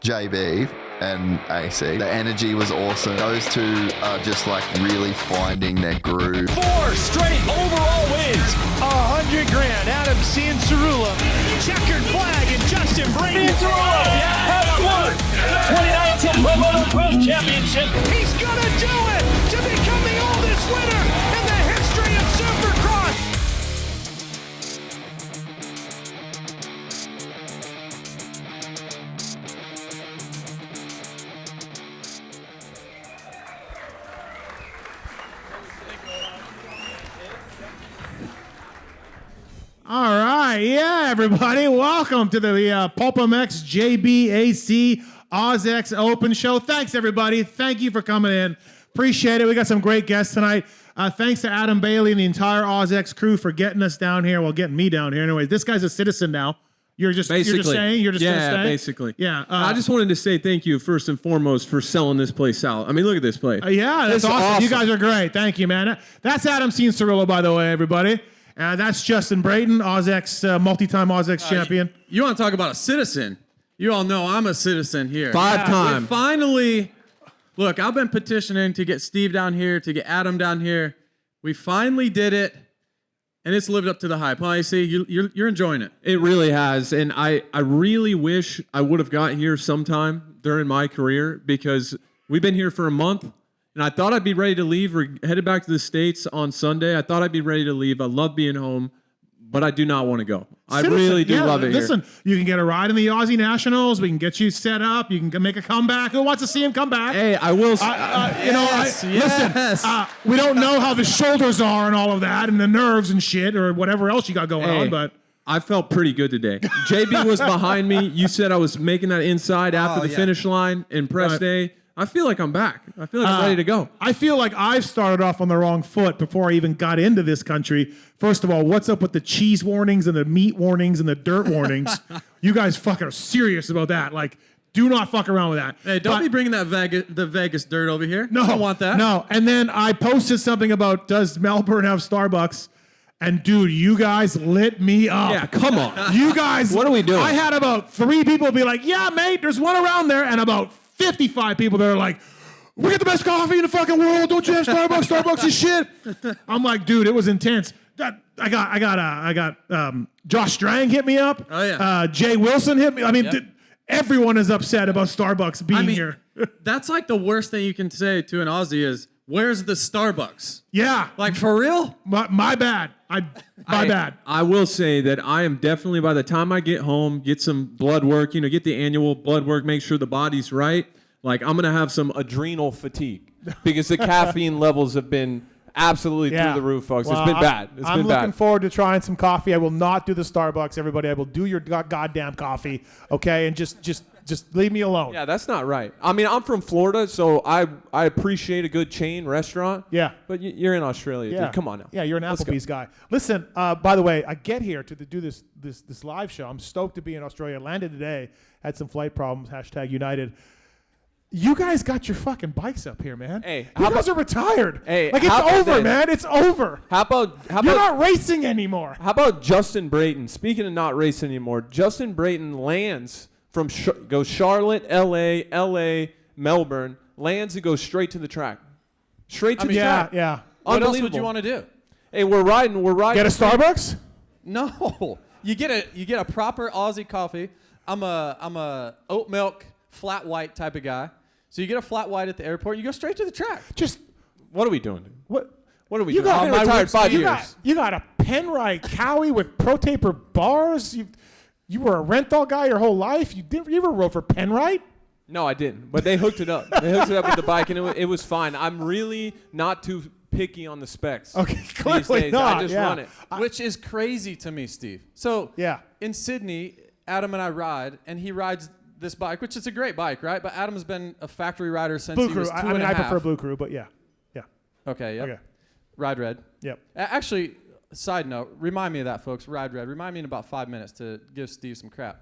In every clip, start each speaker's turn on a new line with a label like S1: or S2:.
S1: JB and AC. The energy was awesome. Those two are just like really finding their groove.
S2: 4 straight overall wins.
S3: $100,000. Adam Cianciarulo. Checkered flag and Justin Brayton.
S2: Cianciarulo has won the 2019 Pro Moto Pro Championship.
S3: He's gonna do it to become the oldest winner in the history of Supercross.
S4: All right, yeah, everybody, welcome to the PulpMX JBAC Ausx Open Show. Thanks, everybody. Thank you for coming in. Appreciate it. We got some great guests tonight. Thanks to Adam Bailey and the entire Ausx crew for getting us down here. Well, getting me down here. Anyways, this guy's a citizen now. You're just staying? You're just gonna stay?
S5: Basically.
S4: Yeah.
S5: I just wanted to say thank you first and foremost for selling this place out. I mean, look at this place.
S4: Yeah, that's awesome. You guys are great. Thank you, man. That's Adam Cianciarulo, by the way, everybody. That's Justin Brayton, Ausx, multi-time Ausx champion.
S5: You want to talk about a citizen? You all know I'm a citizen here.
S4: 5-time.
S5: Finally, look, I've been petitioning to get Steve down here, to get Adam down here. We finally did it, and it's lived up to the hype. Huh, AC? You're enjoying it. It really has, and I really wish I would have got here sometime during my career because we've been here for a month. And I thought I'd be ready to leave. We're headed back to the States on Sunday. I thought I'd be ready to leave. I love being home, but I do not want to go. I really do love it
S4: Listen,
S5: here.
S4: you can get a ride in the Aussie Nationals. We can get you set up. You can make a comeback. Who wants to see him come back?
S5: Hey, I will.
S4: Listen, we don't know how the shoulders are and all of that and the nerves and shit or whatever else you got going on, but...
S5: I felt pretty good today. JB was behind me. You said I was making that inside after the finish line in press day. I feel like I'm back. I feel like I'm ready to go.
S4: I feel like I've started off on the wrong foot before I even got into this country. First of all, what's up with the cheese warnings and the meat warnings and the dirt warnings? You guys fucking are serious about that. Like, do not fuck around with that.
S5: Hey, don't be bringing that the Vegas dirt over here.
S4: No,
S5: I don't want that.
S4: No, and then I posted something about does Melbourne have Starbucks? And dude, you guys lit me up.
S5: Yeah, come on.
S4: You guys.
S5: What are we doing?
S4: I had about 3 people be like, yeah, mate, there's one around there. And about 55 people that are like, we get the best coffee in the fucking world. Don't you have Starbucks? Starbucks is shit. I'm like, dude, it was intense. I got Josh Strang hit me up.
S5: Oh, yeah.
S4: Jay Wilson hit me. I mean, everyone is upset about Starbucks being here.
S5: That's like the worst thing you can say to an Aussie is, where's the Starbucks?
S4: Yeah.
S5: Like, for real?
S4: My bad. My bad.
S5: I will say that I am definitely, by the time I get home, get some blood work, get the annual blood work, make sure the body's right. Like, I'm going to have some adrenal fatigue because the caffeine levels have been absolutely through the roof, folks. Well, it's been bad.
S4: I'm looking forward to trying some coffee. I will not do the Starbucks, everybody. I will do your goddamn coffee, okay? And just leave me alone.
S5: Yeah, that's not right. I mean, I'm from Florida, so I appreciate a good chain restaurant.
S4: Yeah.
S5: But you're in Australia, dude. Come on now.
S4: Yeah, you're an Applebee's guy. Listen, by the way, I get here to do this live show. I'm stoked to be in Australia. Landed today. Had some flight problems. #United. You guys got your fucking bikes up here, man.
S5: Hey,
S4: you guys are retired.
S5: Hey,
S4: like, it's over, man. It's over.
S5: How about
S4: you're not racing anymore?
S5: How about Justin Brayton? Speaking of not racing anymore, Justin Brayton lands from goes Charlotte, L.A., Melbourne, lands and goes straight to the track. Straight to the track.
S4: Yeah.
S6: What else would you want to do?
S5: Hey, we're riding.
S4: Get a Starbucks?
S6: No. You get a proper Aussie coffee. I'm a oat milk flat white type of guy. So you get a flat white at the airport, and you go straight to the track.
S5: What are we doing?
S4: What
S5: are we doing? I'm retired 5 years.
S4: You got a Penrite Cowie with Pro Taper bars? You were a rental guy your whole life? You ever rode for Penrite?
S5: No, I didn't. But they hooked it up. They hooked it up with the bike, and it was fine. I'm really not too picky on the specs.
S4: Okay,
S5: these days.
S4: not.
S5: I just run it.
S6: Which is crazy to me, Steve. So in Sydney, Adam and I ride, and he rides this bike, which is a great bike, right? But Adam's been a factory rider since
S4: Blue
S6: he
S4: Crew.
S6: was 2
S4: I
S6: and a half.
S4: prefer Blue Crew, but yeah.
S6: Okay, yep.
S4: Okay.
S6: Ride red.
S4: Yep.
S6: Actually, side note, remind me of that, folks. Ride red. Remind me in about 5 minutes to give Steve some crap.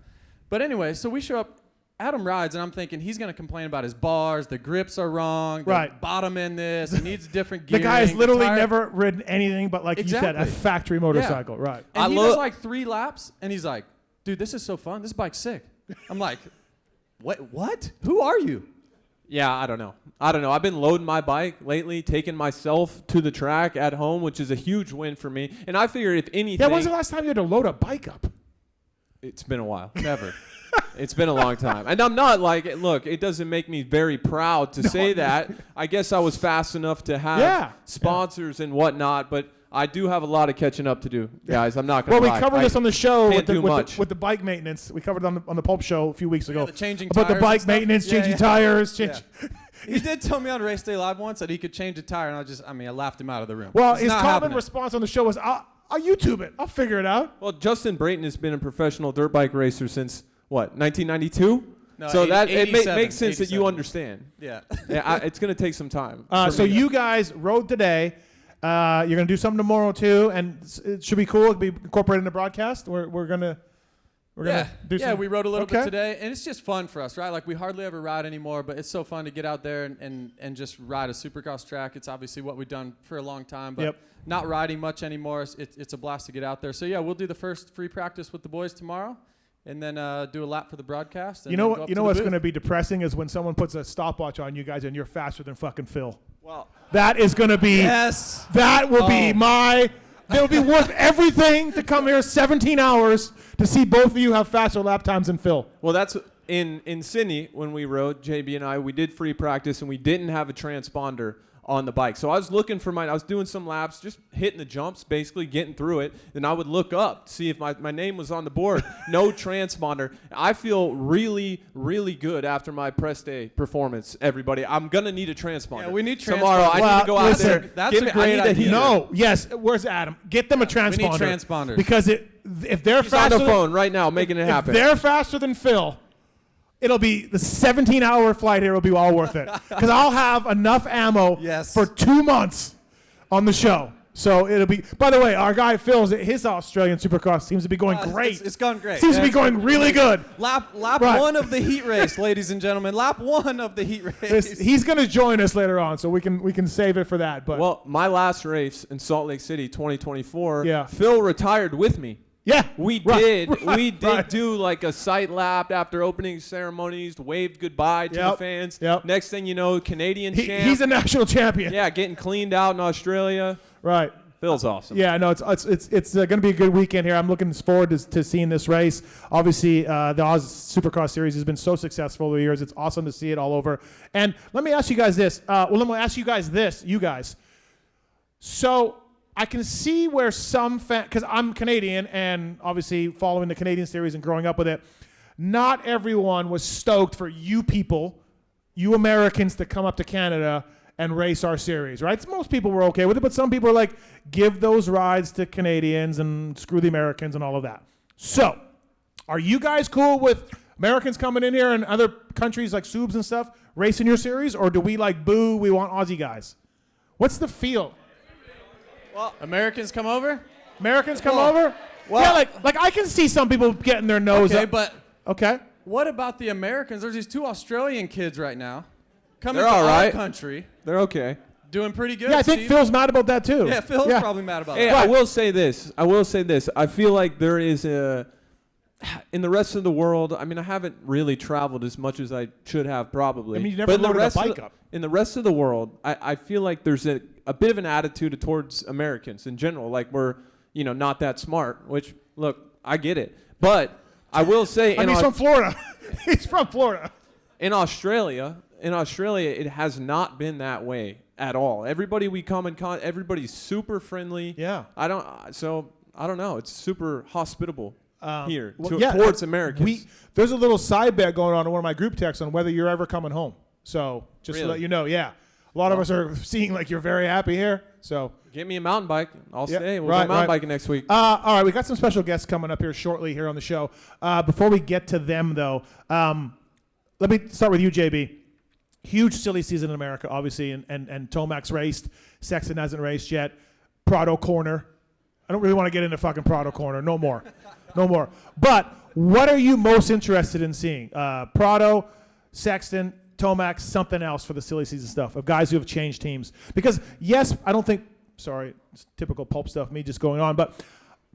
S6: But anyway, so we show up. Adam rides, and I'm thinking he's going to complain about his bars. The grips are wrong. The bottom in this. He needs different gearing.
S4: The guy has literally never ridden anything but, like you said, a factory motorcycle. Yeah. Right.
S6: And he does like 3 laps, and he's like, dude, this is so fun. This bike's sick. I'm like, What? Who are you?
S5: Yeah, I don't know. I've been loading my bike lately, taking myself to the track at home, which is a huge win for me. And I figure if anything...
S4: Yeah, when's the last time you had to load a bike up?
S5: It's been a while. Never. It's been a long time. And I'm not like, look, it doesn't make me very proud to say that. I guess I was fast enough to have sponsors and whatnot, but I do have a lot of catching up to do, guys. I'm not going to lie.
S4: Well, we covered this on the show
S5: with
S4: the bike maintenance. We covered it on the Pulp show a few weeks ago.
S6: The changing
S4: about
S6: tires
S4: the bike
S6: and stuff.
S4: maintenance, changing tires.
S6: He did tell me on Race Day Live once that he could change a tire, and I laughed him out of the room.
S4: Well,
S6: It's
S4: his
S6: not
S4: common
S6: happening.
S4: response on the show was, I'll YouTube it. I'll figure it out.
S5: Well, Justin Brayton has been a professional dirt bike racer since, what, 1992?
S6: No,
S5: so that it
S6: 87,
S5: makes sense that you
S6: 87.
S5: understand.
S6: Yeah.
S5: It's going to take some time.
S4: So you guys rode today. You're going to do something tomorrow, too, and it should be cool. It'll be incorporated in the broadcast. We're going to do some.
S6: Yeah, we rode a little bit today, and it's just fun for us, right? Like, we hardly ever ride anymore, but it's so fun to get out there and just ride a supercross track. It's obviously what we've done for a long time, but not riding much anymore. It's a blast to get out there. So, yeah, we'll do the first free practice with the boys tomorrow, and then do a lap for the broadcast. And
S4: You know what's going
S6: to
S4: to be depressing is when someone puts a stopwatch on you guys and you're faster than fucking Phil.
S5: Well,
S4: That is going to be.
S6: Yes.
S4: That will be my. It'll be worth everything to come here 17 hours to see both of you have faster lap times than Phil.
S5: Well, that's in Sydney when we rode, JB and I, we did free practice and we didn't have a transponder on the bike. So I was looking for I was doing some laps, just hitting the jumps, basically getting through it. Then I would look up to see if my name was on the board. No transponder. I feel really, really good after my press day performance, everybody. I'm going to need a transponder.
S6: Yeah, we need
S5: tomorrow.
S6: transponders.
S5: I need to go out there.
S6: That's
S5: Give
S6: a
S5: me- I
S6: great
S5: need a
S6: idea.
S5: heater.
S4: No, yes. Where's Adam? Get them a transponder.
S6: We need transponders.
S4: Because if they're
S5: He's on
S4: faster
S5: the phone right now making it happen.
S4: If they're faster than Phil, it'll be the 17-hour flight here will be all worth it. Because I'll have enough ammo for 2 months on the show. So it'll be. By the way, our guy Phil's his Australian Supercross seems to be going great.
S6: It's gone great.
S4: Seems to be going really good.
S6: Lap
S4: Right.
S6: one of the heat race, ladies and gentlemen. Lap one of the heat race.
S4: He's going to join us later on, so we can save it for that. But
S5: Well, my last race in Salt Lake City, 2024,
S4: Yeah.
S5: Phil retired with me.
S4: yeah,
S5: We did do like a sight lap after opening ceremonies, waved goodbye to the fans.
S4: Yep.
S5: Next thing you know, Canadian champ.
S4: He's a national champion.
S5: yeah, getting cleaned out in Australia.
S4: Right.
S5: Phil's awesome.
S4: Yeah, no, it's going to be a good weekend here. I'm looking forward to seeing this race. Obviously, the Oz Supercross Series has been so successful over the years. It's awesome to see it all over. And let me ask you guys this. You guys. So I can see where some because I'm Canadian and obviously following the Canadian Series and growing up with it, not everyone was stoked for you people, you Americans, to come up to Canada and race our series, right? So most people were okay with it, but some people are like, give those rides to Canadians and screw the Americans and all of that. So, are you guys cool with Americans coming in here and other countries like Subs and stuff racing your series, or do we like, boo, we want Aussie guys? What's the feel?
S6: Well, Americans come over.
S4: Americans come over?
S6: well-
S4: Yeah, like I can see some people getting their nose
S6: Okay,
S4: up.
S6: but
S4: Okay.
S6: what about the Americans? There's these 2 Australian kids right now coming
S5: They're
S6: to
S5: all
S6: our
S5: right.
S6: country,
S5: They're okay.
S6: doing pretty good.
S4: Yeah, I think
S6: Steve.
S4: Phil's mad about that too.
S6: Yeah, Phil's probably mad about
S5: Hey,
S6: that.
S5: I will say this. I feel like there is in the rest of the world, I mean, I haven't really traveled as much as I should have probably.
S4: I mean, you never
S5: in the
S4: loaded a
S5: rest of
S4: bike
S5: the-
S4: up.
S5: In the rest of the world, I feel like there's a bit of an attitude towards Americans in general. Like we're, not that smart, which, look, I get it. But I will say...
S4: he's from Florida. He's from Florida.
S5: In Australia, it has not been that way at all. Everybody we come in everybody's super friendly.
S4: Yeah.
S5: I don't know. It's super hospitable here
S4: Well, yeah,
S5: towards Americans.
S4: There's a little side bet going on in one of my group texts on whether you're ever coming home. So just to
S5: Really?
S4: let you know, yeah. A lot of us are seeing like you're very happy here. So
S5: Get me a mountain bike. I'll stay. We'll
S4: right,
S5: go mountain
S4: right.
S5: biking next week.
S4: all right, we got some special guests coming up here shortly here on the show. Before we get to them, though, let me start with you, JB. Huge silly season in America, obviously, and Tomax raced. Sexton hasn't raced yet. Prado Corner. I don't really want to get into fucking Prado Corner. No more. No more. But what are you most interested in seeing? Prado, Sexton, Tomax, something else for the silly season stuff of guys who have changed teams. Because, yes, I don't think, sorry, it's typical pulp stuff, me just going on, but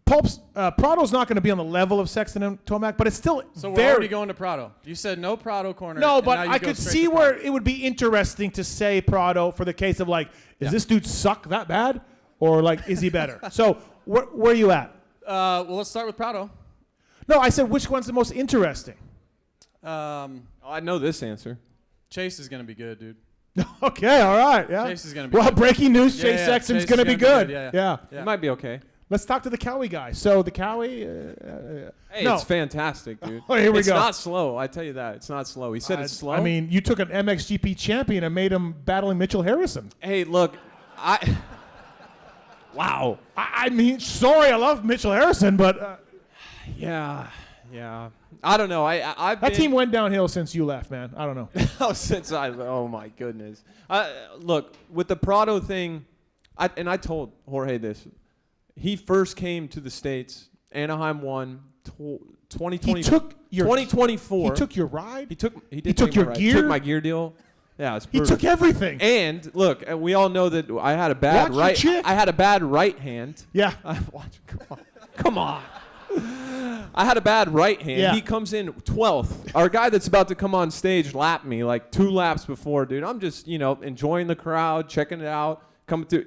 S4: Prado's not going to be on the level of Sexton and Tomac, but it's still
S6: So we're already going to Prado. You said no Prado corner.
S4: No,
S6: and
S4: but
S6: now you
S4: I
S6: go
S4: could
S6: straight
S4: see
S6: to
S4: where
S6: Prado.
S4: it would be interesting to say Prado for the case of like, is this dude suck that bad? Or like, is he better? So where are you at?
S6: Well, let's start with Prado.
S4: No, I said which one's the most interesting?
S7: I know this answer.
S6: Chase is going to be good, dude.
S4: Okay, all right. Yeah.
S6: Chase is gonna be
S4: well,
S6: good.
S4: breaking news,
S6: Yeah,
S4: Chase
S6: yeah,
S4: Sexton's
S6: Chase
S4: going to
S6: is
S4: be
S6: gonna
S4: good.
S6: be good,
S4: Yeah.
S6: Yeah.
S7: It might be okay.
S4: Let's talk to the Cowie guy. So the Cowie,
S7: Hey,
S4: no.
S7: it's fantastic, dude.
S4: Oh, here we
S7: it's
S4: go.
S7: not slow. I tell you that. It's not slow. He said it's slow.
S4: I mean, you took an MXGP champion and made him battling Mitchell Harrison.
S7: hey, look, wow.
S4: I mean, sorry, I love Mitchell Harrison, but
S7: Yeah. I don't know. I've
S4: that
S7: been,
S4: team went downhill since you left, man. I don't know.
S7: Oh my goodness. Look, with the Prado thing, I told Jorge this. He first came to the States. Anaheim won 2020.
S4: He took your
S7: 2024.
S4: He took your ride.
S7: He took
S4: took
S7: take
S4: your
S7: my ride.
S4: gear?
S7: Took my gear deal. Yeah, it's
S4: He
S7: brutal.
S4: took everything.
S7: And look, we all know that I had a bad
S4: Watch your
S7: right.
S4: chick.
S7: I had a bad right hand.
S4: Yeah.
S7: Come on. I had a bad right hand.
S4: Yeah.
S7: He comes in 12th. Our guy that's about to come on stage lapped me like 2 laps before, dude. I'm just, enjoying the crowd, checking it out. Coming through.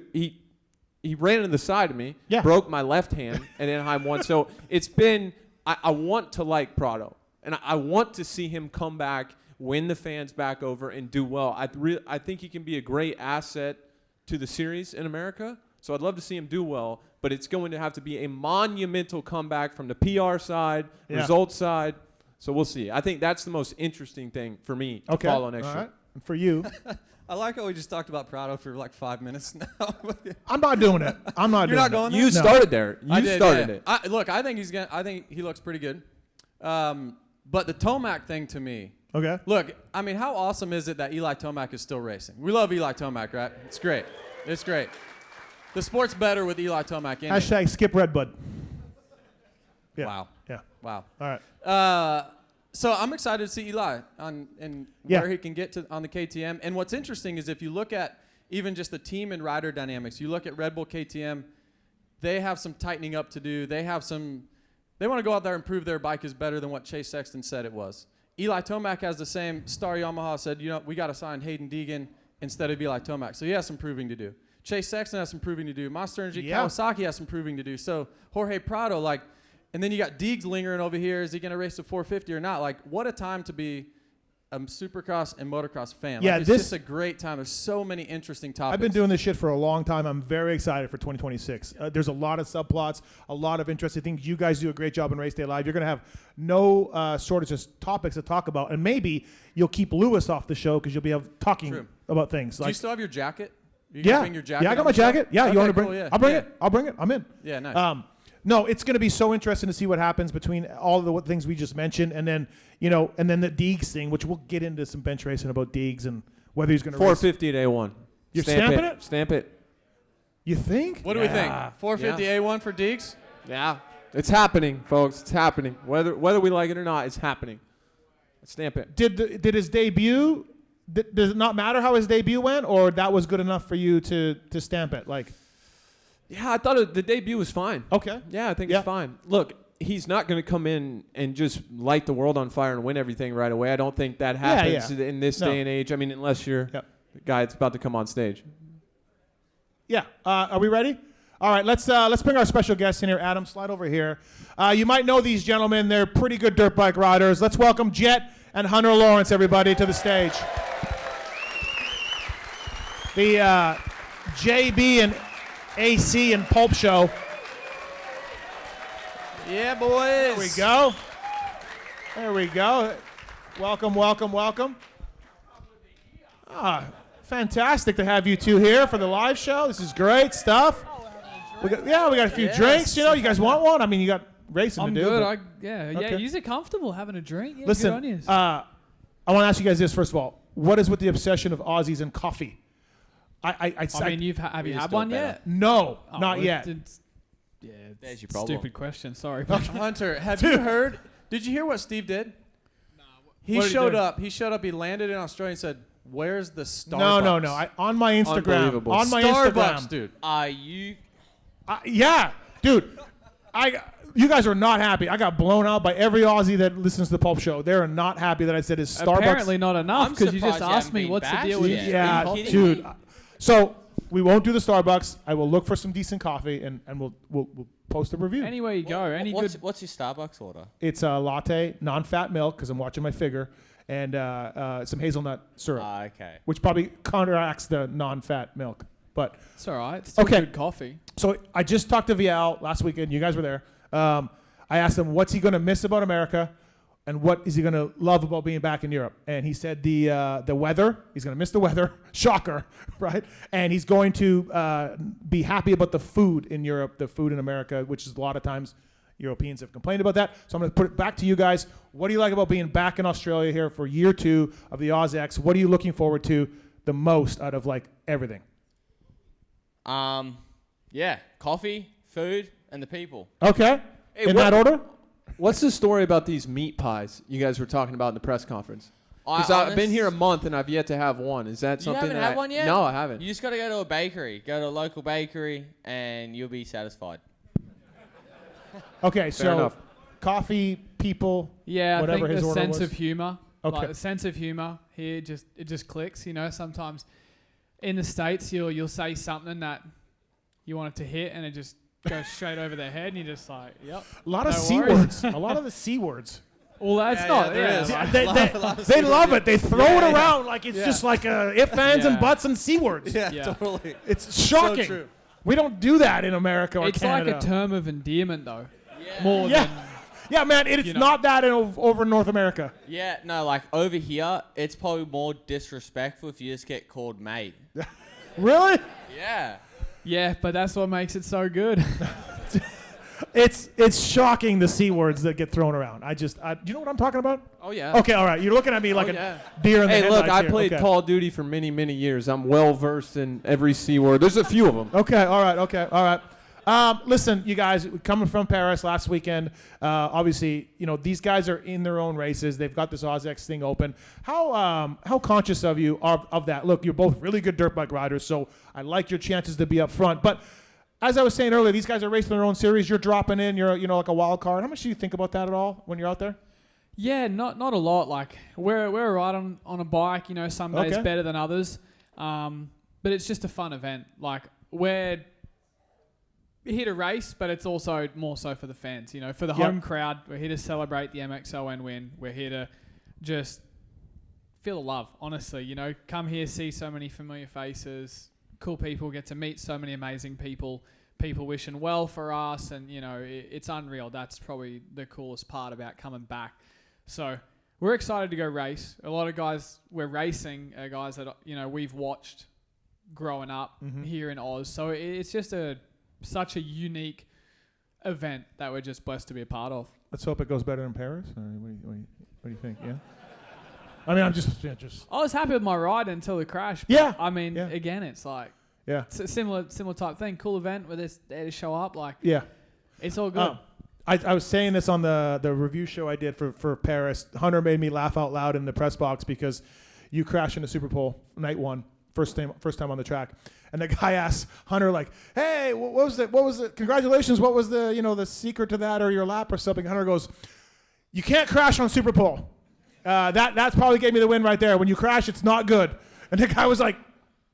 S7: He ran into the side of me,
S4: Yeah.
S7: broke my left hand, and Anaheim won. So it's been, I want to like Prado. And I want to see him come back, win the fans back over, and do well. I think he can be a great asset to the series in America. So I'd love to see him do well, but it's going to have to be a monumental comeback from the PR side, results side. So we'll see. I think that's the most interesting thing for me to follow next
S4: all
S7: year.
S4: right. And for you,
S6: I like how we just talked about Prado for like 5 minutes now.
S4: I'm not doing it. I'm not
S6: You're
S4: doing
S6: not going
S4: it.
S6: there?
S7: You started there.
S6: I
S7: You
S6: did,
S7: started
S6: yeah.
S7: it.
S6: Look, I think he looks pretty good. But the Tomac thing to me.
S4: Okay.
S6: Look, I mean, how awesome is it that Eli Tomac is still racing? We love Eli Tomac, right? It's great. It's great. The sport's better with Eli Tomac in it.
S4: Hashtag skip Redbud. Yeah.
S6: Wow.
S4: Yeah.
S6: Wow.
S4: All right.
S6: So I'm excited to see Eli and
S4: Yeah.
S6: where he can get to on the KTM. And what's interesting is if you look at even just the team and rider dynamics, you look at Red Bull KTM, they have some tightening up to do. They want to go out there and prove their bike is better than what Chase Sexton said it was. Eli Tomac has the same. Star Yamaha said, we got to sign Hayden Deegan instead of Eli Tomac. So he has some proving to do. Chase Sexton has some proving to do. Monster Energy Kawasaki has some proving to do. So Jorge Prado, and then you got Deegs lingering over here. Is he going to race the 450 or not? What a time to be a Supercross and motocross fan.
S4: Yeah,
S6: it's just a great time. There's so many interesting topics.
S4: I've been doing this shit for a long time. I'm very excited for 2026. There's a lot of subplots, a lot of interesting things. You guys do a great job in Race Day Live. You're going to have no shortage of topics to talk about. And maybe you'll keep Lewis off the show because you'll be talking about things.
S6: Do you still have your jacket? You
S4: Yeah.
S6: bring your jacket
S4: Yeah, I got
S6: on
S4: my
S6: the show?
S4: jacket. Yeah,
S6: Okay,
S4: you want to bring
S6: cool,
S4: it?
S6: yeah.
S4: I'll bring
S6: Yeah.
S4: it. I'll bring it. I'm in.
S6: Yeah, nice.
S4: No, it's going to be so interesting to see what happens between all of the things we just mentioned, and then and then the Deegs thing, which we'll get into some bench racing about Deegs and whether he's going to
S7: 450 at A1.
S4: You're
S7: Stamp
S4: stamping it?
S7: Stamp it.
S4: You think?
S6: What do we think? 450 A1 for Deegs?
S7: Yeah. It's happening, folks. It's happening. Whether we like it or not, it's happening. Stamp it.
S4: Did his debut? Does it not matter how his debut went, or that was good enough for you to stamp it?
S7: Yeah, I thought the debut was fine.
S4: Okay.
S7: Yeah, I think it's fine. Look, he's not going to come in and just light the world on fire and win everything right away. I don't think that happens in this day and age. I mean, unless you're the guy that's about to come on stage.
S4: Yeah. Are we ready? All right. Let's bring our special guest in here. Adam, slide over here. You might know these gentlemen. They're pretty good dirt bike riders. Let's welcome Jett and Hunter Lawrence, everybody, to the stage. The JB and AC and Pulp Show.
S6: Yeah, boys.
S4: There we go. There we go. Welcome, welcome, welcome. Fantastic to have you two here for the live show. This is great stuff. We got a few drinks. You guys want one? I mean, you got racing
S8: I'm
S4: to do.
S8: good.
S4: but-
S8: Yeah. You're comfortable having a drink. Yeah,
S4: Listen,
S8: good on you.
S4: I want to ask you guys this first of all. What is with the obsession of Aussies and coffee?
S8: I mean, have you had one yet?
S4: No,
S8: Oh,
S4: not yet.
S8: Yeah,
S7: There's your problem.
S8: stupid question. Sorry.
S6: Hunter, have you heard? Did you hear what Steve did? He
S8: what did he
S6: showed
S8: do?
S6: up. He showed up. He landed in Australia and said, "Where's the Starbucks?"
S4: No. On my Instagram.
S7: Unbelievable.
S4: On my
S6: Starbucks,
S4: Instagram.
S6: dude.
S7: Are you?
S4: Yeah, dude. You guys are not happy. I got blown out by every Aussie that listens to the Pulp Show. They are not happy that I said it's Starbucks.
S8: Apparently not enough
S9: I'm
S8: because you just
S9: surprised you
S8: asked
S9: haven't
S8: me
S9: been
S8: what's the
S9: bashed
S8: deal with
S9: yet.
S8: it.
S4: Yeah,
S9: Are you kidding
S4: dude.
S9: me?
S4: So we won't do the Starbucks. I will look for some decent coffee and we'll post a review.
S8: Anywhere you go, any good.
S9: What's your Starbucks order?
S4: It's a latte, non-fat milk because I'm watching my figure, and some hazelnut syrup,
S9: Okay.
S4: which probably counteracts the non-fat milk. But
S8: It's all right. It's still
S4: Okay.
S8: good coffee.
S4: so I just talked to Vial last weekend. You guys were there. I asked him what's he going to miss about America, and what is he going to love about being back in Europe. And he said the weather. He's going to miss the weather. Shocker, right? And he's going to be happy about the food in Europe, the food in America, which is a lot of times Europeans have complained about that. So I'm going to put it back to you guys. What do you like about being back in Australia here for year 2 of the Ausx? What are you looking forward to the most out of like everything?
S9: Yeah, coffee, food, and the people.
S4: Okay.
S7: Hey,
S4: in that order?
S7: What's the story about these meat pies you guys were talking about in the press conference? Because I've been here a month and I've yet to have one. Is that
S9: You
S7: something
S9: haven't
S7: that
S9: had one yet?
S7: No, I haven't.
S9: You just got to go to a bakery. Go to a local bakery, and you'll be satisfied.
S4: Okay, so
S7: enough.
S4: coffee, people,
S8: Yeah, I
S4: whatever
S8: think
S4: his
S8: the
S4: order
S8: sense
S4: was.
S8: of humor.
S4: Okay.
S8: Like the sense of humor here, it just clicks. You know, sometimes in the States you'll say something that you want it to hit, and it just goes straight over their head, and you're just like, yep.
S4: A lot of
S8: no
S4: C
S8: worries.
S4: words. A lot of the C words.
S8: Well, that's not. Yeah,
S4: They love it. They throw it around like it's just like if, ands, and
S8: Yeah.
S4: buts and C words.
S6: Yeah,
S8: Yeah.
S6: totally.
S4: It's shocking.
S6: true.
S4: We don't do that in America or
S8: it's
S4: Canada.
S8: like a term of endearment, though. More
S4: Yeah.
S8: than.
S4: Yeah, man, it's
S8: You know.
S4: not that over in North America.
S9: Yeah, no, like over here, it's probably more disrespectful if you just get called mate.
S4: Really?
S9: Yeah.
S8: Yeah, but that's what makes it so good.
S4: It's shocking the C words that get thrown around. Do you know what I'm talking about?
S7: Oh, yeah.
S4: Okay, all right. You're looking at me like
S7: yeah.
S4: a deer in the
S7: Hey,
S4: headlights
S7: look, I
S4: here.
S7: played
S4: Okay.
S7: Call of Duty for many, many years. I'm well versed in every C word. There's a few of them.
S4: Okay, all right. Listen, you guys, coming from Paris last weekend, obviously, you know, these guys are in their own races. They've got this Ausx thing open. How conscious of you of that? Look, you're both really good dirt bike riders, so I like your chances to be up front. But as I was saying earlier, these guys are racing their own series. You're dropping in. You're, like a wild card. How much do you think about that at all when you're out there?
S8: Yeah, not a lot. Like we're right on a bike. You know, some days
S4: Okay.
S8: better than others. But it's just a fun event. Like we're here to race, but it's also more so for the fans. You know, for the
S4: Yep.
S8: home crowd. We're here to celebrate the MXON win. We're here to just feel the love. Honestly, you know, come here, see so many familiar faces, cool people, get to meet so many amazing people. People wishing well for us, and you know, it's unreal. That's probably the coolest part about coming back. So we're excited to go race. A lot of guys we're racing are guys that we've watched growing up here in Oz. So it's just such a unique event that we're just blessed to be a part of.
S4: Let's hope it goes better in Paris. Or what do you think? Yeah. I mean, I'm just.
S8: I was happy with my ride until the crash. But
S4: Yeah.
S8: I mean,
S4: Yeah.
S8: again, it's like
S4: Yeah.
S8: it's a similar type thing. Cool event where they're there to show up. Like
S4: Yeah.
S8: it's all good.
S4: I was saying this on the review show I did for Paris. Hunter made me laugh out loud in the press box because you crashed in the Super Bowl night 1, first time on the track, and the guy asked Hunter like, "Hey, what was the congratulations? What was the the secret to that or your lap or something?" Hunter goes, "You can't crash on Super Bowl. That's probably gave me the win right there. When you crash, it's not good." And the guy was like,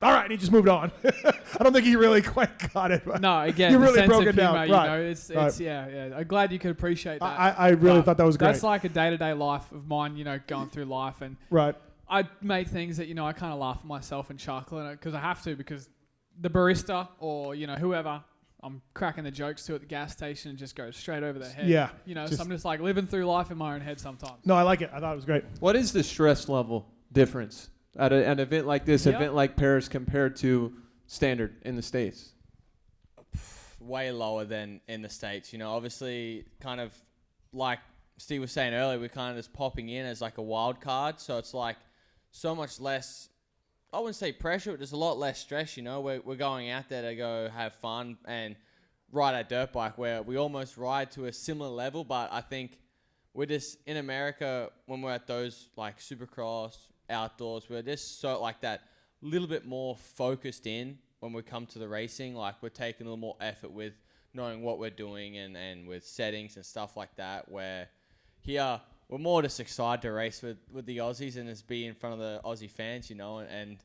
S4: "All right," and he just moved on. I don't think he really quite got it. But
S8: No, again,
S4: you
S8: the
S4: really
S8: sense
S4: broke
S8: of
S4: it down.
S8: humor,
S4: Right.
S8: you know, it's
S4: Right.
S8: yeah. I'm glad you could appreciate that.
S4: I really
S8: But
S4: thought that was great.
S8: That's like a day-to-day life of mine, going through life, and
S4: Right.
S8: I make things that I kind of laugh at myself and chuckle because I have to, because the barista or whoever I'm cracking the jokes to at the gas station and just goes straight over their head.
S4: Yeah,
S8: so
S4: just-
S8: I'm just like living through life in my own head sometimes.
S4: No, I like it. I thought it was great.
S7: What is the stress level difference at an event like this,
S8: Yeah.
S7: event like Paris, compared to standard in the States?
S9: Way lower than in the States. Obviously, kind of like Steve was saying earlier, we're kind of just popping in as like a wild card. So it's like so much less, I wouldn't say pressure, but there's a lot less stress. We're going out there to go have fun and ride a dirt bike where we almost ride to a similar level. But I think we're just in America, when we're at those like Supercross, outdoors, we're just so like that little bit more focused in when we come to the racing. Like we're taking a little more effort with knowing what we're doing and with settings and stuff like that. Where here we're more just excited to race with the Aussies and just be in front of the Aussie fans, you know, and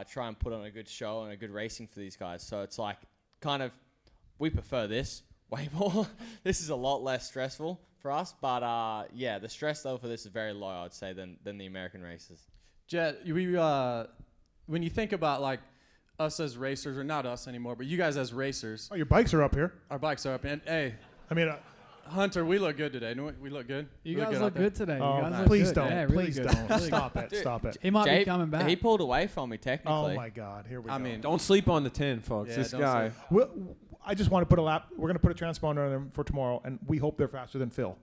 S9: try and put on a good show and a good racing for these guys. So it's like kind of we prefer this way more. This is a lot less stressful for us, but yeah, the stress level for this is very low, I'd say, than the American races.
S6: Jett, when you think about like us as racers, or not us anymore, but you guys as racers,
S4: Oh, your bikes are up here.
S6: our bikes are up. And hey,
S4: I mean,
S6: Hunter, we look good today. No, we look good.
S8: You
S6: We
S8: guys
S6: out
S8: look
S6: there.
S8: good today.
S4: oh,
S8: You guys look
S4: please
S8: good.
S4: don't.
S8: Yeah, really
S4: Please
S8: good.
S4: don't.
S8: Really
S4: Stop
S8: good.
S4: it. Stop it.
S8: He might be coming back.
S9: He pulled away from me technically.
S4: Oh my God. Here we
S6: I
S4: go.
S6: mean,
S7: Don't sleep on the 10, folks.
S6: Yeah,
S7: this
S6: don't
S7: guy.
S6: say-
S4: I just want to put a lap. We're going to put a transponder on them for tomorrow, and we hope they're faster than Phil.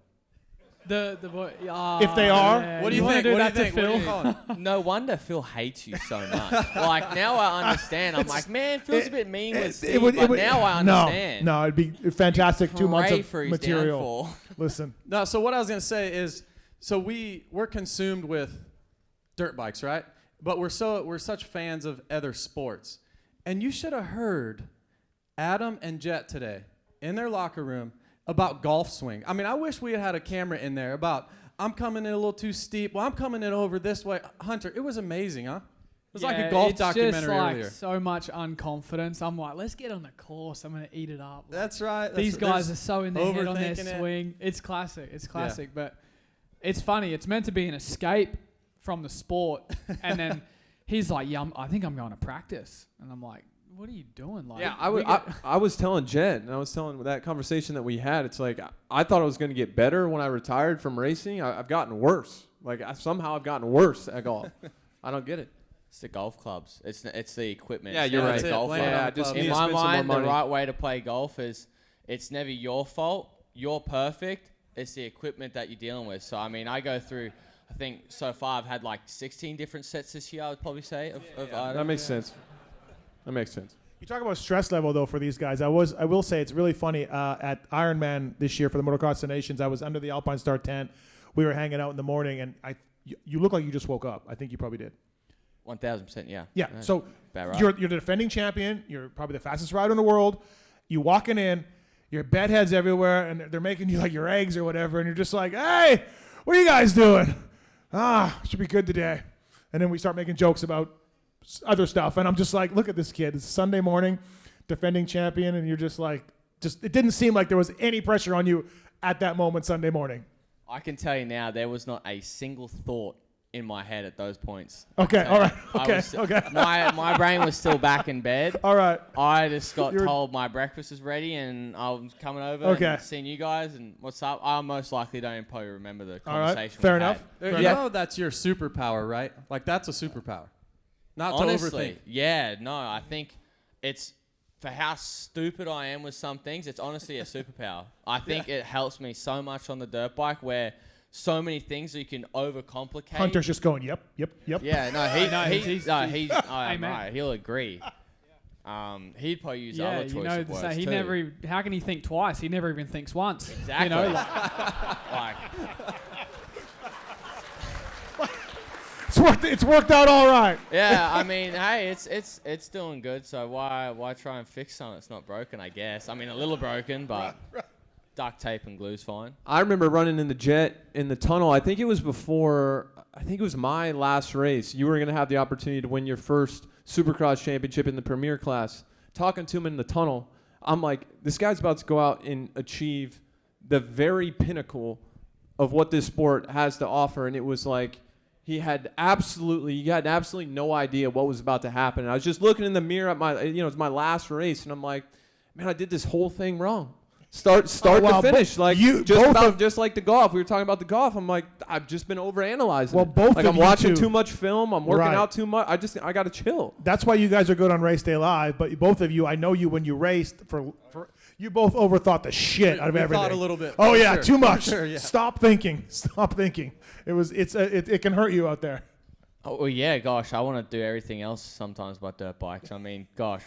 S8: The boy.
S4: If they are,
S6: What do you
S8: wanna
S6: think?
S8: Do
S6: What
S8: that
S6: do you
S8: to
S6: think? What do you
S8: Phil?
S6: call it?
S9: No wonder Phil hates you so much. Like, now I understand. I'm like, man, Phil's a bit mean with Steve, but now I understand.
S4: No, it'd be fantastic. 2 months
S9: Pray
S4: of
S9: for his
S4: material.
S9: downfall.
S4: Listen,
S6: No, so what I was gonna say is, so we're consumed with dirt bikes, right? But we're such fans of other sports, and you should have heard Adam and Jett today in their locker room about golf swing. I mean, I wish we had a camera in there about I'm coming in a little too steep. Well, I'm coming in over this way. Hunter, it was amazing, huh? It was like a golf documentary
S8: It's just like
S6: earlier.
S8: so much unconfidence. I'm like, let's get on the course. I'm gonna eat it up.
S6: That's right.
S8: These guys are so in their head on their
S6: overthinking it.
S8: swing. It's classic. It's classic, but it's funny. It's meant to be an escape from the sport, and then he's like, "Yeah, I think I'm going to practice," and I'm like, "What are you doing?" Like,
S7: Yeah,
S8: we get-
S7: I was telling Jett, and I was telling that conversation that we had. It's like I thought I was going to get better when I retired from racing. I've gotten worse. Like somehow I've gotten worse at golf. I don't get it.
S9: It's the golf clubs. It's the equipment.
S7: Yeah,
S9: It's
S7: you're
S9: never
S7: right.
S9: the
S6: That's it.
S9: golf
S6: Blame it
S9: club.
S6: on
S7: Yeah,
S6: the
S7: just
S6: club.
S7: need
S9: In
S7: to
S9: my
S7: spend some more
S9: mind, the
S7: money.
S9: right way to play golf is it's never your fault. You're perfect. It's the equipment that you're dealing with. So, I mean, I go through, I think so far I've had like 16 different sets this year, I would probably say, of items.
S7: That makes sense. That makes sense.
S4: you talk about stress level though for these guys. I will say it's really funny. At Ironman this year for the Motocross of the Nations, I was under the Alpine Star tent. We were hanging out in the morning, and you look like you just woke up. I think you probably did.
S9: 1,000%, yeah.
S4: Yeah. So
S9: about right.
S4: you're the defending champion. You're probably the fastest rider in the world. You walking in, your bed heads everywhere, and they're making you like your eggs or whatever, and you're just like, "Hey, what are you guys doing? Should be good today." And then we start making jokes about other stuff, and I'm just like, "Look at this kid. It's Sunday morning, defending champion," and you're just like, it didn't seem like there was any pressure on you at that moment Sunday morning.
S9: I can tell you now, there was not a single thought in my head at those points.
S4: Okay. All right.
S9: I
S4: Okay.
S9: was-
S4: Okay.
S9: My brain was still back in bed.
S4: All right.
S9: I just got
S4: You're-
S9: told my breakfast was ready and I was coming over
S4: Okay.
S9: and seeing you guys and what's up. I most likely don't even probably remember the
S4: All right.
S9: conversation.
S4: Fair
S9: we
S4: enough.
S9: had.
S6: You know that's your superpower, right? Like that's a superpower. Not to
S9: Honestly,
S6: overthink.
S9: yeah, no, I think it's for how stupid I am with some things. It's honestly a superpower. I think it helps me so much on the dirt bike where so many things you can overcomplicate.
S4: Hunter's just going, "Yep, yep, yep."
S9: Yeah, no, he's
S8: Amen.
S9: right. He'll agree. He'd probably use
S8: yeah,
S9: other
S8: you
S9: choice
S8: know,
S9: of
S8: to
S9: words
S8: say he
S9: too.
S8: never. How can he think twice? He never even thinks once.
S9: Exactly.
S8: You know, like,
S9: like
S4: It's worked out all right.
S9: yeah, I mean, hey, it's doing good. So why try and fix something that's not broken? I guess. I mean, a little broken, but duct tape and glue's fine.
S7: I remember running in the Jett in the tunnel. I think it was my last race. You were going to have the opportunity to win your first Supercross championship in the Premier class. Talking to him in the tunnel, I'm like, this guy's about to go out and achieve the very pinnacle of what this sport has to offer. And it was like, he had absolutely no idea what was about to happen. And I was just looking in the mirror at it's my last race. And I'm like, man, I did this whole thing wrong. Start
S4: well,
S7: to finish,
S4: but
S7: just like the golf. We were talking about the golf. I'm like, I've just been overanalyzing.
S4: Well, both
S7: like
S4: of
S7: I'm
S4: you
S7: watching
S4: two.
S7: too much film. I'm working
S4: Right.
S7: out too much. I got to chill.
S4: That's why you guys are good on Race Day Live. But both of you, I know you when you raced for you both overthought the shit out of
S6: We
S4: everything.
S6: thought a little bit.
S4: Oh
S6: For
S4: yeah,
S6: sure,
S4: too
S6: for
S4: much.
S6: sure, yeah.
S4: Stop thinking. Stop thinking. It can hurt you out there.
S9: Oh well, yeah, gosh, I want to do everything else sometimes but dirt bikes. I mean, gosh,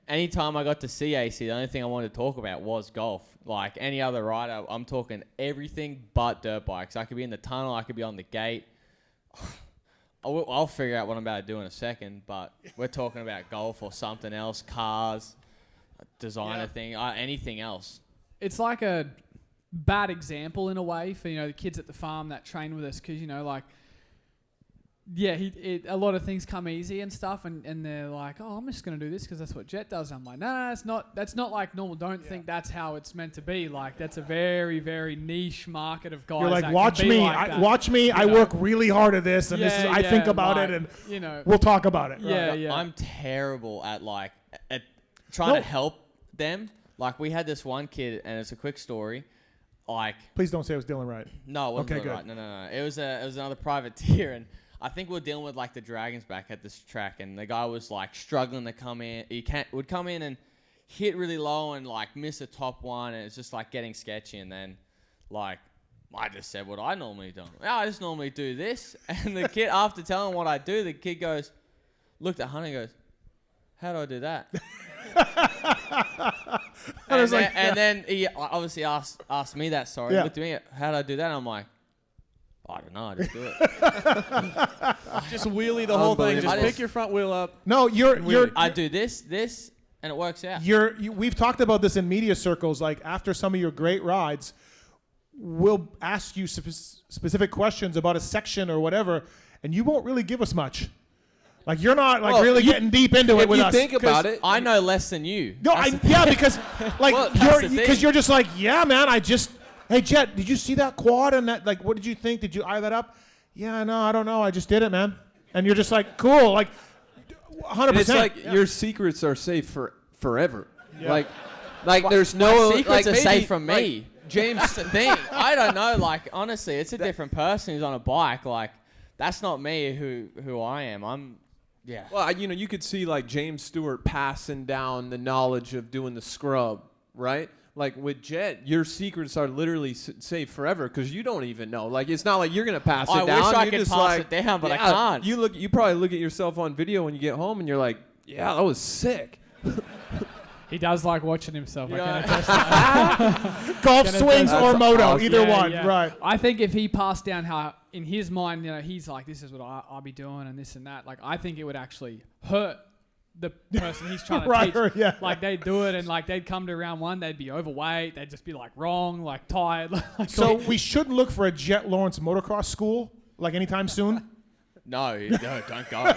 S9: anytime I got to see AC, the only thing I wanted to talk about was golf. Like any other rider, I'm talking everything but dirt bikes. I could be in the tunnel, I could be on the gate. I'll figure out what I'm about to do in a second, but we're talking about golf or something else, cars. designer thing, anything else.
S8: It's like a bad example in a way for, the kids at the farm that train with us, because, like, a lot of things come easy and stuff, and they're like, oh, I'm just going to do this because that's what Jett does. I'm like, nah, that's not like normal. Don't think that's how it's meant to be. Like, that's a very, very niche market of guys.
S4: You're like,
S8: that
S4: watch
S8: can be
S4: me.
S8: like that.
S4: Watch me. I work really hard at this, and this is. I think about
S8: like,
S4: it, and we'll talk about it.
S8: Yeah,
S4: Right.
S8: yeah.
S9: I'm terrible at trying to help them. Like, we had this one kid, and it's a quick story. Like,
S4: Please don't say it was Dylan Wright.
S9: no, it wasn't
S4: Okay,
S9: Dylan
S4: good.
S9: Wright. No. It was another privateer, and I think we were dealing with like the Dragons back at this track, and the guy was like struggling to come in. Would come in and hit really low and like miss a top one, and it's just like getting sketchy. And then like I just said what I normally do. I just normally do this, and the kid, after telling what I do, the kid looked at Hunter and goes, "How do I do that?" and then he obviously asked me that. Sorry,
S4: Yeah.
S9: looked at me. How do I do that? And I'm like, I don't know. I just do it.
S6: Just wheelie the whole thing. Just
S9: Unbelievable.
S6: pick your front wheel up.
S4: No, you're.
S9: I do this, and it works out.
S4: We've talked about this in media circles. Like, after some of your great rides, we'll ask you specific questions about a section or whatever, and you won't really give us much. Like, you're not like really getting deep into it with us.
S7: If you think about it,
S9: I know less than you.
S4: No, because like
S9: Well, that's the thing.
S4: you're just like, yeah, man. Hey, Jett, did you see that quad and that? Like, what did you think? Did you eye that up? Yeah, no, I don't know. I just did it, man. And you're just like, cool, like, 100%.
S7: it's like your secrets are safe forever. Like there's no
S9: Secrets are
S7: maybe,
S9: safe from me.
S7: James.
S9: That's the thing. I don't know. Like, honestly, it's a different person who's on a bike. Like, that's not me. Who I am. Yeah.
S7: Well, you could see like James Stewart passing down the knowledge of doing the scrub, right? Like with Jett, your secrets are literally safe forever because you don't even know. Like, it's not like you're gonna pass it down.
S9: I wish I
S7: You're
S9: could
S7: just
S9: pass
S7: like,
S9: it down, but I can't.
S7: You probably look at yourself on video when you get home and you're like, yeah, that was sick.
S8: He does like watching himself. I can attest to that.
S4: golf swings or moto,
S7: awesome.
S4: either
S8: Yeah,
S4: one,
S8: yeah.
S4: right?
S8: I think if he passed down how in his mind, he's like, this is what I'll be doing and this and that. Like, I think it would actually hurt the person he's trying to
S4: Right,
S8: teach.
S4: yeah.
S8: Like, they'd do it and like they'd come to round one, they'd be overweight, they'd just be like wrong, like tired. Like,
S4: So we shouldn't look for a Jett Lawrence motocross school like anytime soon.
S9: No, don't go.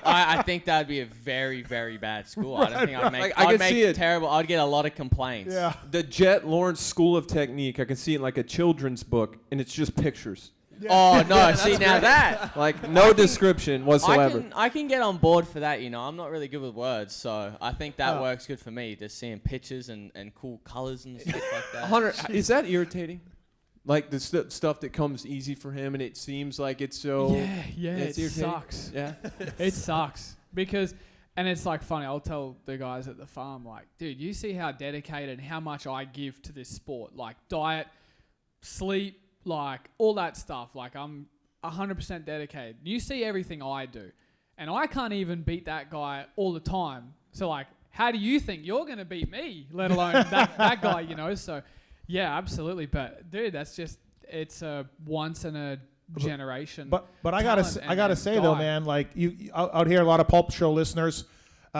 S9: I think that'd be a very, very bad school. I don't think I'd make.
S7: Like, I
S9: I'd
S7: could
S9: make
S7: see it.
S9: terrible. I'd get a lot of complaints.
S4: Yeah.
S7: The Jett Lawrence School of Technique, I can see it in like a children's book, and it's just pictures.
S9: Oh no! See now that
S7: Like no description whatsoever.
S9: I can get on board for that. I'm not really good with words, so I think that works good for me. Just seeing pictures and cool colors and stuff like that.
S7: Hunter, is that irritating? Like the stuff that comes easy for him, and it seems like it's so.
S8: yeah,
S7: it's
S8: it
S7: irritating?
S8: sucks.
S7: Yeah.
S8: It sucks because, and it's like funny. I'll tell the guys at the farm, like, dude, you see how dedicated and how much I give to this sport, like diet, sleep, like all that stuff. Like, I'm 100% dedicated. You see everything I do, and I can't even beat that guy all the time. So like, how do you think you're gonna beat me? Let alone that guy, So. Yeah, absolutely. But dude, that's just it's a once in a generation.
S4: But I gotta say though, man, like you out here, a lot of Pulp Show listeners,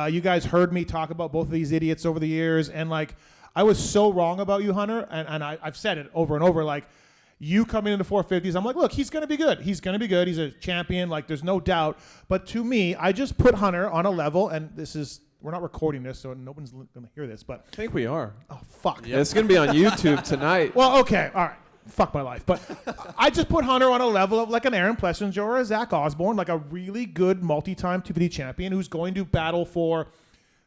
S4: you guys heard me talk about both of these idiots over the years, and like I was so wrong about you, Hunter, and I've said it over and over. Like, you coming into 450s, I'm like, look, he's gonna be good. He's gonna be good. He's a champion. Like, there's no doubt. But to me, I just put Hunter on a level, and this is. We're not recording this, so no one's going to hear this. But
S7: I think we are.
S4: oh fuck.
S7: Yeah, it's gonna be on YouTube tonight.
S4: Well, okay, all right. Fuck my life. But I just put Hunter on a level of like an Aaron Plessinger or a Zach Osborne, like a really good multi-time 250 champion who's going to battle for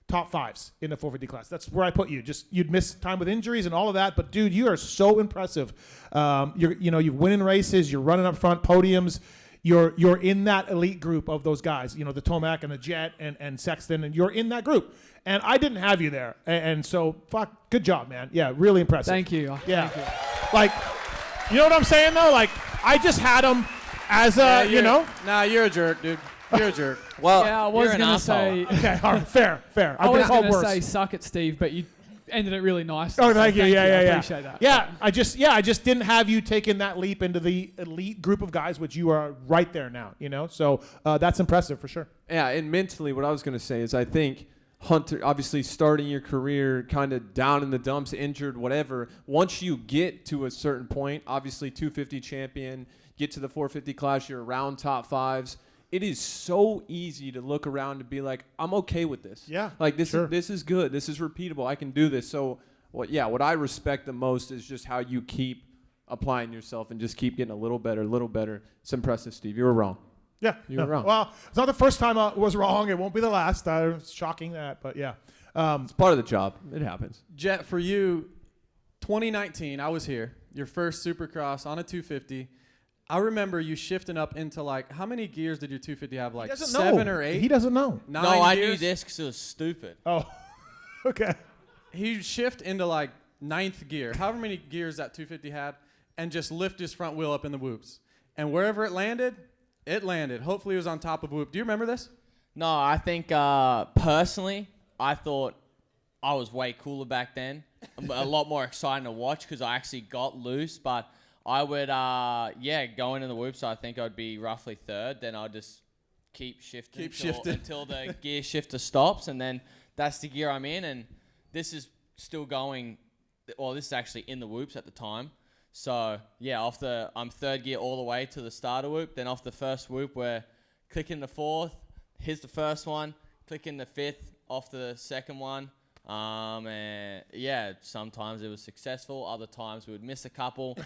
S4: top fives in the 450 class. That's where I put you. Just you'd miss time with injuries and all of that, but dude, you are so impressive. You're winning races. You're running up front podiums. You're in that elite group of those guys, the Tomac and the Jett and Sexton, and you're in that group. And I didn't have you there. And so, good job, man. Yeah, really impressive.
S8: Thank you.
S4: Yeah.
S8: Thank you.
S4: Like, you know what I'm saying, though? Like, I just had him as a,
S6: Nah, you're a jerk, dude. You're a jerk.
S7: Well,
S8: Yeah, I was
S9: you're an
S8: gonna
S9: asshole.
S8: say.
S4: Okay, all right, fair.
S8: I
S4: I've
S8: was
S4: been called
S8: gonna
S4: worse.
S8: say suck it, Steve, but you ended it really nicely.
S4: Oh,
S8: so
S4: thank you. Yeah.
S8: I appreciate that.
S4: Yeah, I just didn't have you taking that leap into the elite group of guys, which you are right there now. So that's impressive for sure.
S7: Yeah, and mentally, what I was going to say is I think, Hunter, obviously starting your career kind of down in the dumps, injured, whatever. Once you get to a certain point, obviously 250 champion, get to the 450 class, you're around top fives. It is so easy to look around and be like, I'm okay with this.
S10: Yeah,
S7: like this
S10: sure.
S7: is good. This is repeatable. I can do this. So, what I respect the most is just how you keep applying yourself and just keep getting a little better. It's impressive, Steve. You were wrong.
S10: Yeah,
S7: you were wrong.
S10: Well, it's not the first time I was wrong. It won't be the last. It's shocking that, but yeah.
S7: It's part of the job. It happens.
S6: Jett, for you, 2019, I was here. Your first Supercross on a 250. I remember you shifting up into like, how many gears did your 250 have? Like 7 or 8?
S10: He doesn't know.
S6: 9
S9: No, I
S6: gears?
S9: knew this because it was stupid.
S10: Oh, okay.
S6: He shift into like 9th gear, however many gears that 250 had, and just lift his front wheel up in the whoops. And wherever it landed. Hopefully it was on top of whoop. Do you remember this?
S9: No, I think personally, I thought I was way cooler back then. A lot more exciting to watch because I actually got loose. But I would, going in the whoops, I think I'd be roughly 3rd. Then I'd just keep shifting until the gear shifter stops. And then that's the gear I'm in. And this is still going, well, this is actually in the whoops at the time. So, yeah, I'm 3rd gear all the way to the starter whoop. Then off the first whoop, we're clicking the 4th. Here's the first one. Clicking the 5th off the second one. And, yeah, sometimes it was successful. Other times we would miss a couple.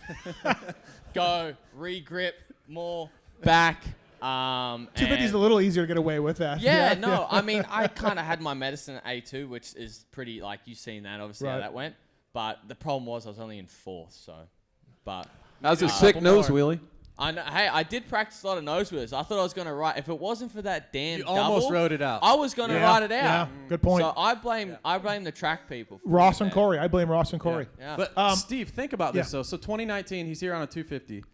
S9: Go, re-grip, more, back.
S10: 250 is a little easier to get away with that.
S9: Yeah, no, I mean, I kind of had my medicine at A2, which is pretty, like, you've seen that, obviously, how that went. But the problem was I was only in 4th, so... But
S7: that was a sick nose wheelie.
S9: I know, hey, I did practice a lot of nose wheelies. I thought I was going to ride. If it wasn't for that damn
S6: You
S9: double,
S6: almost rode it out.
S9: I was going to ride it out.
S10: Yeah, good point.
S9: So I blame the track people.
S10: Ross and Corey. I blame Ross and Corey.
S9: Yeah.
S6: But Steve, think about this though. So 2019, he's here on a 250.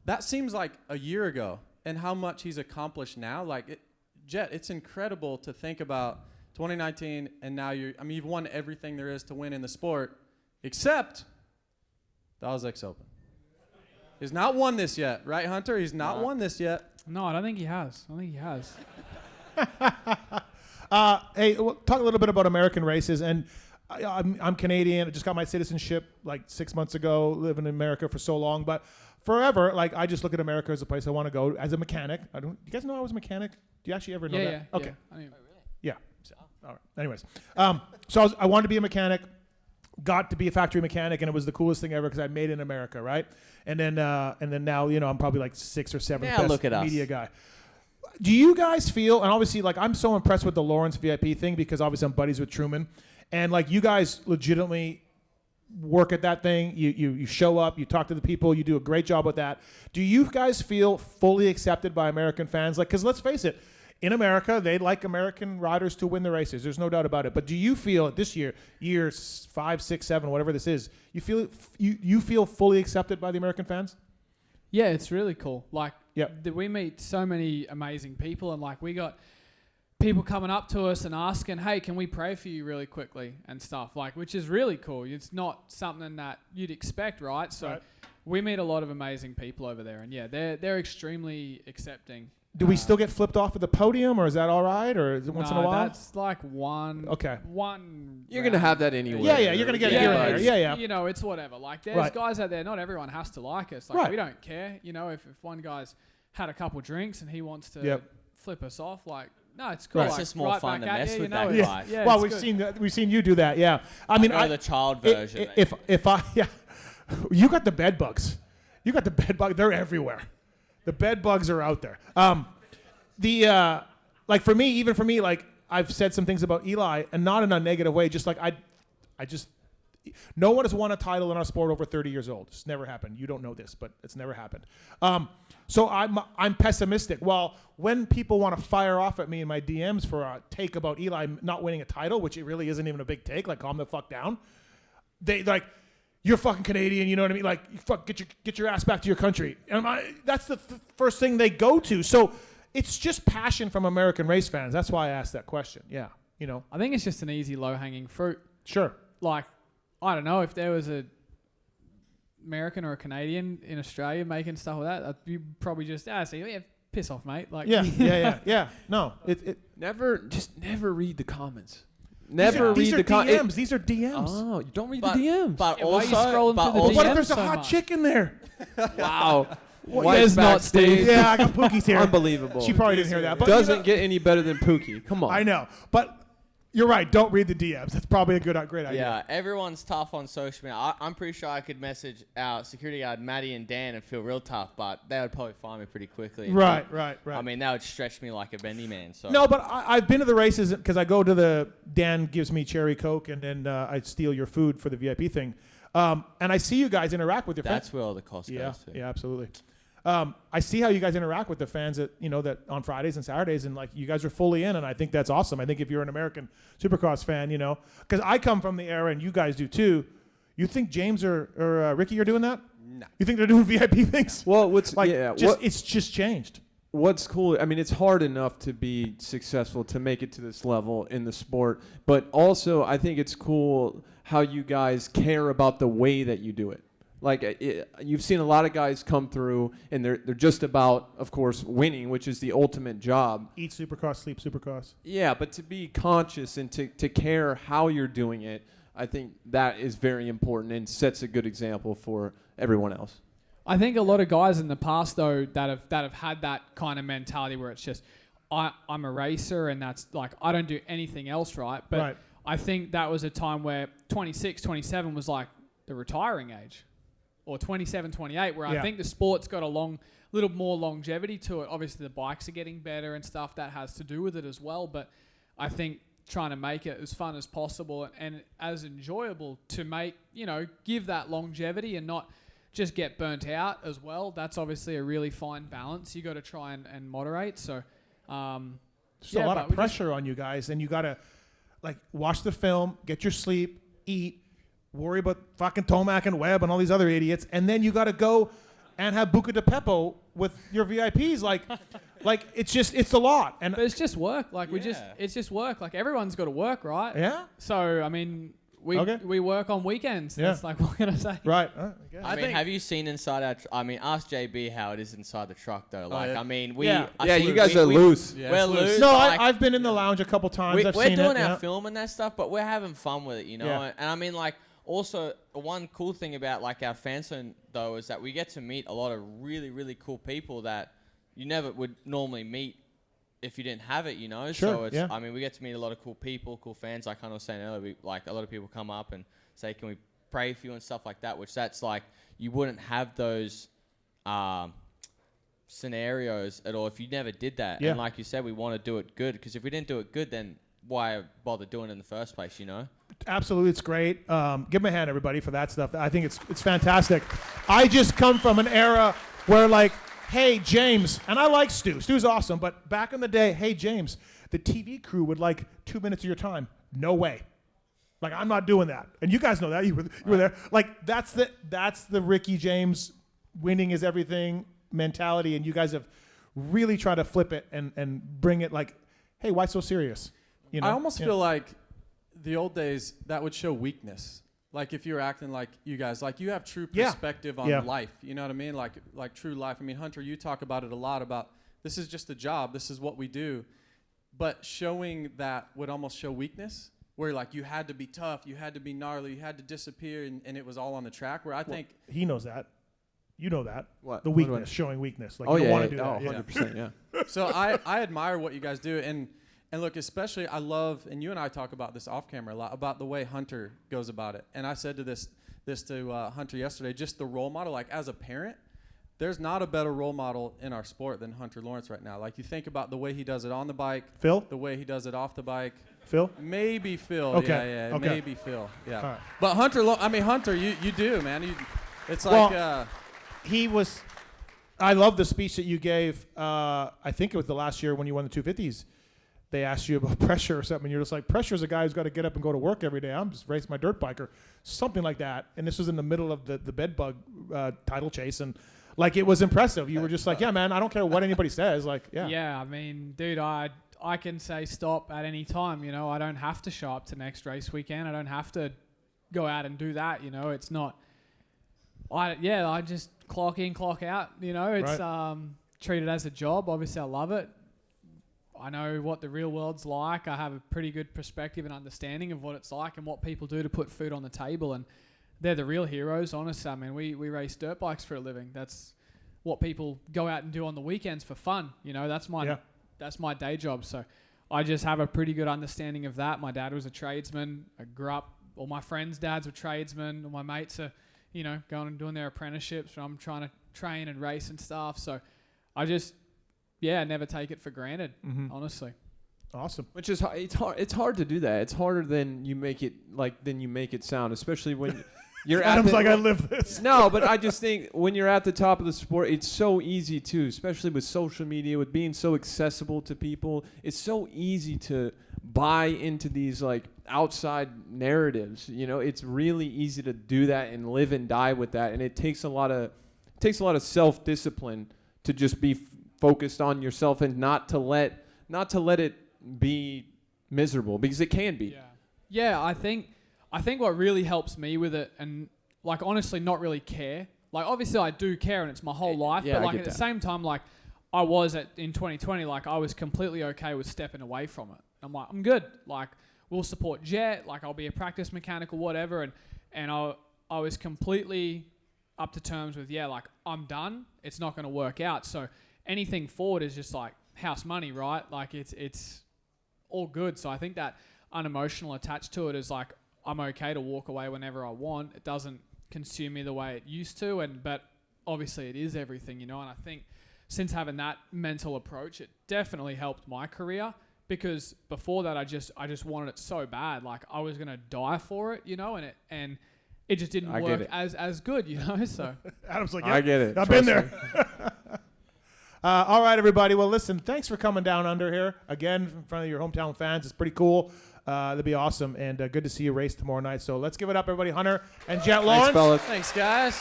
S6: That seems like a year ago, and how much he's accomplished now. Like, Jett, it's incredible to think about 2019, and now you've won everything there is to win in the sport, except the Ausx Open. He's not won this yet, right, Hunter? He's not won this yet.
S8: No, I don't think he has.
S10: Hey, we'll talk a little bit about American races. And I'm Canadian. I just got my citizenship like 6 months ago, living in America for so long. But forever, like, I just look at America as a place I want to go as a mechanic. You guys know I was a mechanic? Do you actually ever know that?
S8: Yeah.
S10: Okay.
S8: Yeah.
S10: Yeah. So, all right. Anyways, so I wanted to be a mechanic. Got to be a factory mechanic, and it was the coolest thing ever because I made in America, right? And then now, I'm probably like 6th or 7th best media guy. Do you guys feel, and obviously, like, I'm so impressed with the Lawrence VIP thing because obviously I'm buddies with Truman, and like, you guys legitimately work at that thing. You show up, you talk to the people, you do a great job with that. Do you guys feel fully accepted by American fans? Like, because let's face it, in America, they like American riders to win the races. There's no doubt about it. But do you feel this year 5, 6, 7, whatever this is, you feel fully accepted by the American fans?
S8: Yeah, it's really cool. Like,
S10: Yep.
S8: We meet so many amazing people, and like, we got people coming up to us and asking, hey, can we pray for you really quickly and stuff, like, which is really cool. It's not something that you'd expect, right? So we meet a lot of amazing people over there, and yeah, they're extremely accepting.
S10: Do we still get flipped off at the podium, or is that all right, or is it once in a while?
S8: That's like one.
S10: Okay.
S8: One.
S7: You're going to have that anyway.
S10: Yeah, you're going to get it here and there. Yeah.
S8: You know, it's whatever. Like, there's guys out there, not everyone has to like us. Like, we don't care. You know, if one guy's had a couple drinks and he wants to flip us off, like, no, it's cool.
S9: It's
S8: Like,
S9: just more fun to mess with that
S10: Yeah.
S9: guy.
S8: Yeah,
S10: Well,
S8: it's
S10: we've seen you do that. Yeah. I mean,
S9: the child version.
S10: If I you got the bed bugs. You got the bed bug. They're everywhere. The bed bugs are out there. Like, for me, even for me, like, I've said some things about Eli, and not in a negative way. Just like no one has won a title in our sport over 30 years old. It's never happened. You don't know this, but it's never happened. So I'm pessimistic. Well, when people want to fire off at me in my DMs for a take about Eli not winning a title, which it really isn't even a big take, like, calm the fuck down. They like, you're fucking Canadian, you know what I mean? Like, get your ass back to your country. And that's the first thing they go to. So it's just passion from American race fans. That's why I asked that question. Yeah,
S8: I think it's just an easy low-hanging fruit.
S10: Sure.
S8: Like, I don't know, if there was a American or a Canadian in Australia making stuff like that, you probably just, so yeah, piss off, mate. Like,
S10: yeah. No,
S7: Never read the comments. Never
S10: these
S7: read
S10: are
S7: the comments.
S10: DMs. These are DMs.
S7: Oh, you don't read the DMs.
S9: But
S8: Yeah, why are you
S9: also,
S8: scrolling
S9: but
S8: through the
S9: also,
S10: What if
S8: DMs
S10: there's a
S8: so
S10: hot
S8: much?
S10: chick in there?
S7: Wow.
S8: There's not, Steve.
S10: Yeah, I got Pookie's here.
S7: Unbelievable.
S10: She probably didn't hear that. But
S7: Doesn't get any better than Pookie. Come on.
S10: I know, but you're right. Don't read the DMs. That's probably a great idea.
S9: yeah, everyone's tough on social media. I'm pretty sure I could message our security guard, Maddie and Dan, and feel real tough, but they would probably find me pretty quickly.
S10: Right.
S9: I mean, that would stretch me like a bendy man. So
S10: No, but I've been to the races because I go to the Dan gives me cherry Coke and then I steal your food for the VIP thing, and I see you guys interact with your
S9: that's
S10: fans.
S9: where all the cost
S10: Yeah,
S9: goes to.
S10: yeah, absolutely. I see how you guys interact with the fans that that on Fridays and Saturdays, and like you guys are fully in, and I think that's awesome. I think if you're an American Supercross fan, because I come from the era, and you guys do too. You think James or Ricky are doing that?
S7: No.
S10: You think they're doing VIP things?
S7: Well,
S10: it's just changed.
S7: What's cool, I mean, it's hard enough to be successful, to make it to this level in the sport, but also I think it's cool how you guys care about the way that you do it. Like, you've seen a lot of guys come through, and they're just about, of course, winning, which is the ultimate job.
S10: Eat Supercross, sleep Supercross.
S7: Yeah, but to be conscious and to care how you're doing it, I think that is very important and sets a good example for everyone else.
S8: I think a lot of guys in the past, though, that have had that kind of mentality where it's just, I'm a racer, and that's like, I don't do anything else, right? But
S10: Right.
S8: I think that was a time where 26, 27 was like the retiring age. Or 27, 28, where I think the sport's got a little more longevity to it. Obviously, the bikes are getting better and stuff. That has to do with it as well. But I think trying to make it as fun as possible and as enjoyable to make, give that longevity and not just get burnt out as well. That's obviously a really fine balance. You got to try and moderate. So,
S10: There's a lot of pressure on you guys, and you got to watch the film, get your sleep, eat, worry about fucking Tomac and Webb and all these other idiots, and then you got to go and have Buca de Beppo with your VIPs. It's a lot.
S8: But it's just work. It's just work. Like, everyone's got to work, right?
S10: Yeah.
S8: So, I mean, we work on weekends.
S10: Yeah.
S8: That's like, what can I say?
S10: Right.
S9: I mean, have you seen inside our? Ask JB how it is inside the truck though. Like,
S10: yeah.
S9: I mean,
S7: you guys are loose.
S9: We're loose.
S10: No,
S9: like,
S10: I've been in the lounge a couple times. I've
S9: we're
S10: seen
S9: doing
S10: it,
S9: our film and that stuff, but we're having fun with it,
S10: Yeah.
S9: And I mean, like, also one cool thing about like our fan zone though is that we get to meet a lot of really, really cool people that you never would normally meet if you didn't have it,
S10: Sure,
S9: So it's,
S10: yeah.
S9: I mean, we get to meet a lot of cool people, cool fans. Like I was saying earlier, like a lot of people come up and say, "Can we pray for you?" and stuff like that. Which that's like you wouldn't have those scenarios at all if you never did that.
S10: Yeah.
S9: And like you said, we want to do it good, because if we didn't do it good, then why bother doing it in the first place?
S10: Absolutely, it's great. Give him a hand, everybody, for that stuff. I think it's fantastic. I just come from an era where, like, hey, James, and I like Stu. Stu's awesome, but back in the day, hey, James, the TV crew would like 2 minutes of your time. No way. Like, I'm not doing that. And you guys know that. You were there. Like, that's the Ricky James winning is everything mentality, and you guys have really tried to flip it and bring it like, hey, why so serious?
S6: I almost feel like the old days, that would show weakness. Like, if you're acting like you guys, like, you have true perspective on life. You know what I mean? Like true life. I mean, Hunter, you talk about it a lot about this is just a job. This is what we do. But showing that would almost show weakness, where like you had to be tough, you had to be gnarly, you had to disappear, and it was all on the track. Where I think
S10: he knows that. You know that.
S7: What?
S10: The weakness, showing weakness. Like,
S7: Oh,
S10: you don't
S7: yeah,
S10: want to
S7: yeah.
S10: do that.
S7: 100%, yeah.
S6: So I admire what you guys do, and look, especially I love, and you and I talk about this off camera a lot, about the way Hunter goes about it. And I said to this to Hunter yesterday, just the role model. Like, as a parent, there's not a better role model in our sport than Hunter Lawrence right now. Like, you think about the way he does it on the bike,
S10: Phil?
S6: the way he does it off the bike.
S10: Phil?
S6: Maybe Phil.
S10: Okay.
S6: Yeah,
S10: Okay.
S6: maybe Phil. Yeah.
S10: All right.
S6: But Hunter, you do, man. It's
S10: Well,
S6: like
S10: he was. I love the speech that you gave. I think it was the last year when you won the 250s. They asked you about pressure or something, and you're just like, pressure is a guy who's got to get up and go to work every day. I'm just racing my dirt bike or something like that. And this was in the middle of the bedbug title chase, and like, it was impressive. You were just like, yeah, man, I don't care what anybody says. Like, yeah.
S8: Yeah, I mean, dude, I can say stop at any time. I don't have to show up to next race weekend. I don't have to go out and do that. It's not. I just clock in, clock out. It's
S10: Right.
S8: treat it as a job. Obviously, I love it. I know what the real world's like. I have a pretty good perspective and understanding of what it's like and what people do to put food on the table. And they're the real heroes, honestly. I mean, we race dirt bikes for a living. That's what people go out and do on the weekends for fun. You know, that's my day job. So I just have a pretty good understanding of that. My dad was a tradesman. I grew up, all my friends' dads were tradesmen. All my mates are, you know, going and doing their apprenticeships. And I'm trying to train and race and stuff. So I just, never take it for granted, honestly.
S10: Awesome.
S7: Which is it's hard to do that. It's harder than you make it sound, especially when you're
S10: Adam's like, I live this.
S7: No, but I just think when you're at the top of the sport, it's so easy too, especially with social media, with being so accessible to people. It's so easy to buy into these like outside narratives. You know, it's really easy to do that and live and die with that, and it takes a lot of self-discipline to just be focused on yourself and not to let it be miserable, because it can be.
S8: Yeah, I think what really helps me with it, and like honestly not really care. Like obviously I do care and it's my whole life, but like at the same time, like I was in 2020, like I was completely okay with stepping away from it. I'm like, I'm good. Like we'll support Jett, like I'll be a practice mechanic or whatever, and I was completely up to terms with like I'm done. It's not going to work out. So anything forward is just like house money, right? Like it's all good. So I think that unemotional attached to it is like I'm okay to walk away whenever I want. It doesn't consume me the way it used to, but obviously it is everything, you know. And I think since having that mental approach, it definitely helped my career, because before that I just wanted it so bad, like I was gonna die for it, you know, and it just didn't work as good, you know. So
S10: Adam's like,
S7: I get it.
S10: I've been there. All right, everybody. Well, listen, thanks for coming down under here again in front of your hometown fans. It's pretty cool. That'd be awesome, and good to see you race tomorrow night. So let's give it up, everybody. Hunter and Jett Lawrence.
S7: Thanks, fellas.
S6: Thanks, guys.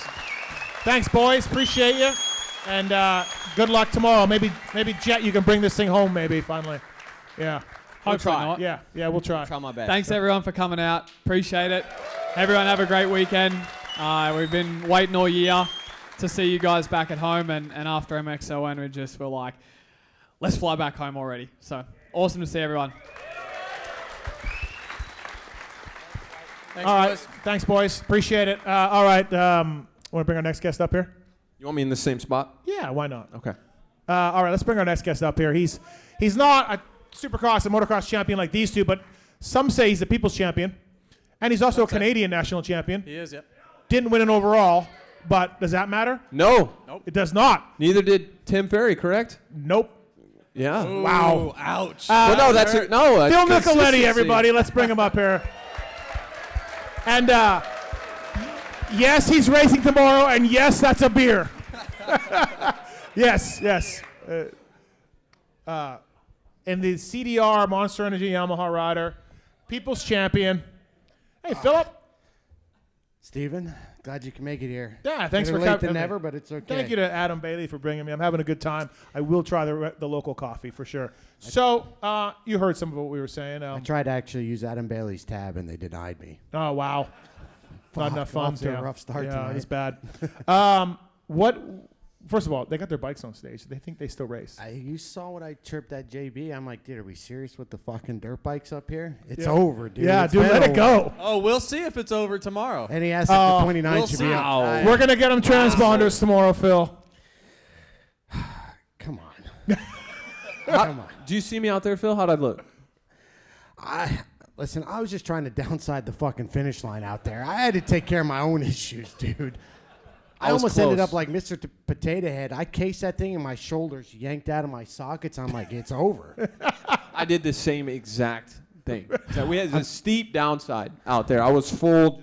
S10: Thanks, boys. Appreciate you, and good luck tomorrow. Maybe Jett, you can bring this thing home. Maybe finally. Yeah.
S8: Hopefully
S9: try.
S8: not.
S10: Yeah. We'll try.
S9: Try my best.
S8: Thanks everyone for coming out. Appreciate it. Everyone have a great weekend. We've been waiting all year to see you guys back at home, and after MXON we're like, let's fly back home already. So awesome to see everyone.
S6: Thanks,
S10: All right.
S6: boys.
S10: Thanks, boys. Appreciate it. All right. Want to bring our next guest up here?
S7: You want me in the same spot?
S10: Yeah. Why not?
S7: Okay.
S10: All right. Let's bring our next guest up here. He's not a Supercross and motocross champion like these two, but some say he's a people's champion, and he's also a Canadian national champion.
S6: He is, yep.
S10: Didn't win an overall, but does that matter?
S7: No.
S10: It does not.
S7: Neither did Tim Ferry, correct?
S10: Nope.
S7: Yeah.
S10: Wow.
S6: Ouch.
S7: Well, no, that's
S10: Phil
S7: Nicoletti,
S10: Nicoletti, everybody. Let's bring him up here. And yes, he's racing tomorrow, and yes, that's a beer. Yes. In the CDR Monster Energy Yamaha rider, people's champion. Hey, Philip.
S11: Steven, glad you can make it here.
S10: Yeah, thanks for
S11: Better late
S10: coming.
S11: than never, but it's okay.
S10: Thank you to Adam Bailey for bringing me. I'm having a good time. I will try the local coffee for sure. So you heard some of what we were saying.
S11: I tried to actually use Adam Bailey's tab, and they denied me.
S10: Oh, wow. Not enough funds.
S11: Off to a
S10: Yeah.
S11: rough start
S10: Yeah,
S11: tonight.
S10: it's bad. First of all, they got their bikes on stage. They think they still race.
S11: You saw what I chirped at JB. I'm like, dude, are we serious with the fucking dirt bikes up here? It's
S10: Yeah.
S11: over, dude.
S10: Yeah,
S11: It's
S10: dude,
S11: been
S10: let it
S11: over.
S10: go.
S6: Oh, we'll see if it's over tomorrow.
S11: And he asked if the 29 should be up.
S10: We're going to get them transponders tomorrow, Phil.
S11: Come on. Come on.
S7: Do you see me out there, Phil? How'd I look?
S11: Listen, I was just trying to downside the fucking finish line out there. I had to take care of my own issues, dude. I
S7: was
S11: almost ended
S7: close.
S11: up like Mr. Potato Head. I cased that thing and my shoulders yanked out of my sockets. I'm like, it's over.
S7: I did the same exact thing. So we had a steep downside out there. I was full.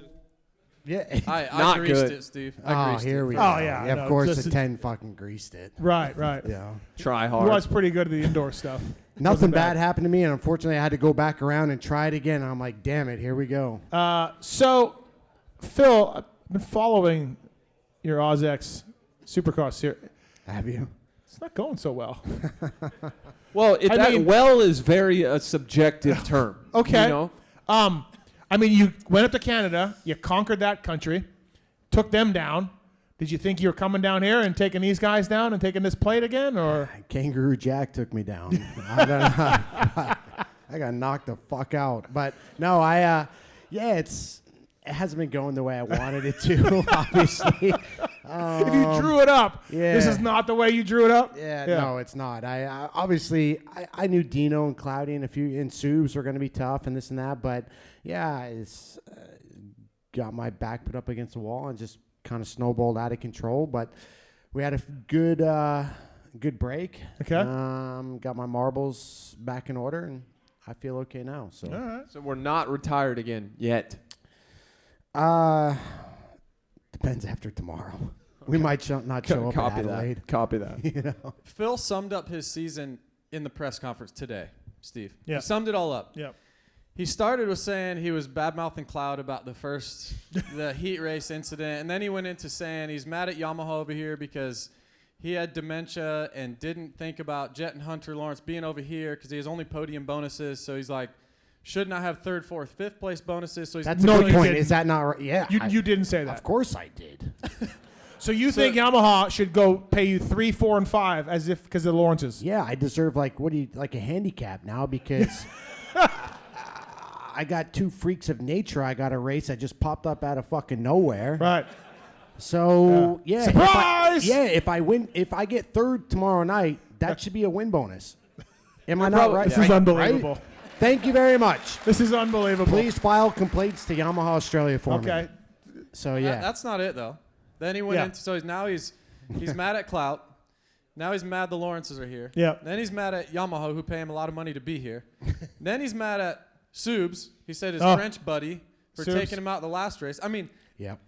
S11: Yeah.
S6: I
S7: Not
S6: greased
S7: good.
S6: it, Steve.
S11: Oh, here we go.
S10: Oh, yeah,
S11: Of
S10: no,
S11: course,
S10: just
S11: the
S10: a-
S11: 10 fucking greased it.
S10: Right.
S11: Yeah.
S7: Try
S10: He
S7: hard.
S10: was pretty good at the indoor stuff.
S11: Nothing
S10: Wasn't
S11: bad happened to me, and unfortunately, I had to go back around and try it again. I'm like, damn it, here we go.
S10: So, Phil, I've been following your Ausx Supercross here.
S11: Have you?
S10: It's not going so well.
S7: Well,
S10: I mean-
S7: well is very a subjective term.
S10: Okay.
S7: You know?
S10: I mean, you went up to Canada, you conquered that country, took them down. Did you think you were coming down here and taking these guys down and taking this plate again, or
S11: Kangaroo Jack took me down. I don't know. I got knocked the fuck out. But no, it hasn't been going the way I wanted it to, obviously.
S10: if you drew it up, this is not the way you drew it up?
S11: Yeah, no, it's not. I obviously I knew Dino and Cloudy and Subs were going to be tough and this and that, but yeah, it's got my back put up against the wall and just kind of snowballed out of control. But we had a good break.
S10: Okay.
S11: Got my marbles back in order, and I feel okay now. So.
S10: All right.
S7: So we're not retired again yet.
S11: Depends after tomorrow. We might not show up
S7: Copy
S11: in Adelaide.
S7: that. Copy that.
S11: You know.
S6: Phil summed up his season in the press conference today, Steve.
S10: Yeah.
S6: He summed it all up.
S10: Yeah.
S6: He started with saying he was bad-mouthing Cloud about the heat race incident, and then he went into saying he's mad at Yamaha over here because he had dementia and didn't think about Jett and Hunter Lawrence being over here because he has only podium bonuses. So he's like, should not have third, fourth, fifth place bonuses. So he's
S11: That's a good point. Is that not right? Yeah.
S10: You didn't say that.
S11: Of course I did.
S10: So you think Yamaha should go pay you 3, 4, and 5 as if because of the Lawrences?
S11: Yeah, I deserve like a handicap now because I got 2 freaks of nature I got to race. I just popped up out of fucking nowhere.
S10: Right.
S11: So yeah,
S10: surprise!
S11: If I win, if I get third tomorrow night, that should be a win bonus. Am I not right?
S10: This is unbelievable.
S11: Right? Thank you very much.
S10: This is unbelievable.
S11: Please file complaints to Yamaha Australia for me.
S10: Okay.
S11: So yeah,
S6: that's not it though. Then he went into he's mad at Clout. Now he's mad the Lawrences are here.
S10: Yeah.
S6: Then he's mad at Yamaha who pay him a lot of money to be here. Then he's mad at Subs. He said his French buddy for
S10: Subs.
S6: taking him out the last race. I mean,
S11: yep.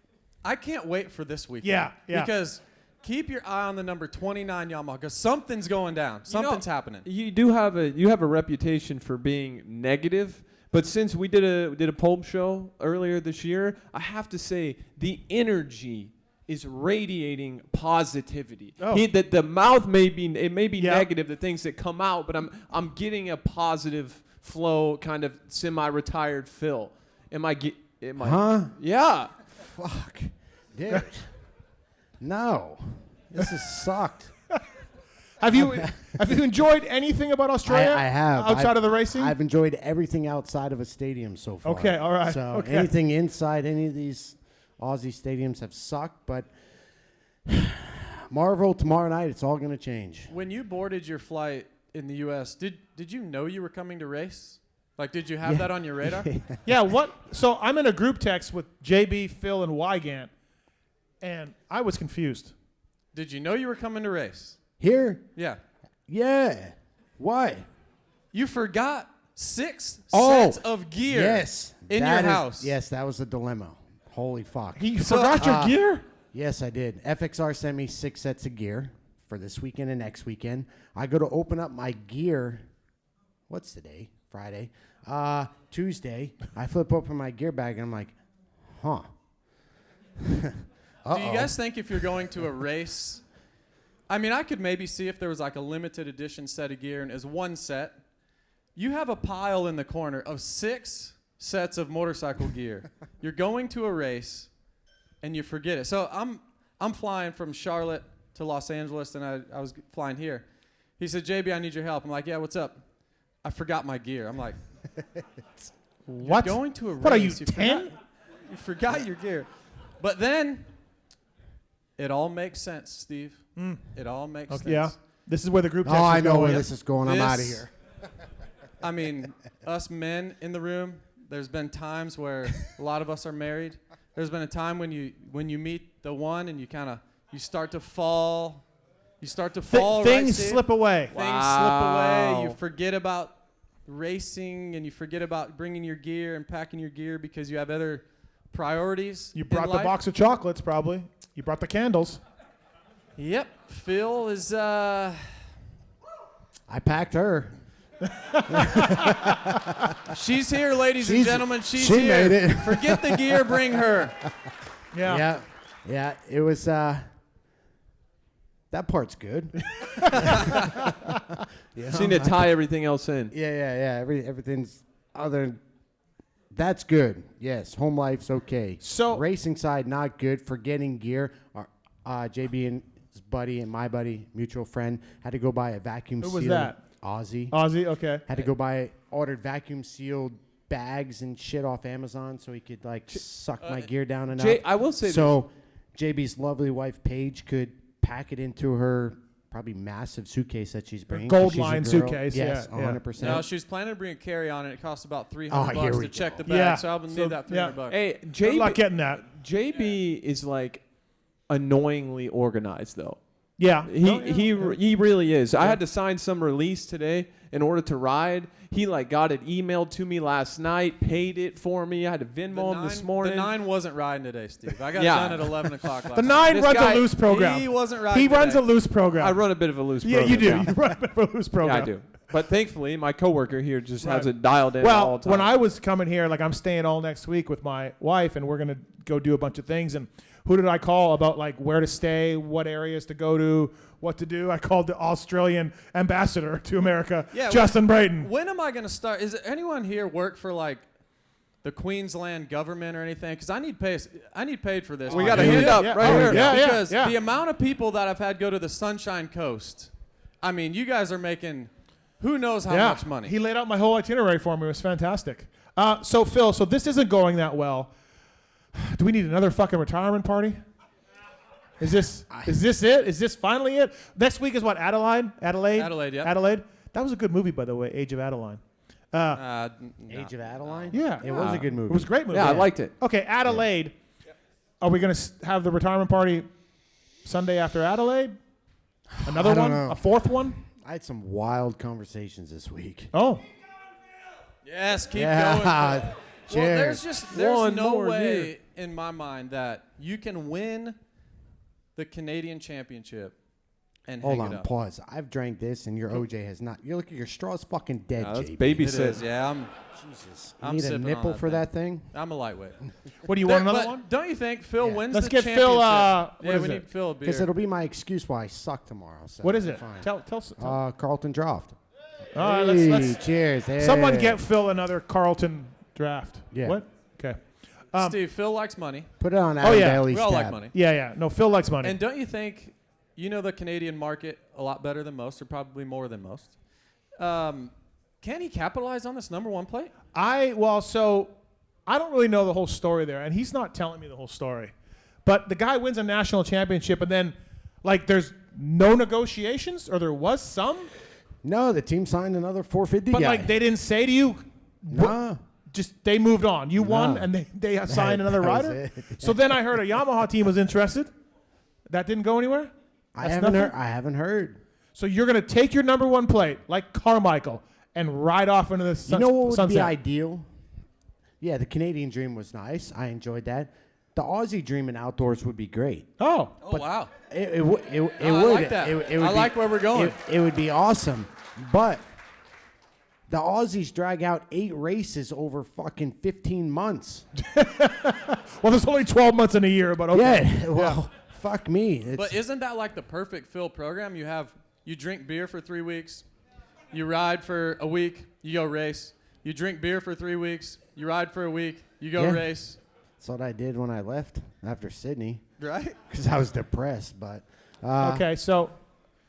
S6: I can't wait for this weekend.
S10: Yeah.
S6: Because keep your eye on the number 29 Yamaha because something's going down. Something's happening.
S7: You have a reputation for being negative, but since we did a Pulp show earlier this year, I have to say the energy is radiating positivity.
S10: Oh.
S7: The mouth may be negative, the things that come out, but I'm getting a positive flow, kind of semi-retired Phil.
S11: Huh?
S7: Yeah.
S11: Fuck, dude. No, this has sucked.
S10: Have you enjoyed anything about Australia?
S11: I have.
S10: Outside of the racing?
S11: I've enjoyed everything outside of a stadium so far.
S10: Okay, all right.
S11: So
S10: okay.
S11: anything inside any of these Aussie stadiums have sucked, but Marvel tomorrow night, it's all going to change.
S6: When you boarded your flight in the U.S., did you know you were coming to race? Like, did you have that on your radar?
S10: Yeah, what? So I'm in a group text with JB, Phil, and Wygant, and I was confused.
S6: Did you know you were coming to race?
S11: Here?
S6: Yeah.
S11: Yeah. Why?
S6: You forgot 6 sets of gear
S11: yes,
S6: in your house.
S11: Yes, that was the dilemma. Holy fuck.
S10: You forgot your gear?
S11: Yes, I did. FXR sent me 6 sets of gear for this weekend and next weekend. I go to open up my gear. What's today? Friday. Tuesday. I flip open my gear bag and I'm like, huh.
S6: Do you guys think if you're going to a race, I mean, I could maybe see if there was like a limited edition set of gear and as one set, you have a pile in the corner of 6 sets of motorcycle gear. You're going to a race and you forget it. So I'm flying from Charlotte to Los Angeles and I was flying here. He said, JB, I need your help. I'm like, yeah, what's up? I forgot my gear. I'm like,
S10: what?
S6: You're going to a race.
S10: What are you, 10?
S6: You forgot your gear. But then it all makes sense, Steve. It all makes sense.
S10: Yeah. This is where the group text
S11: I
S10: is
S11: know
S10: going.
S11: where this is going. I'm out of here.
S6: I mean, us men in the room, there's been times where a lot of us are married. There's been a time when you meet the one and you start to fall. You start to fall.
S10: Things
S6: right,
S10: slip away.
S6: Things slip away. You forget about racing and you forget about bringing your gear and packing your gear because you have other priorities.
S10: You brought
S6: in
S10: the
S6: life.
S10: box of chocolates, probably. You brought the candles.
S6: Yep. Phil is.
S11: I packed her.
S6: She's here, ladies and gentlemen. She
S11: made it.
S6: Forget the gear, bring her.
S10: Yeah.
S11: Yeah. It was. That part's good.
S7: Just need to tie everything else in.
S11: Yeah. Everything's other. That's good. Yes, home life's okay.
S10: So
S11: racing side not good. Forgetting gear. JB and his buddy and my buddy, mutual friend, had to go buy a vacuum
S10: Who
S11: sealed.
S10: was that?
S11: Aussie.
S10: Aussie, okay.
S11: Had to go buy, ordered vacuum sealed bags and shit off Amazon so he could like suck my gear down enough.
S7: I will say
S11: so JB's lovely wife Paige could pack it into her probably massive suitcase that she's bringing.
S10: gold
S11: 'cause she's a
S10: line
S11: girl.
S10: suitcase,
S11: Yes,
S10: yeah,
S11: 100%.
S6: No, she's planning to bring a carry-on, and it costs about $300
S11: here
S6: bucks
S11: we
S6: to check
S11: go.
S6: the bag.
S10: Yeah.
S6: So I'll
S10: So,
S6: need that $300 bucks.
S7: Hey,
S10: Good luck getting that.
S7: JB is like annoyingly organized though.
S10: Yeah.
S7: He really is. I had to sign some release today in order to ride. He like got it emailed to me last night, paid it for me. I had to Venmo him this morning.
S6: The 9 wasn't riding today, Steve. I got
S7: Yeah.
S6: done at 11 o'clock last
S10: The
S6: night.
S10: 9
S7: This
S10: runs
S7: guy-
S10: a loose program.
S6: He wasn't riding
S10: He runs
S6: today.
S10: a loose program.
S7: I run a bit of a loose
S10: Yeah,
S7: program.
S10: you do.
S7: Yeah.
S10: You run a loose program.
S7: Yeah, I do. But thankfully, my coworker here just has
S10: Right.
S7: it dialed in all
S10: Well,
S7: the time.
S10: when I was coming here, like I'm staying all next week with my wife, and we're gonna go do a bunch of things. And who did I call about like where to stay, what areas to go to, what to do? I called the Australian ambassador to America,
S6: Yeah,
S10: Justin Brayton.
S6: When am I going to start? Is anyone here work for like the Queensland government or anything? Because I need paid for this.
S7: We got a hand up right here.
S6: Because the amount of people that I've had go to the Sunshine Coast, I mean, you guys are making who knows how much money.
S10: He laid out my whole itinerary for me. It was fantastic. So Phil, so this isn't going that well. Do we need another fucking retirement party? Is this it? Is this finally it? Next week is what? Adelaide,
S6: yeah.
S10: Adelaide. That was a good movie, by the way. Age of Adeline.
S11: Age of Adeline?
S10: Yeah.
S11: It was a good movie.
S10: It was a great movie.
S7: yeah, I liked it.
S10: Okay, Adelaide. Are we going to have the retirement party Sunday after Adelaide? Another
S11: don't
S10: one?
S11: know.
S10: A fourth one?
S11: I had some wild conversations this week.
S10: Oh.
S6: Yes, keep
S11: Yeah.
S6: going. Phil. Well,
S11: Cheers.
S6: there's
S7: One
S6: no
S7: more
S6: way
S7: here.
S6: in my mind that you can win the Canadian Championship and
S11: Hold
S6: hang
S11: on,
S6: it up.
S11: pause. I've drank this and your OJ has not. You look at your straw's fucking dead,
S7: Yeah, that's
S11: JB.
S7: baby
S6: It
S7: sit.
S6: is, yeah.
S11: Jesus. You
S6: I'm
S11: need a
S6: sipping on
S11: nipple
S6: that
S11: for
S6: thing.
S11: that thing?
S6: I'm a lightweight.
S10: What do you want? Another
S6: But
S10: one?
S6: don't you think Phil
S11: Yeah.
S6: wins
S10: Let's
S6: the
S10: get
S6: championship?
S10: Phil, what
S6: yeah,
S10: is
S6: we
S10: it?
S6: need Phil a beer.
S11: Because it'll be my excuse why I suck tomorrow. So
S10: What is
S11: I'm
S10: it?
S11: fine.
S10: Tell.
S11: Carlton Draft.
S10: All right,
S11: Hey,
S10: let's
S11: cheers. Hey.
S10: someone get Phil another Carlton draft.
S11: Yeah.
S10: What? Okay.
S6: Steve, Phil likes money.
S11: Put it on
S10: Oh,
S11: Adam
S10: yeah.
S11: Bailey's
S6: We all like
S11: tab.
S6: money.
S10: Yeah. No, Phil likes money.
S6: And don't you think you know the Canadian market a lot better than most, or probably more than most? Can he capitalize on this number one plate?
S10: So I don't really know the whole story there, and he's not telling me the whole story. But the guy wins a national championship, and then, like, there's no negotiations, or there was some,
S11: No, the team signed another 450
S10: but
S11: guy.
S10: like they didn't say to you,
S11: Nah.
S10: just they moved on. You won,
S11: No.
S10: and they signed another
S11: That was
S10: rider.
S11: it.
S10: So then I heard a Yamaha team was interested. That didn't go anywhere.
S11: I
S10: That's
S11: haven't
S10: nothing?
S11: heard. I haven't heard.
S10: So you're gonna take your number one plate like Carmichael and ride off into the
S11: You know what would
S10: sunset.
S11: be ideal? Yeah, the Canadian dream was nice. I enjoyed that. The Aussie dream in outdoors would be great.
S10: Oh,
S6: Oh, wow.
S11: It would.
S6: I
S11: would.
S6: like that.
S11: It
S6: I
S11: would
S6: like where we're going.
S11: It would be awesome, but the Aussies drag out 8 races over fucking 15 months.
S10: well, there's only 12 months in a year, but okay.
S11: Yeah. Well, fuck me. It's,
S6: But isn't that like the perfect Phil program? You drink beer for 3 weeks, you ride for a week, you go race. You drink beer for 3 weeks, you ride for a week, you go
S11: Yeah.
S6: race.
S11: that's what I did when I left after Sydney
S6: Right?
S11: because I was depressed. But
S10: Okay, so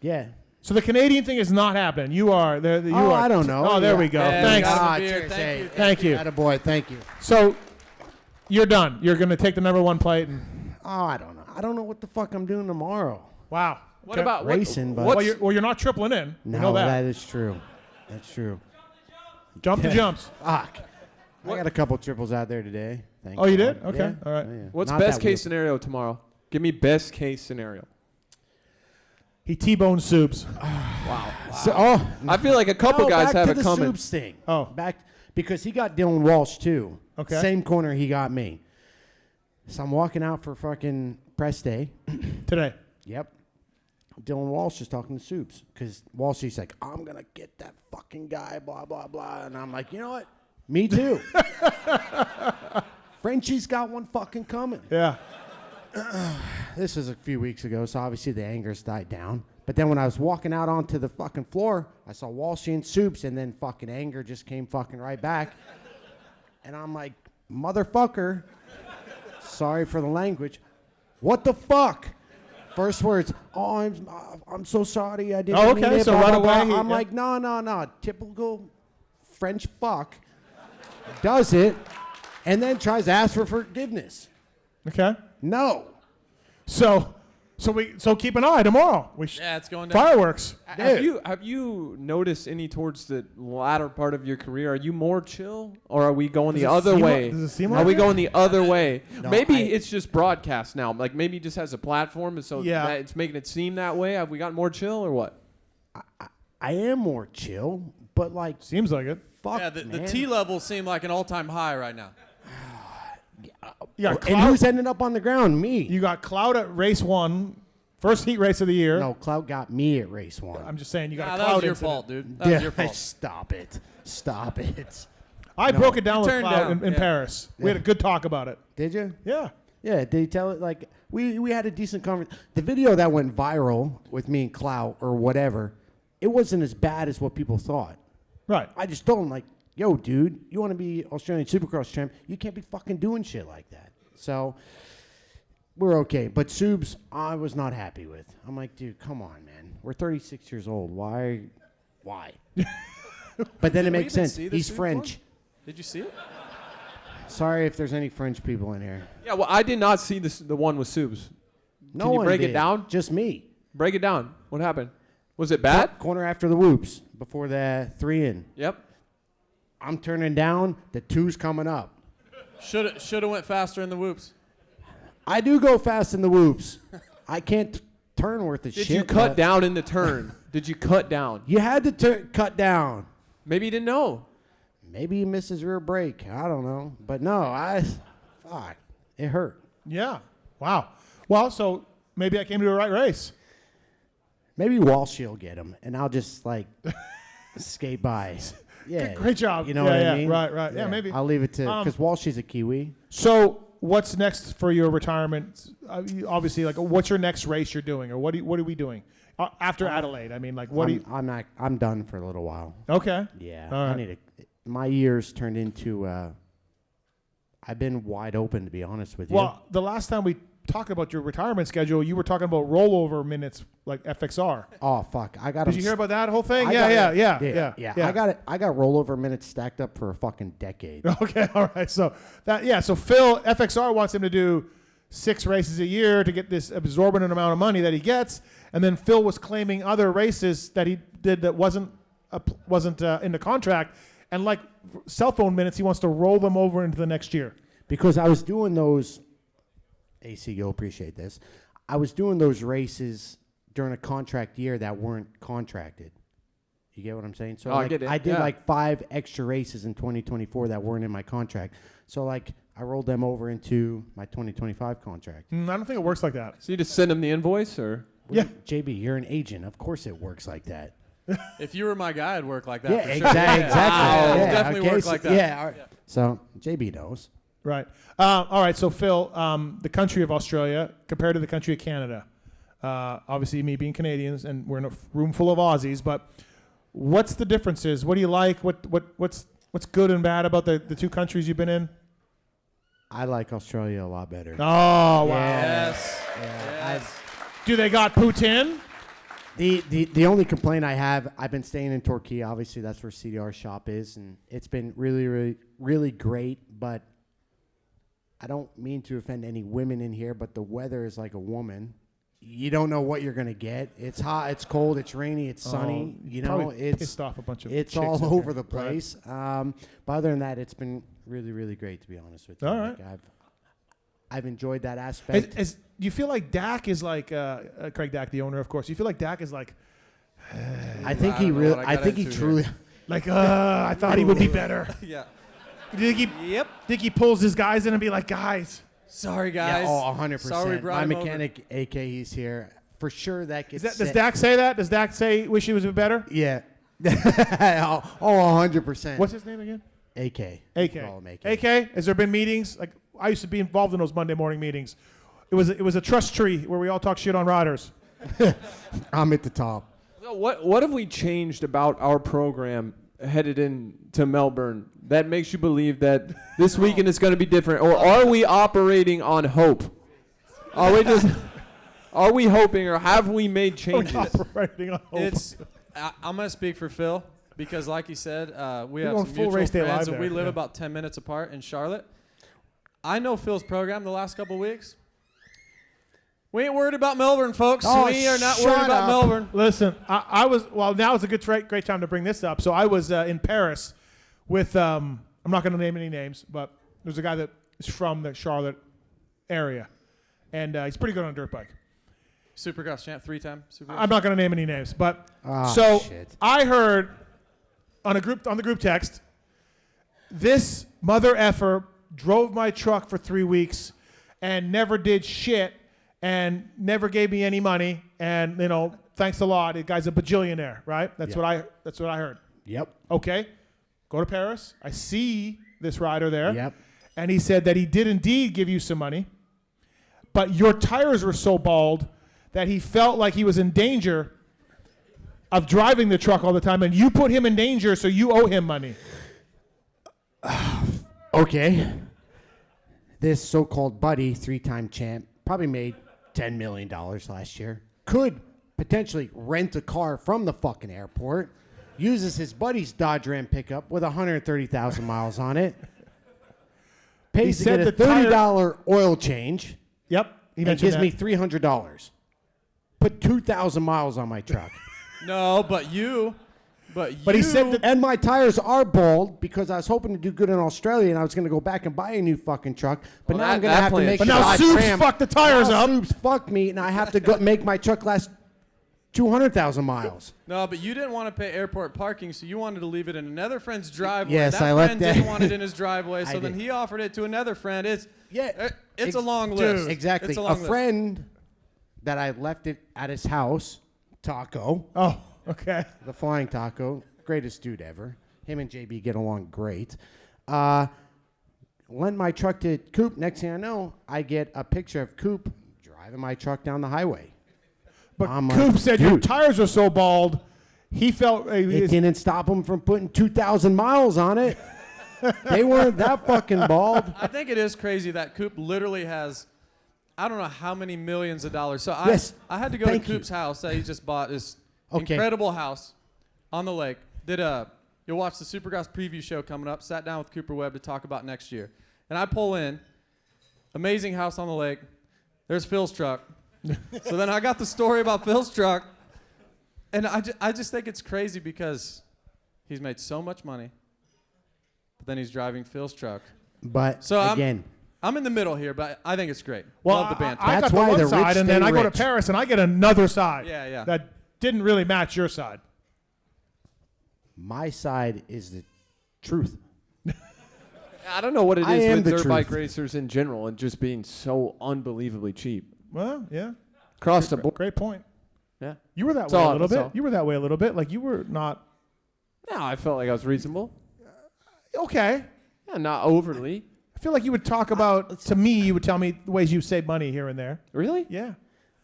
S11: yeah.
S10: the Canadian thing is not happening. You are there. You
S11: Oh,
S10: are.
S11: I don't know.
S10: Oh, there
S11: Yeah.
S10: we go.
S6: Yeah,
S10: Thanks.
S6: we got
S11: Ah,
S6: beer.
S11: cheers.
S6: Thank
S11: Hey,
S6: you.
S10: Thank you.
S11: Attaboy, thank you.
S10: So you're done. You're gonna take the number one plate. And,
S11: Oh, I don't know. I don't know what the fuck I'm doing tomorrow.
S10: wow.
S7: What
S10: Okay.
S7: about
S11: Racing, but
S10: Well, you're not tripling in. We
S11: no,
S10: know that.
S11: that is true. That's true.
S10: Jump the jumps.
S11: Fuck. I got a couple triples out there today. Thank
S10: Oh, you
S11: God.
S10: did? Okay.
S11: Yeah.
S10: All right.
S11: Oh, yeah.
S7: What's
S11: Not
S7: best
S11: that we-
S7: case scenario tomorrow? Give me best case scenario.
S10: He T-boned Soups.
S11: So, oh,
S7: I feel like a couple
S11: no,
S7: guys
S11: back
S7: have
S11: to
S7: it
S11: the
S7: coming.
S11: Soups thing.
S10: Oh.
S11: Back because he got Dylan Walsh too.
S10: Okay.
S11: Same corner he got me. So I'm walking out for fucking press day.
S10: Today.
S11: Yep. Dylan Walsh is talking to Soups because Walsh is like, I'm gonna get that fucking guy, blah blah blah, and I'm like, you know what? Me too. Frenchie's got one fucking coming.
S10: Yeah.
S11: This was a few weeks ago, so obviously the anger's died down. But then when I was walking out onto the fucking floor, I saw Walshy and Soups, and then fucking anger just came fucking right back. And I'm like, motherfucker, sorry for the language, what the fuck? First words, oh, I'm so sorry. I didn't
S4: Oh,
S11: mean
S4: okay,
S11: it.
S4: so
S11: blah,
S4: right
S11: blah, blah."
S4: away,
S11: I'm
S4: yeah.
S11: like, no. Typical French fuck does it and then tries to ask for forgiveness.
S4: Okay.
S11: No.
S4: So keep an eye tomorrow.
S6: Yeah, it's going down.
S4: Fireworks.
S7: Have you noticed any towards the latter part of your career? Are you more chill, or are we going the other way?
S4: Does it seem
S7: Are
S4: like
S7: we
S4: it?
S7: going the other way?
S11: No,
S7: Maybe it's just broadcast now. Like maybe he just has a platform, and so
S4: Yeah.
S7: that it's making it seem that way. Have we gotten more chill, or what?
S11: I am more chill, but like,
S4: Seems like it.
S11: fuck,
S6: Yeah, the
S11: man.
S6: T levels seem like an all-time high right now.
S4: You got
S11: And
S4: Cloud,
S11: who's ending up on the ground? Me.
S4: you got Cloud at race 1, first heat race of the year.
S11: No, Cloud got me at race 1.
S4: I'm just saying you got
S6: Nah,
S4: a
S6: that
S4: Cloud
S6: was your
S4: incident.
S6: fault, dude. That was your fault.
S11: Stop it. Stop it.
S4: I
S11: No.
S4: broke it down
S6: You
S4: with
S6: turned
S4: Cloud
S6: down,
S4: in
S6: yeah.
S4: Paris. We had a good talk about it.
S11: Did you?
S4: Yeah.
S11: Yeah, did he tell it? Like, we had a decent conversation. The video that went viral with me and Clout or whatever, it wasn't as bad as what people thought.
S4: Right.
S11: I just told him, like, yo, dude, you want to be Australian Supercross champ, you can't be fucking doing shit like that. So, we're okay. But Subs, I was not happy with. I'm like, dude, come on, man. We're 36 years old. Why? But then it makes
S6: even
S11: sense.
S6: see the
S11: He's
S6: Subs
S11: French.
S6: one? Did you see it?
S11: Sorry if there's any French people in here.
S7: Yeah, well, I did not see the one with Subs.
S11: No
S7: Can you
S11: one
S7: break
S11: did.
S7: it down?
S11: Just me.
S7: Break it down. What happened? Was it bad?
S11: Corner after the whoops before the 3 in.
S7: Yep.
S11: I'm turning down. The 2's coming up.
S6: Should have went faster in the whoops.
S11: I do go fast in the whoops. I can't turn worth a shit.
S7: Did you cut
S11: but
S7: down in the turn? Did you cut down?
S11: You had to cut down.
S7: Maybe you didn't know.
S11: Maybe he missed his rear brake. I don't know. But no, fuck. It hurt.
S4: Yeah. Wow. Well, so maybe I came to the right race.
S11: Maybe Walsh will get him, and I'll just, like, skate by. Yeah.
S4: Great job.
S11: You know
S4: Yeah,
S11: what
S4: yeah,
S11: I mean?
S4: right. Yeah, maybe.
S11: I'll leave it to, because Walsh is a Kiwi.
S4: So what's next for your retirement? Obviously, like, what's your next race you're doing, or what are we doing after Adelaide? I mean, like, what do you?
S11: I'm done for a little while.
S4: Okay.
S11: Yeah.
S4: All
S11: I
S4: right.
S11: need to. My years turned into. I've been wide open, to be honest with you.
S4: Well, the last time we talked about your retirement schedule, you were talking about rollover minutes like FXR.
S11: Oh fuck! I got.
S4: Did you hear about that whole thing?
S11: I
S4: Yeah.
S11: got I got it. I got rollover minutes stacked up for a fucking decade.
S4: Okay, all right. So so Phil FXR wants him to do 6 races a year to get this absorbent amount of money that he gets, and then Phil was claiming other races that he did that wasn't in the contract, and like cell phone minutes, he wants to roll them over into the next year.
S11: Because I was doing those. AC, you'll appreciate this. I was doing those races during a contract year that weren't contracted. You get what I'm saying? So
S7: I get it.
S11: I did
S7: Yeah.
S11: like 5 extra races in 2024 that weren't in my contract. So like I rolled them over into my 2025 contract.
S4: I don't think it works like that.
S7: So you just send him the invoice, or?
S4: Yeah.
S11: JB, you're an agent. Of course it works like that.
S6: If you were my guy, it'd work like that.
S11: Yeah,
S6: for
S11: exactly.
S6: Sure.
S11: Exactly.
S6: It
S11: Yeah,
S6: definitely
S11: okay,
S6: work
S11: so-
S6: like that.
S11: Yeah. All right. So JB knows.
S4: Right. All right. So Phil, the country of Australia compared to the country of Canada. Obviously, me being Canadians, and we're in a room full of Aussies. But what's the differences? What do you like? What's good and bad about the 2 countries you've been in?
S11: I like Australia a lot better.
S4: Oh wow.
S6: Yes.
S11: Yeah,
S6: Yes.
S4: Do they got poutine?
S11: The only complaint I have, I've been staying in Torquay. Obviously, that's where CDR shop is, and it's been really, really, really great. But I don't mean to offend any women in here, but the weather is like a woman. You don't know what you're gonna get. It's hot, it's cold, it's rainy, it's sunny. You know,
S4: Probably
S11: it's
S4: pissed off a bunch of
S11: it's
S4: chicks
S11: all
S4: in
S11: over
S4: here.
S11: the place. But other than that, it's been really, really great, to be honest with you.
S4: All
S11: Like,
S4: right.
S11: I've enjoyed that aspect.
S4: Do you feel like Dak is like Craig Dak, the owner, of course? You feel like Dak is like
S11: I think
S6: I
S11: he
S6: don't know
S11: really.
S6: what I
S11: I
S6: got
S11: think he
S6: into here.
S11: truly.
S4: like I thought he would be better.
S6: Yeah.
S4: Do you think he pulls his guys in and be like, guys?
S6: Sorry, guys.
S11: Yeah, oh, 100%.
S6: Sorry, we brought
S11: My
S6: him over.
S11: mechanic, AK, he's here. For sure that gets
S4: Does
S11: set-
S4: Dak say that? Does Dak say wish he was a bit better?
S11: Yeah. oh, 100%.
S4: What's his name again?
S11: AK?
S4: AK.
S11: Call him AK.
S4: AK. Has there been meetings? Like I used to be involved in those Monday morning meetings. It was a trust tree where we all talk shit on riders.
S11: I'm at the top.
S7: So what have we changed about our program headed into Melbourne that makes you believe that this weekend is going to be different, or are we operating on hope? Are Are we hoping or have we made changes?
S10: Operating on hope.
S6: I'm going to speak for Phil because, like he said, we
S10: We're
S6: have
S10: going
S6: some
S10: full
S6: mutual
S10: race day live
S6: friends, and
S10: there,
S6: we live
S10: yeah.
S6: about 10 minutes apart in Charlotte. I know Phil's program the last couple of weeks. We ain't worried about Melbourne, folks.
S11: Oh,
S6: we are not
S11: shut
S6: worried about
S11: up.
S6: Melbourne.
S10: Listen, I was, well, now is a great time to bring this up. So I was in Paris with, I'm not going to name any names, but there's a guy that is from the Charlotte area, and he's pretty good on a dirt bike.
S6: Supercross champ, 3-time Supercross.
S10: I'm not going to name any names, but
S11: Shit.
S10: I heard on the group text, this mother effer drove my truck for 3 weeks and never did shit and never gave me any money, and thanks a lot. The guy's a bajillionaire, right? That's what I heard.
S11: Yep.
S10: Okay, go to Paris. I see this rider there.
S11: Yep.
S10: And he said that he did indeed give you some money, but your tires were so bald that he felt like he was in danger of driving the truck all the time, and you put him in danger, so you owe him money.
S11: Okay. This so-called buddy, 3-time champ, probably made $10 million last year. Could potentially rent a car from the fucking airport, uses his buddy's Dodge Ram pickup with 130,000 miles on it, pays to
S10: said
S11: get a
S10: the tire-
S11: $30 oil change,
S10: Yep. He
S11: and
S10: mentioned
S11: gives
S10: that.
S11: me $300. Put 2,000 miles on my truck.
S6: No, but
S10: he said that,
S11: And my tires are bald because I was hoping to do good in Australia and I was going to go back and buy a new fucking truck. But
S7: Well,
S11: now I'm
S7: that-
S11: going to
S7: that
S11: have to
S7: plan-
S11: make
S10: but
S11: sure
S10: now
S11: I
S10: Soups
S11: cram-
S10: fucked the tires
S11: now
S10: up.
S11: Soups fucked me and I have to go make my truck last 200,000 miles.
S6: No, but you didn't want to pay airport parking, so you wanted to leave it in another friend's driveway.
S11: Yes,
S6: that
S11: I
S6: friend
S11: left that-
S6: didn't want it in his driveway,
S11: I
S6: so then
S11: did.
S6: he offered it to another friend. It's
S11: Ex-
S6: a long list.
S11: Exactly.
S6: It's a
S11: A
S6: long list.
S11: friend that I left it at his house, Taco,
S10: oh, okay.
S11: the Flying Taco, greatest dude ever. Him and JB get along great. Lent my truck to Coop. Next thing I know, I get a picture of Coop driving my truck down the highway.
S10: But
S11: I'm like,
S10: Coop said your
S11: dude.
S10: tires are so bald, he felt
S11: It didn't stop him from putting 2,000 miles on it. They weren't that fucking bald.
S6: I think it is crazy that Coop literally has, I don't know how many millions of dollars. So
S11: Yes.
S6: I had to go
S11: Thank
S6: to
S11: you.
S6: Coop's house that he just bought, this
S11: Okay.
S6: incredible house on the lake. You'll watch the Supercross preview show coming up. Sat down with Cooper Webb to talk about next year. And I pull in, amazing house on the lake. There's Phil's truck. So then I got the story about Phil's truck. And I just think it's crazy because he's made so much money, but then he's driving Phil's truck.
S11: But
S6: So
S11: again,
S6: I'm in the middle here, but I think it's great.
S10: Well,
S6: Love the banter.
S10: I
S11: That's
S10: got
S11: why
S10: the
S11: the
S10: one side,
S11: rich
S10: and then
S11: stay
S10: I go to
S11: rich.
S10: Paris, and I get another side.
S6: Yeah.
S10: That didn't really match your side.
S11: my side is the truth.
S7: I don't know what it
S11: I
S7: is
S11: am
S7: with
S11: the
S7: dirt
S11: truth.
S7: bike racers in general and just being so unbelievably cheap.
S10: Well, yeah.
S7: Across the board.
S10: Great point.
S7: Yeah.
S10: You were that
S7: That's
S10: way
S7: all-
S10: a little
S7: that's
S10: bit.
S7: all.
S10: You were that way a little bit. Like you were not
S7: No, I felt like I was reasonable.
S10: okay.
S7: Yeah, not overly.
S10: I feel like you would talk about to me. You would tell me the ways you save money here and there.
S7: Really?
S10: Yeah,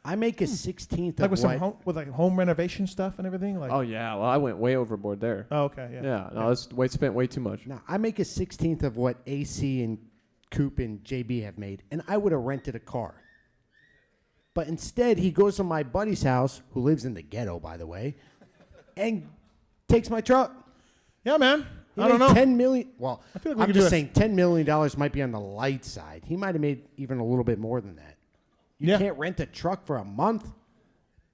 S11: I make a 16th
S10: like
S11: of
S10: with some
S11: what.
S10: home renovation stuff and everything. Like
S7: Oh, yeah. Well, I went way overboard there.
S10: oh, okay, yeah.
S7: Yeah. No, that's spent way too much.
S11: No, I make a 16th of what AC and Coop and JB have made, and I would have rented a car. But instead, he goes to my buddy's house, who lives in the ghetto, by the way, and takes my truck.
S10: Yeah, man.
S11: He
S10: I don't
S11: made
S10: know.
S11: $10 million. Well,
S10: I feel like we
S11: I'm
S10: could
S11: just
S10: do
S11: saying $10 million might be on the light side. He might have made even a little bit more than that. You
S10: Yeah.
S11: can't rent a truck for a month.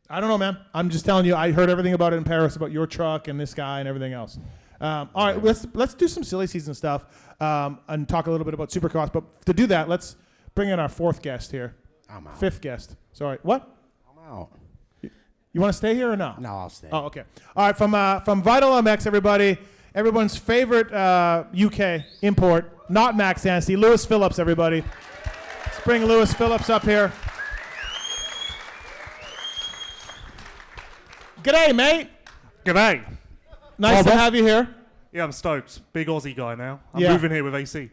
S10: I don't know, man. I'm just telling you. I heard everything about it in Paris about your truck and this guy and everything else. All right, let's do some silly season stuff and talk a little bit about Supercross. But to do that, let's bring in our fourth guest here.
S11: I'm out.
S10: Fifth guest. Sorry. What?
S11: I'm out.
S10: You want to stay here or no?
S11: No, I'll stay.
S10: Oh, okay. All right, from Vital MX, everybody, everyone's favorite UK import, not Max Anstey, Lewis Phillips, everybody. Let's bring Lewis Phillips up here. G'day, mate.
S12: G'day.
S10: Nice to have you here.
S12: Yeah, I'm stoked. Big Aussie guy now. I'm
S10: Yeah.
S12: moving here with AC.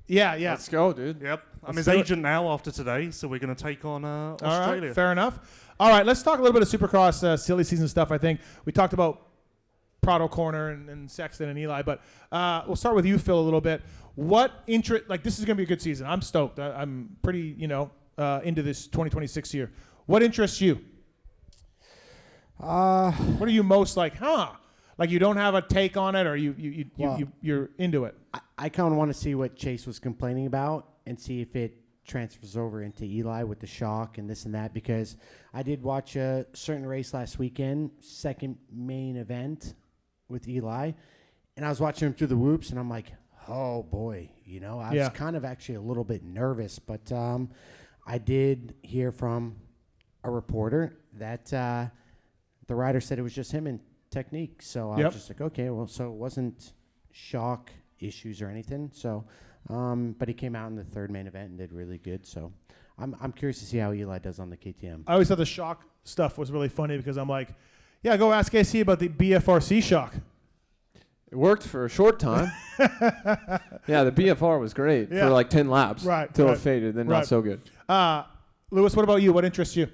S10: Yeah.
S7: Let's go, dude.
S12: Yep. I'm
S10: Let's
S12: his
S10: do it.
S12: agent now after today, so we're going to take on
S10: All
S12: Australia.
S10: right, fair enough. All right, let's talk a little bit of Supercross silly season stuff. I think we talked about Prado Corner and Sexton and Eli, but we'll start with you, Phil, a little bit. What interest? Like, this is going to be a good season. I'm stoked. I'm pretty, into this 2026 year. What interests you? What are you most like, Like you don't have a take on it, or you're into it?
S11: I kind of want to see what Chase was complaining about and see if it transfers over into Eli with the shock and this and that, because I did watch a certain race last weekend, second main event with Eli, and I was watching him through the whoops, and I'm like, oh boy, I was kind of actually a little bit nervous, but I did hear from a reporter that the rider said it was just him and technique, so I was just like, okay, well, so it wasn't shock issues or anything, so but he came out in the third main event and did really good, so I'm curious to see how Eli does on the KTM.
S10: I always thought the shock stuff was really funny because I'm like, yeah, go ask AC about the BFRC shock.
S7: It worked for a short time. Yeah, the BFR was great for like 10 laps.
S10: Right.
S7: Till it faded, then not so good.
S10: Lewis, what about you? What interests you?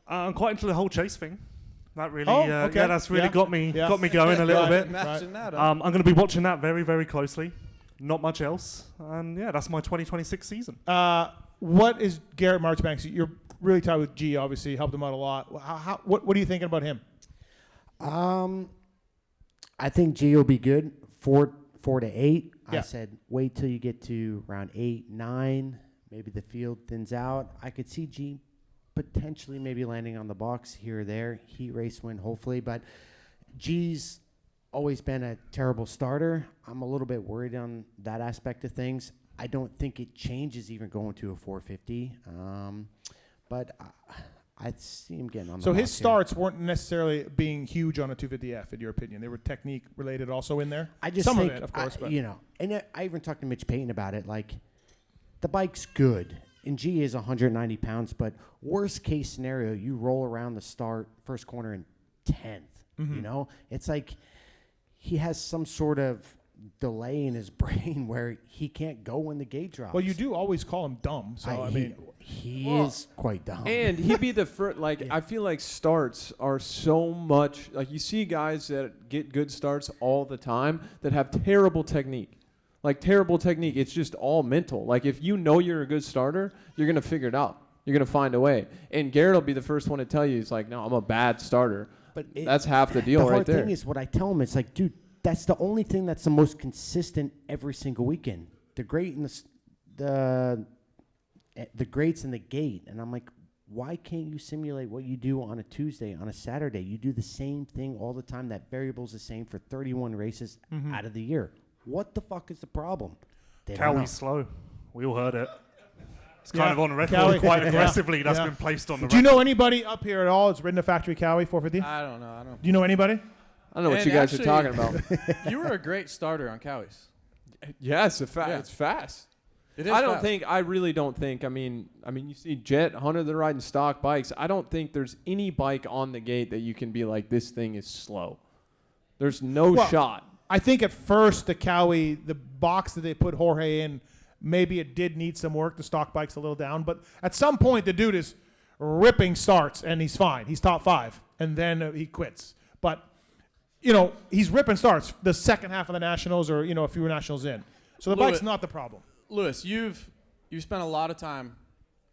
S12: I'm quite into the whole Chase thing. That really, that's really got me going a little bit.
S6: Imagine that.
S12: I'm going to be watching that very, very closely. Not much else, and that's my 2026 season.
S10: What is Garrett Marchbanks? You're really tight with G, obviously, helped him out a lot. What are you thinking about him?
S11: I think G will be good. 4 to 8.
S10: Yeah.
S11: I said wait till you get to round 8, 9. Maybe the field thins out. I could see G potentially maybe landing on the box here or there. Heat race win, hopefully. But G's always been a terrible starter. I'm a little bit worried on that aspect of things. I don't think it changes even going to a 450. But I'd see him getting on the
S10: So
S11: box
S10: his starts weren't necessarily being huge on a 250F, in your opinion. They were technique related also in there?
S11: I just
S10: Some
S11: think,
S10: of it, of course. But.
S11: And I even talked to Mitch Payton about it. Like, the bike's good. And G is 190 pounds, but worst case scenario, you roll around the start, first corner in 10th.
S10: Mm-hmm.
S11: It's like he has some sort of delay in his brain where he can't go when the gate drops.
S10: Well, you do always call him dumb. So,
S11: he is quite dumb.
S7: And he'd be the first, I feel like starts are so much, you see guys that get good starts all the time that have terrible technique. Terrible technique. It's just all mental. If you know you're a good starter, you're going to figure it out. You're going to find a way. And Garrett will be the first one to tell you, he's like, no, I'm a bad starter. But that's half the deal right there.
S11: The hard thing is what I tell him, it's like, dude, that's the only thing that's the most consistent every single weekend. The great and the greats in the gate. And I'm like, why can't you simulate what you do on a Tuesday, on a Saturday? You do the same thing all the time. That variable's the same for 31 races out of the year. What the fuck is the problem?
S12: Cowie's slow. We all heard it. It's kind of on record quite aggressively. That's been placed on the record.
S10: Do you know anybody up here at all that's ridden a factory Cowie 450?
S6: I don't know.
S10: Do you know anybody?
S7: I don't know what you guys are talking about.
S6: You were a great starter on Cowies.
S7: Yes, it's fast.
S6: It is
S7: I really don't think, I mean, you see Jett, Hunter, they're riding stock bikes. I don't think there's any bike on the gate that you can be like, this thing is slow. There's no shot.
S10: I think at first the Cowie, the box that they put Jorge in, maybe it did need some work. The stock bike's a little down. But at some point, the dude is ripping starts, and he's fine. He's top 5. And then he quits. But, he's ripping starts the second half of the Nationals or, a few Nationals in. So the bike's not the problem.
S6: Lewis, you've spent a lot of time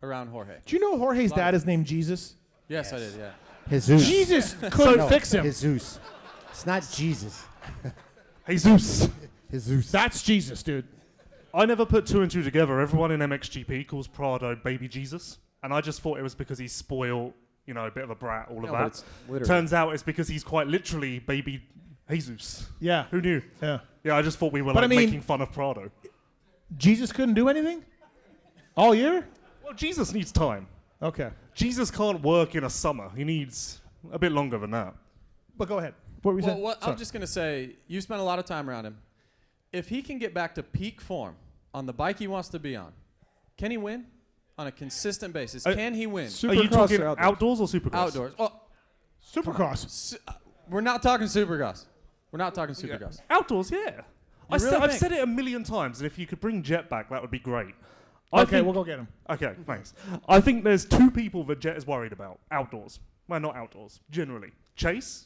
S6: around Jorge.
S10: Do you know Jorge's dad is named Jesus?
S6: Yes, I did, yeah.
S11: Jesus.
S10: Jesus couldn't fix him.
S11: Jesus. It's not Jesus.
S12: Jesus.
S10: That's Jesus, dude.
S12: I never put 2 and 2 together. Everyone in MXGP calls Prado Baby Jesus. And I just thought it was because he's spoiled, a bit of a brat, all of that. Turns out it's because he's quite literally Baby Jesus.
S10: Yeah.
S12: Who knew?
S10: Yeah.
S12: Yeah, I just thought we were making fun of Prado.
S10: Jesus couldn't do anything? All year?
S12: Well, Jesus needs time.
S10: Okay.
S12: Jesus can't work in a summer. He needs a bit longer than that.
S10: But go ahead. What were you saying?
S6: I'm just going to say, you spent a lot of time around him. If he can get back to peak form on the bike he wants to be on, can he win on a consistent basis? Can he win?
S12: Are you talking outdoors or supercross?
S6: Outdoors. Oh,
S10: supercross.
S6: We're not talking supercross. We're not talking supercross.
S12: Outdoors, yeah. I've said it a million times, and if you could bring Jett back, that would be great.
S10: We'll go get him.
S12: Okay, thanks. I think there's 2 people that Jett is worried about outdoors. Well, not outdoors, generally. Chase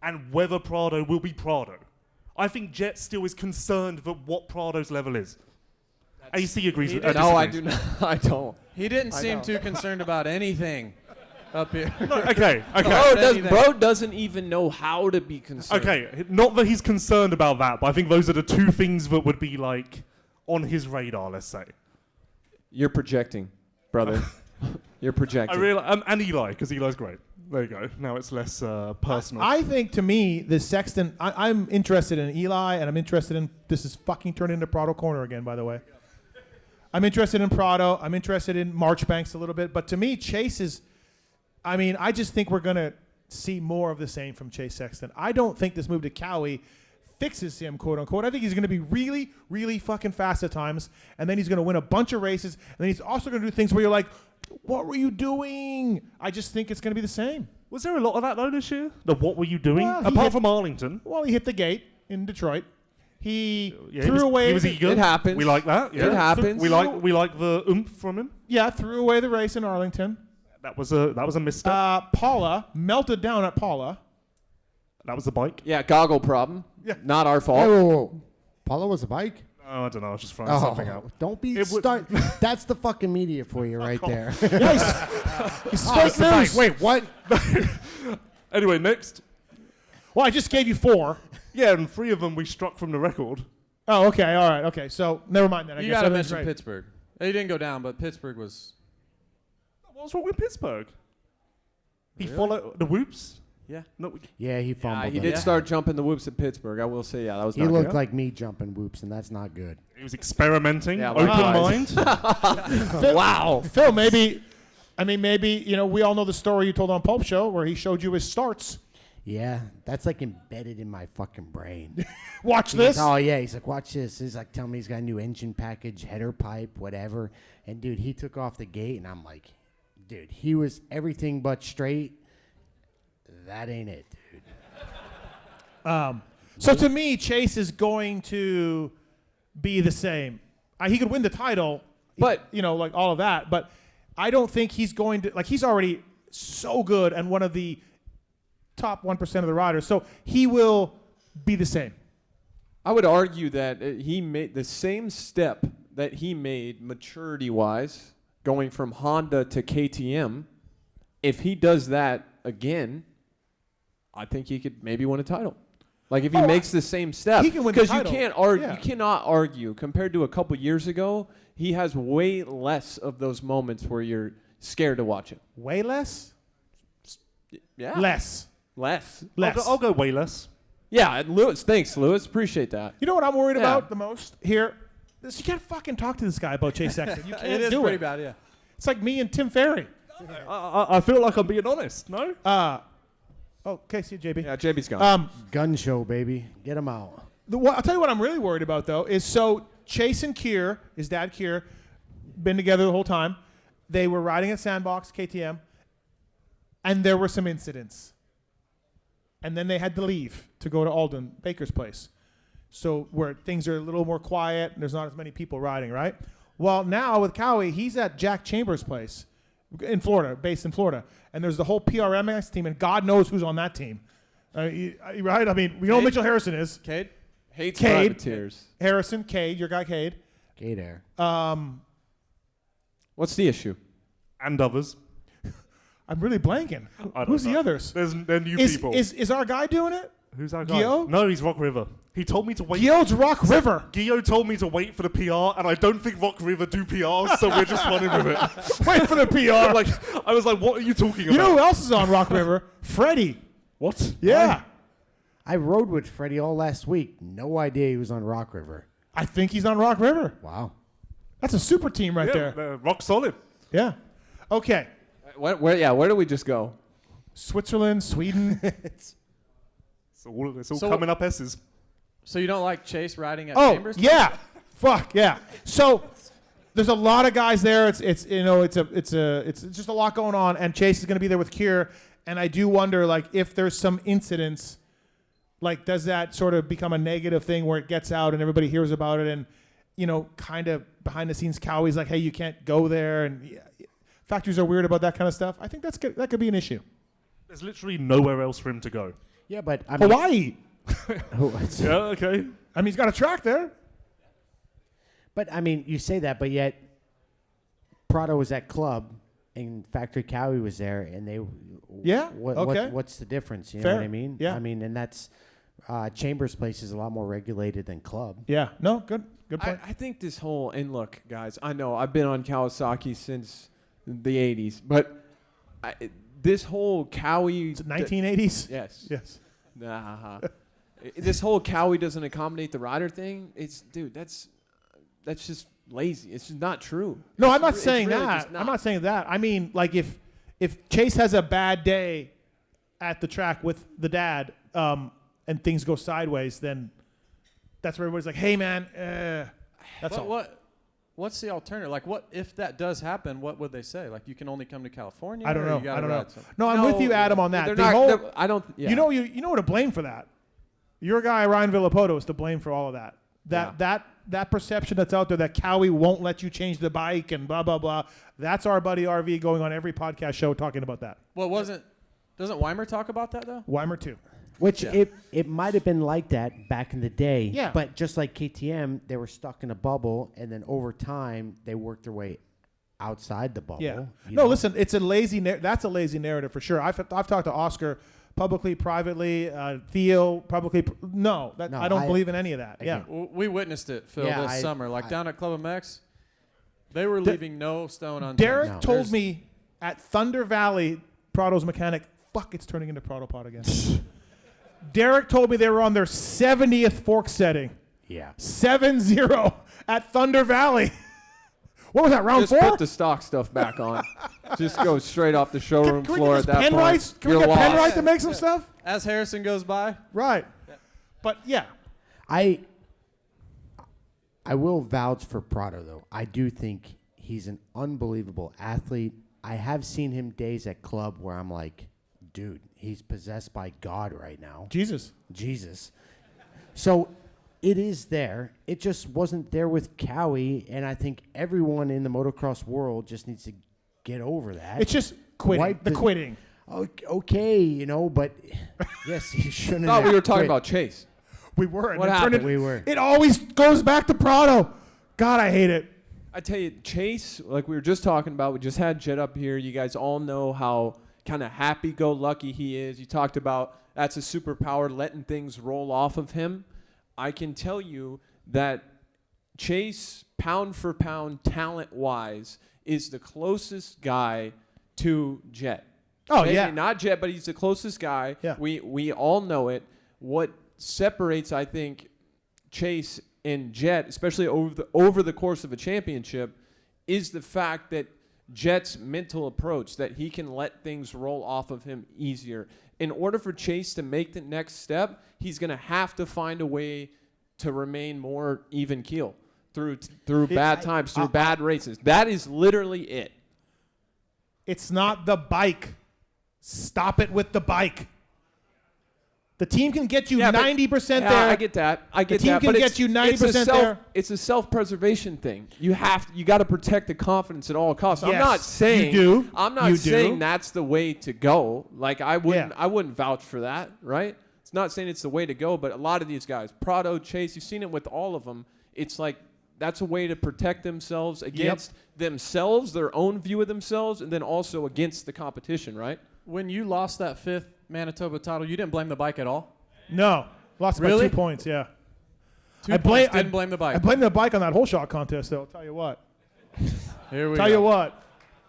S12: and whether Prado will be Prado. I think Jett still is concerned that what Prado's level is. AC agrees with that.
S7: No, I do not. I don't.
S6: He didn't seem too concerned about anything up here.
S12: No, okay.
S7: Bro doesn't even know how to be concerned.
S12: Okay, not that he's concerned about that, but I think those are the two things that would be like on his radar, let's say.
S7: You're projecting, brother. You're projecting.
S12: I realize, and Eli, because Eli's great. There you go. Now it's less personal.
S10: I think, to me, the Sexton, I'm interested in Eli, and I'm interested in, this is fucking turned into Prado Corner again, by the way. I'm interested in Prado. I'm interested in Marchbanks a little bit. But to me, Chase is, I mean, I just think we're going to see more of the same from Chase Sexton. I don't think this move to Cowie fixes him, quote unquote. I think he's going to be really, really fucking fast at times. And then he's going to win a bunch of races. And then he's also going to do things where you're like, what were you doing? I just think it's going to be the same.
S12: Was there a lot of that, though, this year? The what were you doing?
S10: Well,
S12: Apart from Arlington.
S10: Well, he hit the gate in Detroit. He
S12: Yeah,
S10: threw away.
S12: He was eager.
S7: It happens.
S12: We like that. Yeah.
S7: It happens.
S12: We like the oomph from him.
S10: Yeah, threw away the race in Arlington.
S12: That was a misstep.
S10: Paula melted down at Paula.
S12: That was the bike.
S7: Yeah, goggle problem.
S10: Yeah.
S7: Not our fault.
S11: Whoa. Paulo was a bike?
S12: Oh, I don't know. I was just throwing something out.
S11: Don't be
S12: It would-
S11: start. That's the fucking media for you right there.
S10: He's
S11: Oh,
S10: fake
S11: it's the bike.
S10: news.
S11: Wait, what?
S12: Anyway, next.
S10: Well, I just gave you 4.
S12: Yeah, and 3 of them we struck from the record.
S10: Oh, okay. All right. Okay. So never mind that. I
S6: You
S10: guess
S6: got to
S10: everything's
S6: mention
S10: right.
S6: Pittsburgh. He didn't go down, but Pittsburgh was.
S12: What's wrong with Pittsburgh? He followed the whoops.
S6: Yeah.
S12: No,
S11: Yeah, he fumbled.
S7: He
S11: it.
S7: did start jumping the whoops at Pittsburgh. I will say, that was
S11: He
S7: not
S11: looked
S7: good.
S11: like me jumping whoops, and that's not good.
S12: he was experimenting.
S7: Yeah,
S12: open
S7: likewise.
S12: mind.
S7: Wow.
S10: Phil, maybe we all know the story you told on Pulp Show where he showed you his starts.
S11: Yeah, that's like embedded in my fucking brain.
S10: Watch
S11: He's
S10: this.
S11: like, oh yeah, he's like, watch this. He's like, telling me he's got a new engine package, header pipe, whatever. And dude, he took off the gate, and I'm like, dude, he was everything but straight. That ain't it, dude.
S10: So to me, Chase is going to be the same. He could win the title,
S7: But-
S10: like all of that. But I don't think he's going to, he's already so good and one of the top 1% of the riders. So he will be the same.
S7: I would argue that he made the same step that he made maturity-wise, going from Honda to KTM. If he does that again, I think he could maybe win a title. Like if he makes the same step,
S10: he can win the
S7: because you
S10: title.
S7: can't argue.
S10: Yeah.
S7: You cannot argue compared to a couple years ago. He has way less of those moments where you're scared to watch it.
S10: Way less?
S7: Yeah,
S10: Less.
S7: less.
S12: I'll go way less.
S7: Yeah, and Lewis. Thanks, Lewis. Appreciate that.
S10: You know what I'm worried
S7: Yeah.
S10: about the most here? You can't fucking talk to this guy about Chase Sexton. You can't
S6: It is
S10: do
S6: pretty
S10: it.
S6: bad, yeah.
S10: It's like me and Tim Ferry.
S12: I feel like I'm being honest. No.
S10: Okay, see you, JB.
S7: Yeah, JB's gone.
S11: Gun show, baby. Get him out.
S10: I'll tell you what I'm really worried about, though, is so Chase and Kier, his dad Kier, been together the whole time. They were riding at Sandbox, KTM, and there were some incidents. And then they had to leave to go to Alden, Baker's place. So where things are a little more quiet and there's not as many people riding, right? Well, now with Cowie, he's at Jack Chambers' place in Florida, based in Florida. And there's the whole PRMX team, and God knows who's on that team. Right? I mean, we know who Mitchell Harrison is.
S6: Cade?
S7: Hates
S10: Cade.
S7: privateers.
S10: Harrison, Cade, your guy Cade.
S11: Gay there.
S7: What's the issue?
S12: And others.
S10: I'm really blanking.
S12: I don't
S10: Who's
S12: know.
S10: the others?
S12: They're new
S10: Is,
S12: people.
S10: is our guy doing it?
S12: Who's our guy?
S10: Guillaume?
S12: No, he's Rock River. He told me to wait.
S10: Guillaume's Rock River.
S12: Guillaume told me to wait for the PR, and I don't think Rock River do PRs, so we're just running with it.
S10: Wait for the PR.
S12: I was like, what are you talking about?
S10: You know who else is on Rock River? Freddie.
S12: What?
S10: Yeah.
S11: I rode with Freddie all last week. No idea he was on Rock River.
S10: I think he's on Rock River.
S11: Wow.
S10: That's a super team right
S12: Yeah,
S10: there.
S12: they're rock solid.
S10: Yeah. Okay.
S7: Where do we just go?
S10: Switzerland, Sweden.
S12: It's all coming up S's.
S6: So you don't like Chase riding at
S10: Oh,
S6: Chambers?
S10: yeah. Fuck, yeah. So there's a lot of guys there. It's just a lot going on, and Chase is going to be there with Kier, and I do wonder, if there's some incidents, does that sort of become a negative thing where it gets out and everybody hears about it, and, kind of behind the scenes, Cowie's like, hey, you can't go there, and factories are weird about that kind of stuff. I think that could be an issue.
S12: There's literally nowhere else for him to go.
S11: Yeah, but I mean,
S10: Hawaii.
S12: Yeah, okay.
S10: I mean, he's got a track there.
S11: But I mean, you say that, but yet Prado was at club and Factory Cowie was there, and they.
S10: Yeah, okay.
S11: What's the difference? You
S10: Fair.
S11: know what I mean?
S10: Yeah.
S11: I mean, and that's Chambers' place is a lot more regulated than Club.
S10: Yeah. No. Good point.
S7: I think this whole, and look, guys, I know I've been on Kawasaki since the 80s, but this whole Cowie.
S10: 1980s?
S7: Yes.
S10: Yes.
S7: Nah. This whole Cowie doesn't accommodate the rider thing. That's just lazy. It's just not true.
S10: No, I'm not saying
S7: really
S10: that.
S7: just not.
S10: I'm not saying that. I mean, like if Chase has a bad day at the track with the dad, and things go sideways, then that's where everybody's like, "Hey, man, that's all."
S6: What's the alternative? Like, what if that does happen? What would they say? Like, you can only come to California.
S10: I don't
S6: or
S10: know.
S6: you gotta
S10: I don't know.
S6: ride something?
S10: No, I'm with you, Adam, on that.
S7: They're
S10: The
S7: not-
S10: whole-
S7: they're- I don't. Yeah.
S10: You know what to blame for that. Your guy Ryan Villapoto is to blame for all of that. That perception that's out there that Cowie won't let you change the bike and blah blah blah. That's our buddy RV going on every podcast show talking about that.
S6: Well, doesn't Weimer talk about that though?
S10: Weimer too.
S11: Which it might have been like that back in the day.
S10: Yeah.
S11: But just like KTM, they were stuck in a bubble, and then over time they worked their way outside the bubble.
S10: Yeah.
S11: you
S10: No,
S11: know?
S10: listen, it's a lazy. That's a lazy narrative for sure. I've talked to Oscar publicly, privately, Theo publicly. No, I don't believe in any of that. Yeah.
S6: We witnessed it, Phil,
S11: Yeah,
S6: this summer. Like down at PulpMX, they were leaving no stone unturned.
S10: Derek told me at Thunder Valley, Prado's mechanic, fuck, it's turning into Prado Pod again. Derek told me they were on their 70th fork setting.
S11: Yeah.
S10: 7-0 at Thunder Valley. What was that, round
S7: Just
S10: 4?
S7: put the stock stuff back on. Just go straight off the showroom
S10: Can we
S7: floor
S10: get
S7: at that
S10: Penrice?
S7: point.
S10: Can we
S7: You're
S10: get
S7: lost.
S10: Penrice to make some stuff?
S6: As Harrison goes by.
S10: Right. But yeah.
S11: I will vouch for Prado, though. I do think he's an unbelievable athlete. I have seen him days at club where I'm like, dude, he's possessed by God right now.
S10: Jesus.
S11: So it is there. It just wasn't there with Cowie, and I think everyone in the motocross world just needs to get over that.
S10: It's just quitting.
S11: Wipe
S10: The quitting.
S11: Okay, but yes, he shouldn't
S7: I thought
S11: have
S7: we were talking
S11: quit.
S7: about Chase.
S10: We were.
S7: What
S10: It turned
S7: happened?
S10: into-
S11: We were.
S10: It always goes back to Prado. God, I hate it.
S7: I tell you, Chase, like we were just talking about, we just had Jett up here. You guys all know how kind of happy-go-lucky he is. You talked about that's a superpower, letting things roll off of him. I can tell you that Chase, pound for pound, talent-wise, is the closest guy to Jett.
S10: Oh,
S7: Maybe
S10: yeah.
S7: not Jett, but he's the closest guy.
S10: Yeah.
S7: We all know it. What separates, I think, Chase and Jett, especially over the course of a championship, is the fact that Jett's mental approach, that he can let things roll off of him easier. In order for Chase to make the next step, he's going to have to find a way to remain more even keel through bad times, through bad races. That is literally it.
S10: It's not the bike. Stop it with the bike. The team can get you 90% there.
S7: I get that. I get
S10: the team
S7: that.
S10: can
S7: but
S10: get you 90% there.
S7: It's a self-preservation thing. You got to protect the confidence at all costs. I'm
S10: Yes,
S7: not saying
S10: you do.
S7: I'm not
S10: You
S7: saying
S10: do.
S7: that's the way to go. Like I wouldn't
S10: Yeah.
S7: I wouldn't vouch for that, right? It's not saying it's the way to go, but a lot of these guys, Prado, Chase, you've seen it with all of them. It's like that's a way to protect themselves against themselves, their own view of themselves, and then also against the competition, right?
S6: When you lost that 5th Manitoba title, you didn't blame the bike at all?
S10: No. Lost by
S6: Really?
S10: 2 points, yeah.
S6: 2 points, didn't blame the bike.
S10: I blame the bike on that whole shot contest, though. I'll tell you what.
S6: Here we
S10: Tell
S6: go.
S10: you what.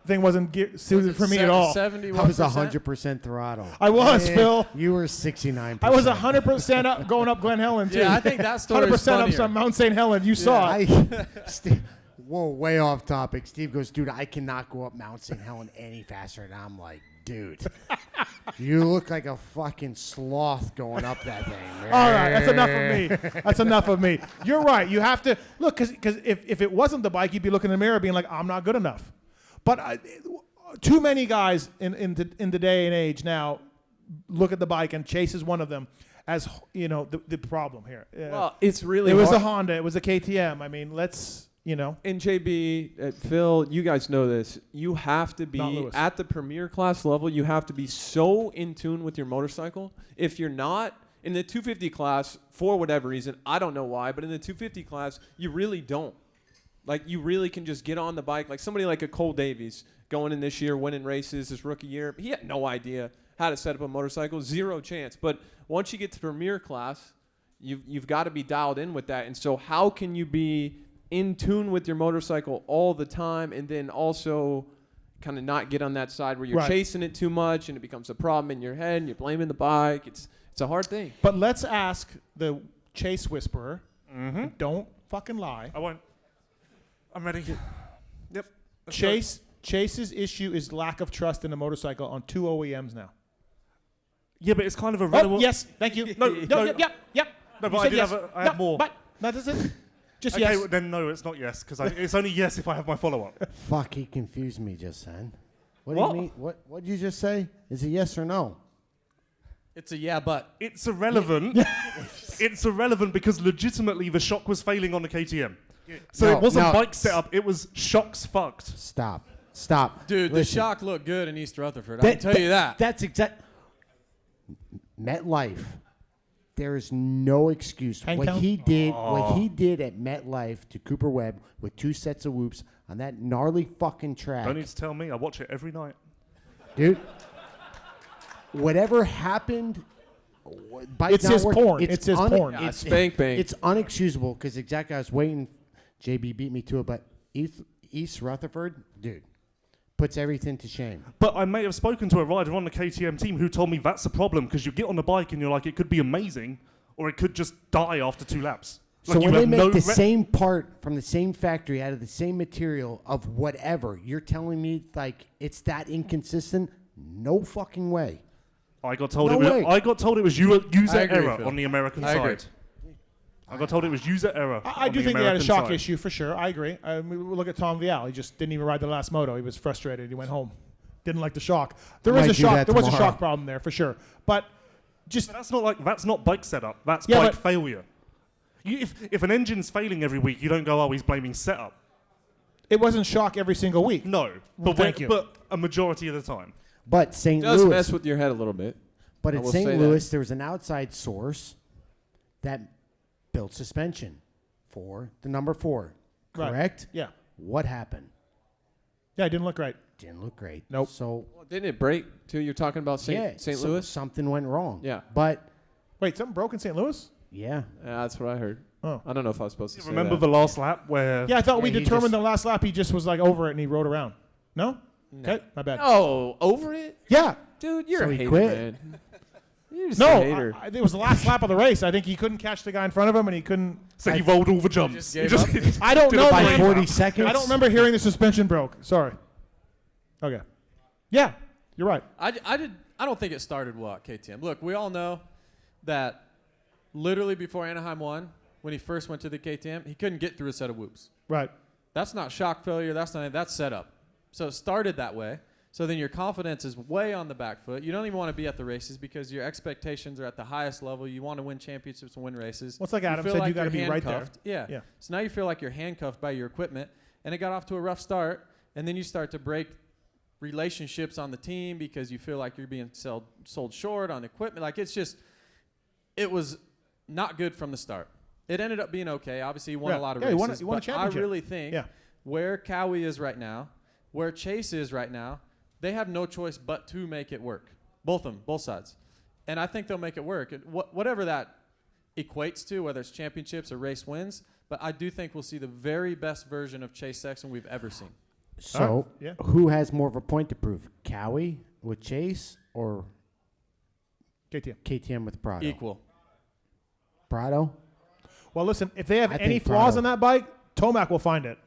S10: Thing wasn't suited for me at all.
S6: 71%?
S11: I was 100% throttle.
S10: I was, Phil.
S11: You were 69%.
S10: I was 100% up going up Glen Helen, too.
S6: Yeah, I think that story is
S10: 100% up
S6: funnier.
S10: some Mount St. Helen. You saw it.
S11: Steve, whoa, way off topic. Steve goes, dude, I cannot go up Mount St. Helen any faster. And I'm like, dude, you look like a fucking sloth going up that thing.
S10: All right, that's enough of me. That's enough of me. You're right. You have to look because if it wasn't the bike, you'd be looking in the mirror being like, I'm not good enough. But too many guys in the day and age now look at the bike, and Chase is one of them. As you know, the problem here.
S7: Well, it's really
S10: it was
S7: hard.
S10: a Honda. It was a KTM. I mean, let's.
S7: And JB, Phil, you guys know this. You have to
S10: Not
S7: be
S10: Lewis.
S7: at the premier class level. You have to be so in tune with your motorcycle. If you're not in the 250 class, for whatever reason, I don't know why, but in the 250 class, you really don't. Like, you really can just get on the bike. Like, somebody like a Cole Davies going in this year, winning races his rookie year. He had no idea how to set up a motorcycle. Zero chance. But once you get to Premier class, you've got to be dialed in with that. And so how can you be in tune with your motorcycle all the time and then also kind of not get on that side where you're chasing it too much and it becomes a problem in your head and you're blaming the bike? It's a hard thing.
S10: But let's ask the Chase Whisperer. Don't fucking lie.
S12: I won't. I'm ready. Yep.
S10: Chase's issue is lack of trust in the motorcycle on 2 OEMs now.
S12: Yeah, but it's kind of a relevant.
S10: Yes, thank you.
S12: No.
S10: Yep.
S12: No, but I did I have more.
S10: But that isn't. Just
S12: okay,
S10: yes.
S12: well, then no, it's not yes, because it's only yes if I have my follow-up.
S11: Fuck, he confused me just then. What do
S12: What?
S11: you mean? What did you just say? Is it yes or no?
S6: It's a yeah, but.
S12: It's irrelevant. It's irrelevant because legitimately the shock was failing on the KTM. So
S11: No,
S12: it wasn't
S11: no.
S12: bike setup, it was shocks fucked.
S11: Stop.
S6: Dude,
S11: Listen.
S6: the shock looked good in East Rutherford. I can tell you that.
S11: That's exact. MetLife. There is no excuse. What he did at MetLife to Cooper Webb with 2 sets of whoops on that gnarly fucking track.
S12: Don't need to tell me. I watch it every night.
S11: Dude, whatever happened, bike
S10: It's
S11: not
S10: his
S11: working,
S10: porn. It's his porn.
S7: Yeah, spank bank.
S11: It's unexcusable because exactly I was waiting. JB beat me to it, but East Rutherford, dude, puts everything to shame.
S12: But I may have spoken to a rider on the KTM team who told me that's a problem because you get on the bike and you're like, it could be amazing or it could just die after 2 laps.
S11: So when they make the same part from the same factory out of the same material of whatever, you're telling me like it's that inconsistent? No fucking way.
S12: I got told
S11: No way.
S12: I got told it was user
S6: agree,
S12: error
S6: Phil.
S12: on the American
S6: I agree.
S12: side. I got told it was user error.
S10: I
S12: on
S10: do
S12: the
S10: think they had a
S12: American
S10: shock
S12: side.
S10: issue for sure. I agree. I mean, look at Tom Vial. He just didn't even ride the last moto. He was frustrated. He went home. Didn't like the shock. There was
S11: might
S10: a
S11: do
S10: shock.
S11: that
S10: There was a
S11: tomorrow.
S10: shock problem there for sure. But just
S12: But that's not bike setup. That's
S10: Yeah,
S12: bike
S10: but-
S12: failure. If an engine's failing every week, you don't go, oh, he's blaming setup.
S10: it wasn't shock every single week.
S12: No,
S10: Well, thank you.
S12: But a majority of the time.
S11: But St.
S7: It does
S11: Louis,
S7: mess with your head a little bit.
S11: but
S7: I
S11: at
S7: will
S11: St.
S7: say
S11: Louis, there was an outside source that built suspension for the number 4.
S10: Right.
S11: Correct?
S10: Yeah.
S11: What happened?
S10: Yeah, it didn't look right.
S11: Didn't look great.
S10: Nope.
S11: So
S7: Well, didn't it break too? You're talking about St.
S11: so
S7: Louis?
S11: something went wrong.
S7: Yeah.
S11: But
S10: Wait, something broke in St. Louis?
S11: yeah.
S7: Yeah, that's what I heard.
S10: Oh.
S7: I don't know if I was supposed to say
S12: Remember
S7: that.
S12: the last lap where...
S10: Yeah, I thought we
S11: he
S10: determined
S11: just-
S10: the last lap he just was like over it and he rode around. No? Okay, my bad.
S7: Oh, over it?
S10: Yeah.
S7: Dude, you're
S11: So
S7: a
S11: he
S7: hater,
S11: quit?
S7: man. You're just
S10: No,
S7: a hater.
S10: it was the last lap of the race. I think he couldn't catch the guy in front of him and he couldn't.
S12: So he rolled all the jumps.
S6: gave
S12: He
S6: up?
S12: he just
S10: I don't
S12: did
S10: know,
S12: a
S11: By
S10: man.
S11: 40 seconds.
S10: I don't remember hearing the suspension broke. Sorry. Okay. Yeah, you're right.
S6: I don't think it started well at KTM. Look, we all know that literally before Anaheim won, when he first went to the KTM, he couldn't get through a set of whoops.
S10: Right.
S6: That's not shock failure. That's setup. So it started that way. So then your confidence is way on the back foot. You don't even want to be at the races because your expectations are at the highest level. You want to win championships and win races.
S10: Well, it's like Adam
S6: feel
S10: said, you gotta
S6: you're
S10: be right there.
S6: handcuffed. Yeah.
S10: Yeah.
S6: So now you feel like you're handcuffed by your equipment, and it got off to a rough start, and then you start to break relationships on the team because you feel like you're being sold short on equipment. Like it was not good from the start. It ended up being okay. Obviously, he won
S10: Yeah.
S6: a lot of
S10: Yeah, he
S6: races.
S10: won a
S6: but
S10: championship.
S6: I really think
S10: Yeah.
S6: where Cowie is right now, where Chase is right now, they have no choice but to make it work. Both of them, both sides. And I think they'll make it work. Whatever that equates to, whether it's championships or race wins, but I do think we'll see the very best version of Chase Sexton we've ever seen.
S11: So,
S10: Yeah.
S11: who has more of a point to prove? Cowie with Chase or
S10: KTM.
S11: KTM with Prado?
S6: Equal.
S11: Prado?
S10: Well, listen, if they have
S11: I
S10: any
S11: think
S10: flaws
S11: Prado.
S10: on that bike, Tomac will find it.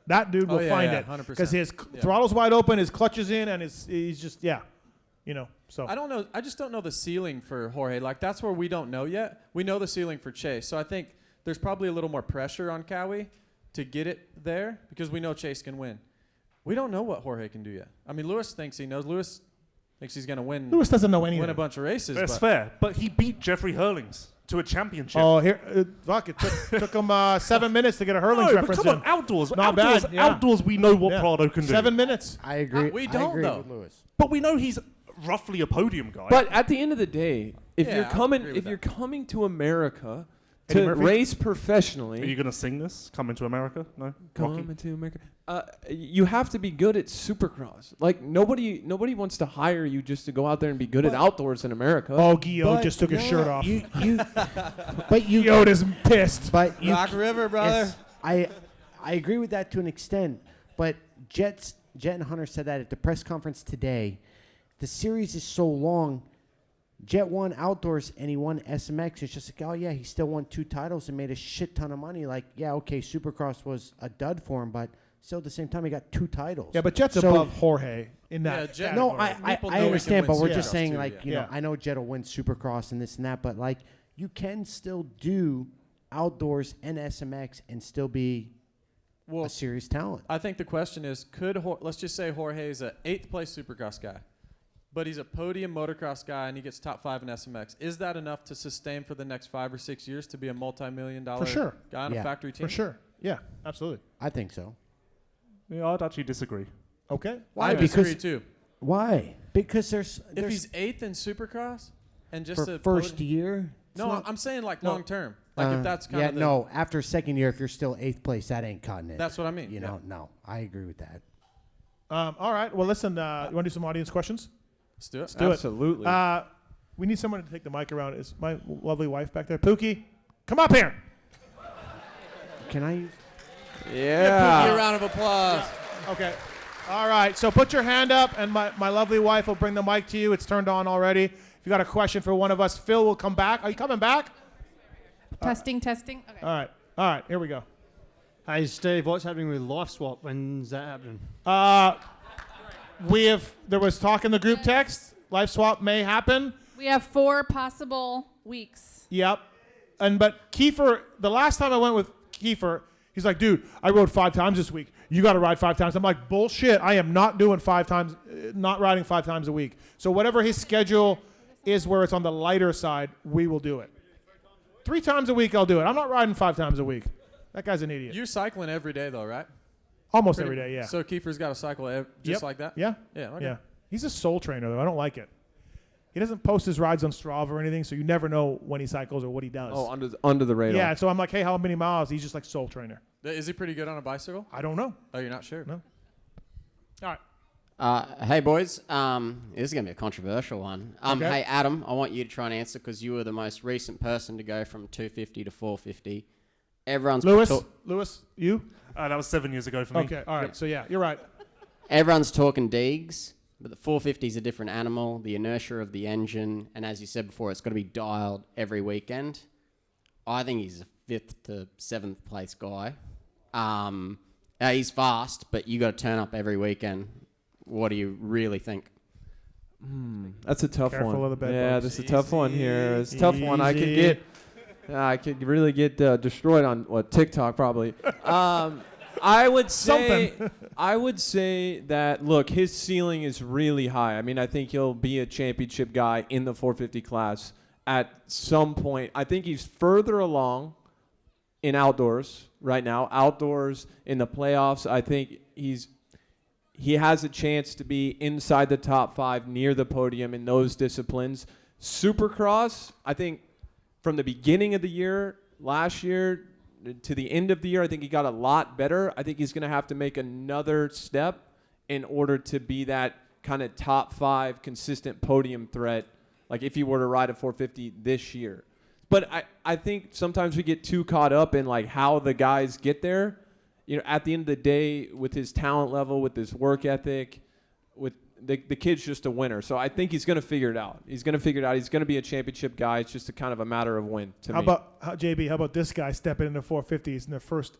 S10: That dude will
S6: Oh, yeah,
S10: find
S6: yeah,
S10: it
S6: 100%.
S10: because his
S6: Yeah.
S10: throttle's wide open, his clutch is in, and he's just So
S6: I don't know. I just don't know the ceiling for Jorge. Like, that's where we don't know yet. We know the ceiling for Chase. So I think there's probably a little more pressure on Cowie to get it there because we know Chase can win. We don't know what Jorge can do yet. I mean, Lewis thinks he knows. Lewis thinks he's going to win.
S10: Lewis doesn't know anything.
S6: Win a bunch of races.
S12: That's
S6: but
S12: fair. But he beat Jeffrey Hurlings to a championship.
S10: Oh, here, fuck! It took him 7 minutes to get a Hurlings
S12: no, but
S10: reference
S12: come on,
S10: in.
S12: outdoors.
S10: Not
S12: outdoors,
S10: bad, yeah.
S12: outdoors, we know what
S10: Yeah.
S12: Prado can do.
S10: 7 minutes.
S11: I agree.
S6: we
S11: I
S6: don't,
S11: agree
S6: though.
S11: with Lewis.
S12: But we know he's roughly a podium guy.
S7: But at the end of the day, if
S6: Yeah,
S7: you're
S6: I
S7: coming
S6: agree with
S7: coming to America,
S10: Eddie
S7: To
S10: Murphy?
S7: race professionally.
S12: Are you going to sing this? Coming to America? No? Rocky?
S7: Coming to America. You have to be good at Supercross. Like nobody wants to hire you just to go out there and be good at outdoors in America.
S10: Oh, Guillaume just took his shirt off. Yoda's pissed.
S11: But you,
S9: Rock River, brother.
S11: I agree with that to an extent. But Jett and Hunter said that at the press conference today. The series is so long. Jett won outdoors and he won SMX. It's just like, oh yeah, he still won 2 titles and made a shit ton of money. Like, yeah, okay, Supercross was a dud for him, but still at the same time he got 2 titles.
S10: Yeah, but Jett's above Jorge in that.
S6: Jet-
S11: No,
S6: People
S11: I
S6: know he
S11: understand,
S6: can
S11: but
S6: win
S11: we're just
S6: Supercross
S11: saying,
S6: too,
S11: like,
S6: yeah.
S11: you know, I know Jett will win Supercross and this and that, but like, you can still do outdoors and SMX and still be a serious talent.
S6: I think the question is, let's just say Jorge is an 8th place Supercross guy, but he's a podium motocross guy and he gets top 5 in SMX. Is that enough to sustain for the next 5 or 6 years to be a multi-million-dollar guy on a factory team?
S10: For sure. Yeah, absolutely.
S11: I think so.
S12: Yeah, I'd actually disagree.
S10: Okay.
S6: I disagree too.
S11: Why? Because there's
S6: If he's 8th in Supercross and just
S11: for
S6: a
S11: first year.
S6: No, I'm saying like long term. Like if that's kind of the,
S11: no. After second year, if you're still 8th place, that ain't cutting it.
S6: That's what I mean.
S11: You know, no, I agree with that.
S10: All right. Well, listen. You want to do some audience questions?
S6: Let's do it.
S10: Let's do
S7: Absolutely.
S10: it. We need someone to take the mic around. Is my lovely wife back there? Pookie, come up here.
S11: Can I use?
S7: Yeah.
S9: Give you a round of applause.
S10: Okay. All right. So put your hand up, and my lovely wife will bring the mic to you. It's turned on already. If you got a question for one of us, Phil will come back. Are you coming back?
S13: Testing. Okay.
S10: All right. Here we go.
S14: Hey, Steve, what's happening with Life Swap? When's that happening?
S10: There was talk in the group text. Life swap may happen.
S13: We have 4 possible weeks.
S10: Yep. But Kiefer, the last time I went with Kiefer, he's like, dude, I rode 5 times this week. You got to ride 5 times. I'm like, bullshit. I am not doing 5 times, not riding 5 times a week. So whatever his schedule is where it's on the lighter side, we will do it. 3 times a week, I'll do it. I'm not riding 5 times a week. That guy's an idiot.
S6: You're cycling every day though, right?
S10: Almost every day, yeah.
S6: So Kiefer's got to cycle just like that?
S10: Yeah.
S6: Yeah. Okay.
S10: Yeah. He's a soul trainer, though. I don't like it. He doesn't post his rides on Strava or anything, so you never know when he cycles or what he does.
S7: Oh, under the radar.
S10: Yeah, so I'm like, hey, how many miles? He's just like soul trainer.
S6: Is he pretty good on a bicycle?
S10: I don't know.
S6: Oh, you're not sure?
S10: No. All right.
S15: Hey, boys. This is going to be a controversial one.
S10: Okay.
S15: Hey, Adam, I want you to try and answer because you were the most recent person to go from 250 to 450. Everyone's
S10: Lewis, you?
S12: That was 7 years ago for me.
S10: Okay, all right. So, yeah, you're right.
S15: Everyone's talking Deegs, but the 450 is a different animal. The inertia of the engine, and as you said before, it's got to be dialed every weekend. I think he's a 5th to 7th place guy. He's fast, but you got to turn up every weekend. What do you really think?
S7: That's a tough
S10: Careful
S7: one.
S10: of the bed
S7: Yeah,
S10: bugs.
S7: this is a tough one here. It's a tough one. I could really get destroyed on TikTok probably. I would say that look, his ceiling is really high. I mean, I think he'll be a championship guy in the 450 class at some point. I think he's further along in outdoors right now. Outdoors in the playoffs, I think he has a chance to be inside the top 5 near the podium in those disciplines. Supercross, I think from the beginning of the year, last year, to the end of the year, I think he got a lot better. I think he's going to have to make another step in order to be that kind of top 5 consistent podium threat, like if he were to ride a 450 this year. But I think sometimes we get too caught up in like how the guys get there. You know, at the end of the day, with his talent level, with his work ethic, with the kid's just a winner. So I think he's going to figure it out. He's going to figure it out. He's going to be a championship guy. It's just a kind of a matter of when to me.
S10: JB, how about this guy stepping into 450s in the first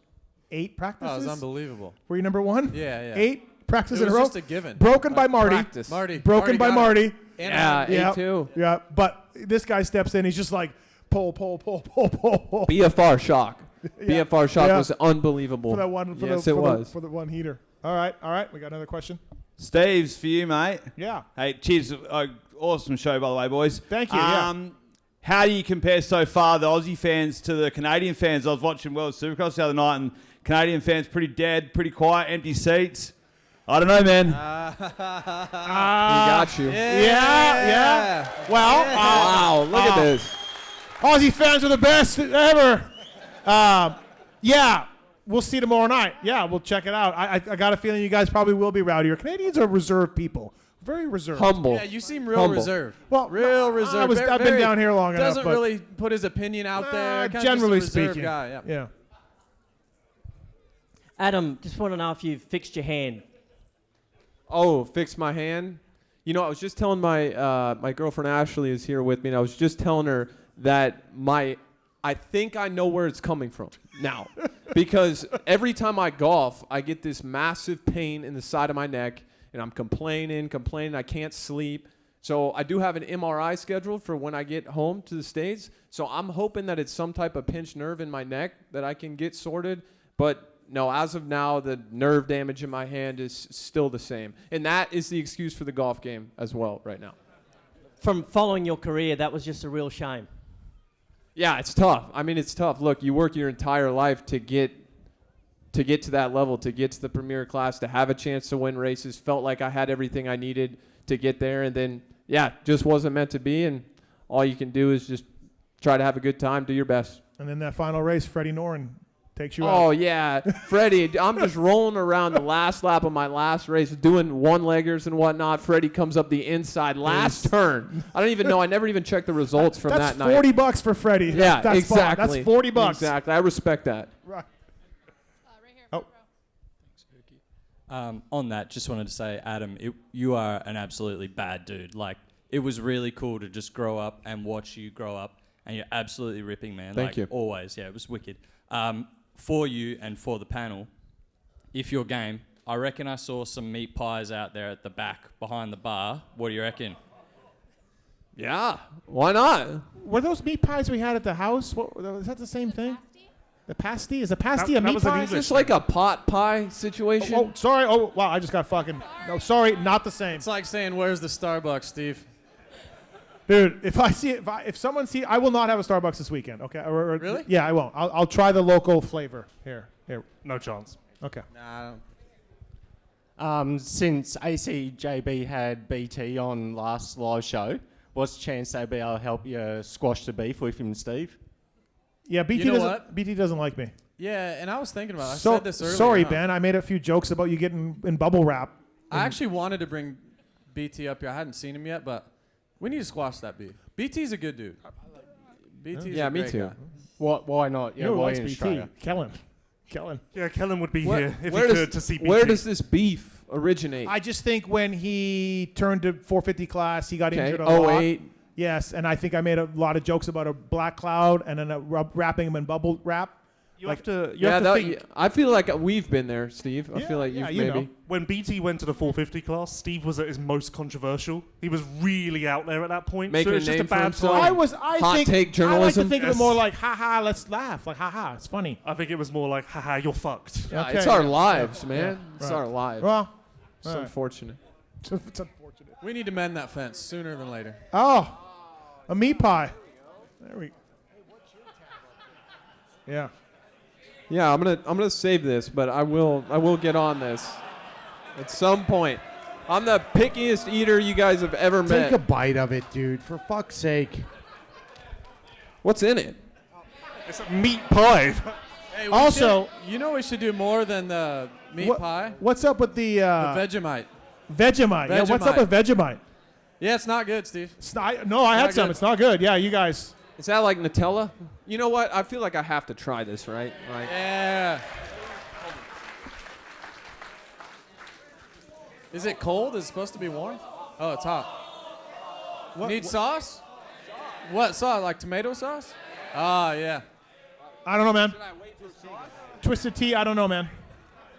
S10: 8 practices?
S6: Oh, it was unbelievable.
S10: Were you number 1?
S6: Yeah.
S10: 8 practices
S6: It
S10: in
S6: was
S10: a row?
S6: just a given.
S10: Broken by Marty.
S6: Practice.
S10: Broken by Marty.
S6: And
S10: yeah,
S7: 8-2.
S10: Yeah, but this guy steps in. He's just like, pull.
S7: BFR shock.
S10: Yeah.
S7: BFR shock
S10: Yeah.
S7: was unbelievable.
S10: For that one, for the one heater. All right. We got another question.
S16: Steve's for you, mate.
S10: Yeah.
S16: Hey, cheers. Awesome show, by the way, boys.
S10: Thank you.
S16: How do you compare so far the Aussie fans to the Canadian fans? I was watching World Supercross the other night, and Canadian fans pretty dead, pretty quiet, empty seats. I don't know, man.
S7: He got you.
S10: Yeah. Well,
S7: wow, look at this.
S10: Aussie fans are the best ever. Yeah, we'll see tomorrow night. Yeah, we'll check it out. I got a feeling you guys probably will be rowdier. Canadians are reserved people. Very reserved.
S7: Humble.
S6: Yeah, you seem real reserved.
S10: Well,
S6: real reserved.
S10: I've been down here long enough.
S6: Doesn't really put his opinion out there. Kinda
S10: Generally
S6: just a reserved
S10: speaking.
S6: guy.
S10: Yeah.
S17: Adam, just want to know if you've fixed your hand.
S7: Oh, fix my hand. You know, I was just telling my girlfriend Ashley is here with me, and I was just telling her that I think I know where it's coming from now, because every time I golf, I get this massive pain in the side of my neck, and I'm complaining. I can't sleep. So I do have an MRI scheduled for when I get home to the States. So I'm hoping that it's some type of pinched nerve in my neck that I can get sorted. But no, as of now, the nerve damage in my hand is still the same. And that is the excuse for the golf game as well right now.
S17: From following your career, that was just a real shame.
S7: Yeah, it's tough. I mean, it's tough. Look, you work your entire life to get to that level, to get to the premier class, to have a chance to win races. Felt like I had everything I needed to get there, and then, yeah, just wasn't meant to be, and all you can do is just try to have a good time, do your best.
S10: And then that final race, Freddie Noren takes you out.
S7: Oh, yeah. Freddie, I'm just rolling around the last lap of my last race, doing one-leggers and whatnot. Freddie comes up the inside, last turn. I don't even know. I never even checked the results from that night.
S10: That's $40 for Freddie.
S7: Yeah,
S10: that's
S7: exactly.
S10: That's $40.
S7: Exactly. I respect that.
S10: Right.
S18: On that, just wanted to say, Adam, you are an absolutely bad dude. Like, it was really cool to just grow up and watch you grow up, and you're absolutely ripping, man.
S7: Thank you.
S18: Always. Yeah, it was wicked. For you and for the panel, if you're game, I reckon I saw some meat pies out there at the back behind the bar. What do you reckon?
S7: Yeah, why not?
S10: Were those meat pies we had at the house? Is that the same thing? The pasty? Is a pasty a meat pie?
S7: Is this like a pot pie situation?
S10: Oh, sorry. Oh, wow. I just got fucking... No, sorry. Not the same.
S6: It's like saying, where's the Starbucks, Steve?
S10: Dude, if someone see... I will not have a Starbucks this weekend, okay?
S6: Really?
S10: Yeah, I won't. I'll try the local flavor. Here.
S12: No chance.
S10: Okay.
S6: Nah, I don't.
S14: Since ACJB had BT on last live show, what's the chance they'd be able to help you squash the beef with him and Steve?
S10: Yeah, BT
S6: You know
S10: doesn't.
S6: what?
S10: BT doesn't like me.
S6: Yeah, and I was thinking about it. I said this earlier.
S10: Sorry,
S6: huh?
S10: Ben. I made a few jokes about you getting in bubble wrap.
S6: I actually wanted to bring BT up here. I hadn't seen him yet, but we need to squash that beef. BT's a good dude. BT's
S7: Yeah,
S6: a
S7: me
S6: great
S7: too.
S6: guy.
S14: Why not?
S10: You know who
S14: why
S10: likes
S14: in
S10: BT?
S14: Australia?
S10: Kellen.
S12: Yeah, Kellen would be
S7: Where-
S12: here if he
S7: where does-
S12: could to see BT.
S7: Where does this beef originate?
S10: I just think when he turned to 450 class, he got
S7: Okay,
S10: injured a lot.
S7: 08.
S10: Yes, and I think I made a lot of jokes about a black cloud and then wrapping him in bubble wrap.
S12: You have to think.
S7: I feel like we've been there, Steve. I feel like you've maybe.
S12: When BT went to the 450 class, Steve was at his most controversial. He was really out there at that point.
S7: Making
S12: so it's
S7: a
S12: just
S7: name
S12: a
S7: for
S12: bad
S7: himself.
S12: time.
S10: I
S7: Hot
S10: think
S7: take
S10: I like to
S7: journalism?
S10: think of it
S12: Yes.
S10: more like, haha, let's laugh. Like, haha, it's funny.
S12: I think it was more like, haha, you're fucked.
S7: Yeah,
S10: Okay.
S7: It's our lives, man.
S10: Yeah.
S7: It's
S10: Right.
S7: our lives.
S10: Well,
S7: it's
S10: all right.
S7: unfortunate.
S10: It's unfortunate.
S6: We need to mend that fence sooner than later.
S10: Oh, a meat pie. There we. Yeah.
S7: Yeah, I'm gonna save this, but I will get on this at some point. I'm the pickiest eater you guys have ever met.
S11: Take a bite of it, dude. For fuck's sake.
S7: What's in it?
S12: It's a meat pie.
S6: Hey,
S10: Also-
S6: you know we should do more than the meat pie?
S10: What's up with the
S6: Vegemite.
S10: Vegemite? Yeah, what's up
S6: Vegemite.
S10: with Vegemite?
S6: Yeah, it's not good, Steve.
S10: No, I had
S6: Not
S10: some.
S6: good.
S10: It's not good. Yeah, you guys.
S7: Is that like Nutella? You know what? I feel like I have to try this, right? Like,
S6: Yeah. Is it cold? Is it supposed to be warm? Oh, it's hot. Need sauce? What sauce? Like tomato sauce? Ah, yeah.
S10: I don't know, man. Twisted tea. I don't know, man.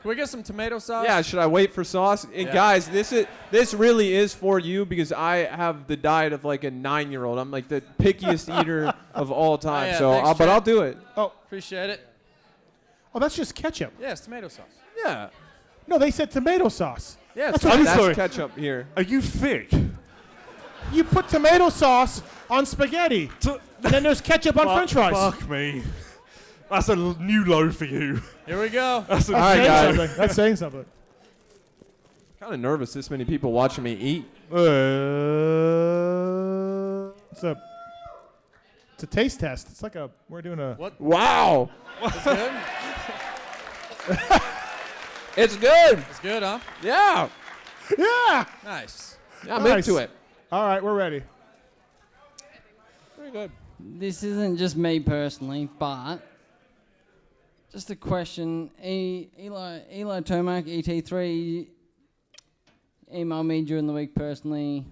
S6: Can we get some tomato sauce?
S7: yeah, should I wait for sauce? And
S6: Yeah.
S7: guys, this really is for you because I have the diet of like a 9-year-old. I'm like the pickiest eater of all time.
S6: yeah,
S7: so,
S6: thanks,
S7: but
S6: Chad.
S7: I'll do it.
S10: Oh,
S6: Appreciate it.
S10: oh, that's just ketchup.
S6: Yeah, it's tomato sauce.
S7: Yeah.
S10: No, they said tomato sauce.
S6: Yeah,
S10: That's
S6: it's
S10: what
S7: That's
S12: sorry.
S7: ketchup here.
S12: Are you thick?
S10: You put tomato sauce on spaghetti, and then there's ketchup on French fries.
S12: Fuck me. That's a new low for you.
S6: Here we go.
S12: That's a
S7: All right,
S10: saying
S7: guys.
S10: something. That's saying something.
S7: Kind of nervous. This many people watching me eat.
S10: What's up? It's a taste test. It's like we're doing a.
S6: What?
S19: Wow.
S6: It's good?
S19: It's good.
S6: It's good, huh?
S19: Yeah.
S10: Yeah.
S6: Nice.
S19: I'm
S10: Nice.
S19: into it.
S10: All right, we're ready.
S19: Very good.
S20: This isn't just me personally, but just a question. Eli Tomac, ET3, emailed me during the week personally.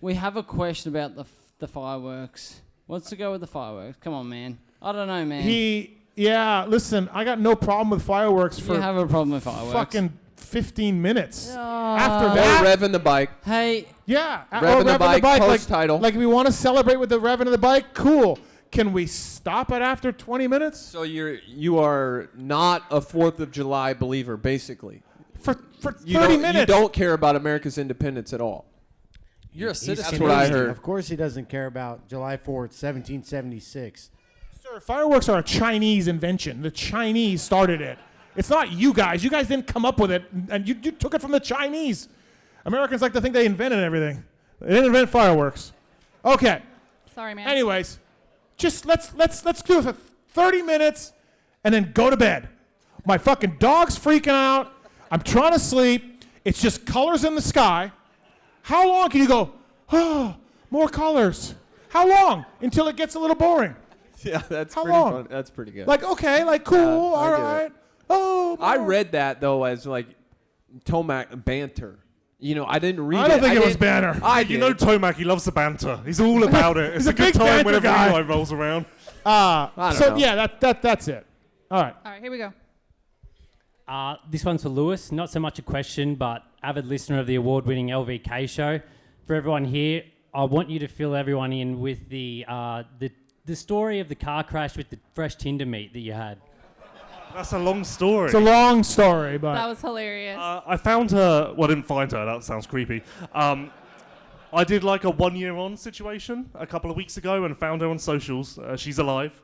S20: We have a question about the fireworks. What's to go with the fireworks? Come on, man. I don't know, man.
S10: Yeah, listen, I got no problem with fireworks
S20: You
S10: for
S20: have a problem with fireworks.
S10: fucking 15 minutes.
S20: Ah.
S10: After
S19: Or
S10: that,
S19: revving the bike.
S20: Hey.
S10: Yeah.
S19: Revving the bike, post-title.
S10: Like, if we want to celebrate with the revving of the bike, cool. Can we stop it after 20 minutes?
S19: So you are not a 4th of July believer, basically.
S10: For 30 minutes.
S19: You don't care about America's independence at all.
S6: You're a citizen.
S19: That's what I heard.
S11: Of course he doesn't care about July 4th, 1776.
S10: Sir, fireworks are a Chinese invention. The Chinese started it. It's not you guys. You guys didn't come up with it, and you took it from the Chinese. Americans like to think they invented everything. They didn't invent fireworks. Okay.
S13: Sorry, man.
S10: Anyways, just let's do it for 30 minutes, and then go to bed. My fucking dog's freaking out. I'm trying to sleep. It's just colors in the sky. How long can you go, oh, more colors? How long? Until it gets a little boring.
S19: Yeah, that's
S10: How
S19: pretty
S10: long?
S19: fun. That's pretty good.
S10: Like, okay, like, cool,
S19: I
S10: all
S19: get it.
S10: right. Oh,
S19: I
S10: more.
S19: read that, though, as like Tomac banter. You know, I didn't read it.
S10: I don't think it was
S19: didn't-
S10: banner.
S19: I
S12: You know
S19: did.
S12: Tomac, he loves the banter. He's all about it. It's
S10: He's
S12: a
S10: a
S12: good
S10: big
S12: time
S10: banter
S12: whenever
S10: guy.
S12: Eli rolls around.
S19: I don't
S10: So
S19: know.
S10: yeah, that's it. All right.
S13: All right, here we go.
S21: This one's for Lewis. Not so much a question, but avid listener of the award-winning LVK show. For everyone here, I want you to fill everyone in with the story of the car crash with the fresh Tinder meat that you had.
S12: That's a long story.
S10: It's a long story, but
S13: That was hilarious.
S12: I found her. Well, I didn't find her. That sounds creepy. I did like a 1 year on situation a couple of weeks ago and found her on socials. She's alive.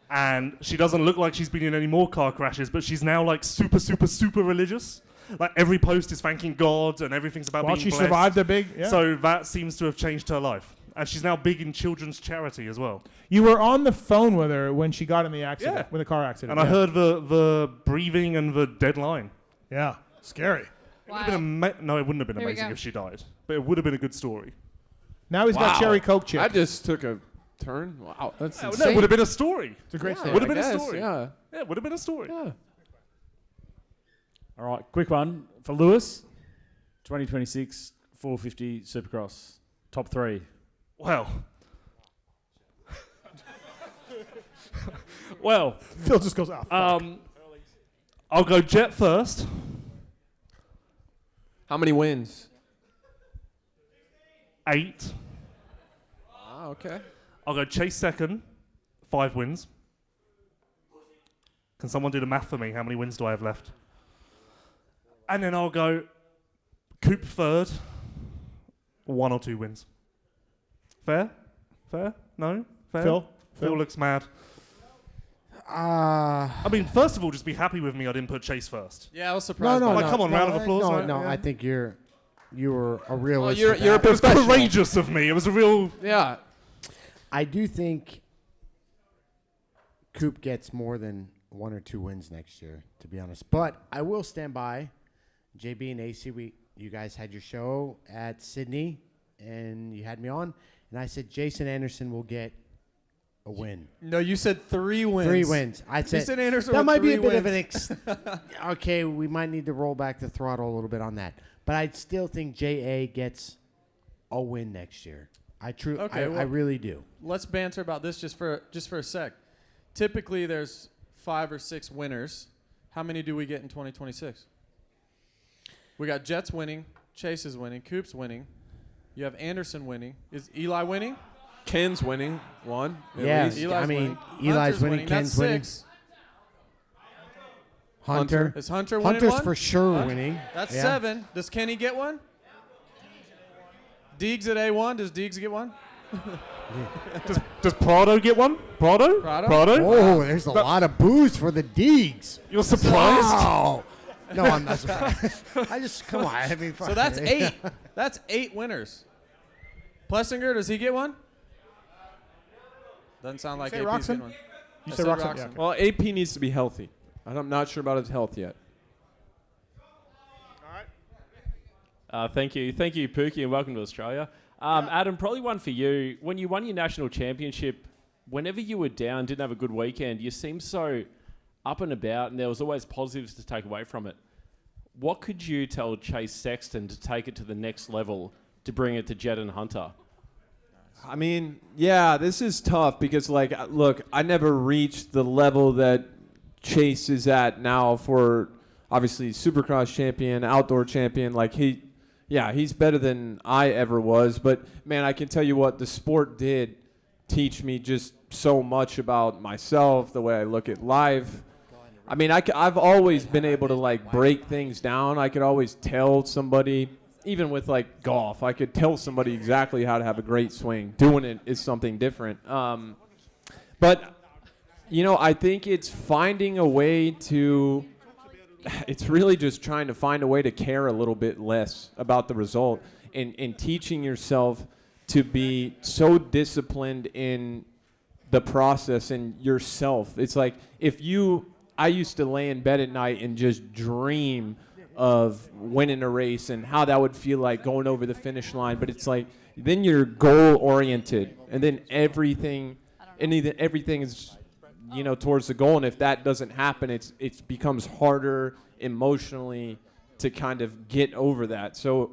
S12: And she doesn't look like she's been in any more car crashes, but she's now like super, super, super religious. Like every post is thanking God and everything's about
S10: Well,
S12: being
S10: she
S12: blessed.
S10: survived the big. Yeah.
S12: So that seems to have changed her life. And she's now big in children's charity as well.
S10: You were on the phone with her when she got in the accident,
S12: Yeah.
S10: with the car accident.
S12: And I
S10: yeah.
S12: heard the breathing and the dead line.
S10: Yeah, scary.
S12: It would have been no, it wouldn't have been
S13: Here we
S12: amazing
S13: go.
S12: if she died. But it would have been a good story.
S10: Now he's got
S19: Wow.
S10: cherry Coke chip.
S19: That just took a turn. Wow, that's
S12: No,
S19: insane.
S12: it would have been a story.
S10: It's a great
S19: Yeah,
S10: story.
S12: Would have been
S19: I
S12: a
S19: guess,
S12: story.
S19: Yeah.
S12: Yeah, it would have been a story.
S19: Yeah.
S22: All right, quick one for Lewis. 2026 450 Supercross. Top 3.
S12: Well. Well,
S10: Phil just goes out.
S12: I'll go Jett first.
S19: How many wins?
S12: 8.
S19: Ah, okay.
S12: I'll go Chase second. 5 wins. Can someone do the math for me? How many wins do I have left? And then I'll go Coop third. 1 or 2 wins. Fair? Fair? No? Fair?
S10: Phil?
S12: Phil looks mad.
S11: I
S12: mean, first of all, just be happy with me I didn't put Chase first.
S6: Yeah, I was surprised.
S12: Like, come on, round of applause. right?
S11: No,
S12: Yeah.
S11: I think you were a realist.
S19: you're
S11: with
S19: a
S11: that.
S12: It was
S19: professional.
S12: courageous of me. It was a real...
S19: Yeah.
S11: I do think Coop gets more than 1 or 2 wins next year, to be honest. But I will stand by JB and AC. You guys had your show at Sydney, and you had me on, and I said Jason Anderson will get a win.
S6: No, you said 3 wins.
S11: 3 wins. I said
S6: said Anderson
S11: that
S6: with
S11: might be a
S6: 3
S11: bit of an
S6: wins.
S11: okay, we might need to roll back the throttle a little bit on that. But I still think JA gets a win next year. I really do.
S6: Let's banter about this just for a sec. Typically, there's 5 or 6 winners. How many do we get in 2026? We got Jett's winning, Chase is winning, Coop's winning. You have Anderson winning. Is Eli winning?
S19: Ken's winning. 1. at
S11: Yeah,
S19: least.
S6: Eli's winning.
S11: Eli's
S6: Hunter's
S11: winning, Ken's
S6: That's
S11: winning.
S6: 6.
S11: Hunter.
S6: Is Hunter winning
S11: Hunter's
S6: one?
S11: for sure winning.
S6: That's
S11: Yeah.
S6: 7. Does Kenny get one? Deegs at A1. Does Deegs get one?
S12: Does Prado get one? Prado?
S6: Prado?
S11: Oh, there's a lot of booze for the Deegs.
S12: You're surprised?
S11: Wow. No, I'm not surprised. I just, come on. I mean,
S6: So that's 8. That's 8 winners. Plessinger, does he get one? Doesn't sound like
S10: say
S6: AP's
S10: Roxon?
S6: getting one.
S10: You
S6: I
S10: said
S6: said
S10: Roxon? Yeah,
S6: Roxon.
S19: Well, AP needs to be healthy. I'm not sure about his health yet.
S1: Thank you, Pookie, and welcome to Australia. Adam, probably one for you. When you won your national championship, whenever you were down, didn't have a good weekend, you seemed so up and about, and there was always positives to take away from it. What could you tell Chase Sexton to take it to the next level to bring it to Jett and Hunter?
S19: I mean, yeah, this is tough because, like, look, I never reached the level that Chase is at now for, obviously, Supercross champion, outdoor champion. Like, he's better than I ever was. But, man, I can tell you what, the sport did teach me just so much about myself, the way I look at life. I mean, I've always been able to, like, break things down. I could always tell somebody, even with, like, golf, I could tell somebody exactly how to have a great swing. Doing it is something different. But, you know, I think it's finding a way to – it's really just trying to find a way to care a little bit less about the result and teaching yourself to be so disciplined in the process and yourself. It's like I used to lay in bed at night and just dream of winning a race and how that would feel like going over the finish line. But it's like then you're goal oriented, and then everything is, you know, towards the goal. And if that doesn't happen, it becomes harder emotionally to kind of get over that. So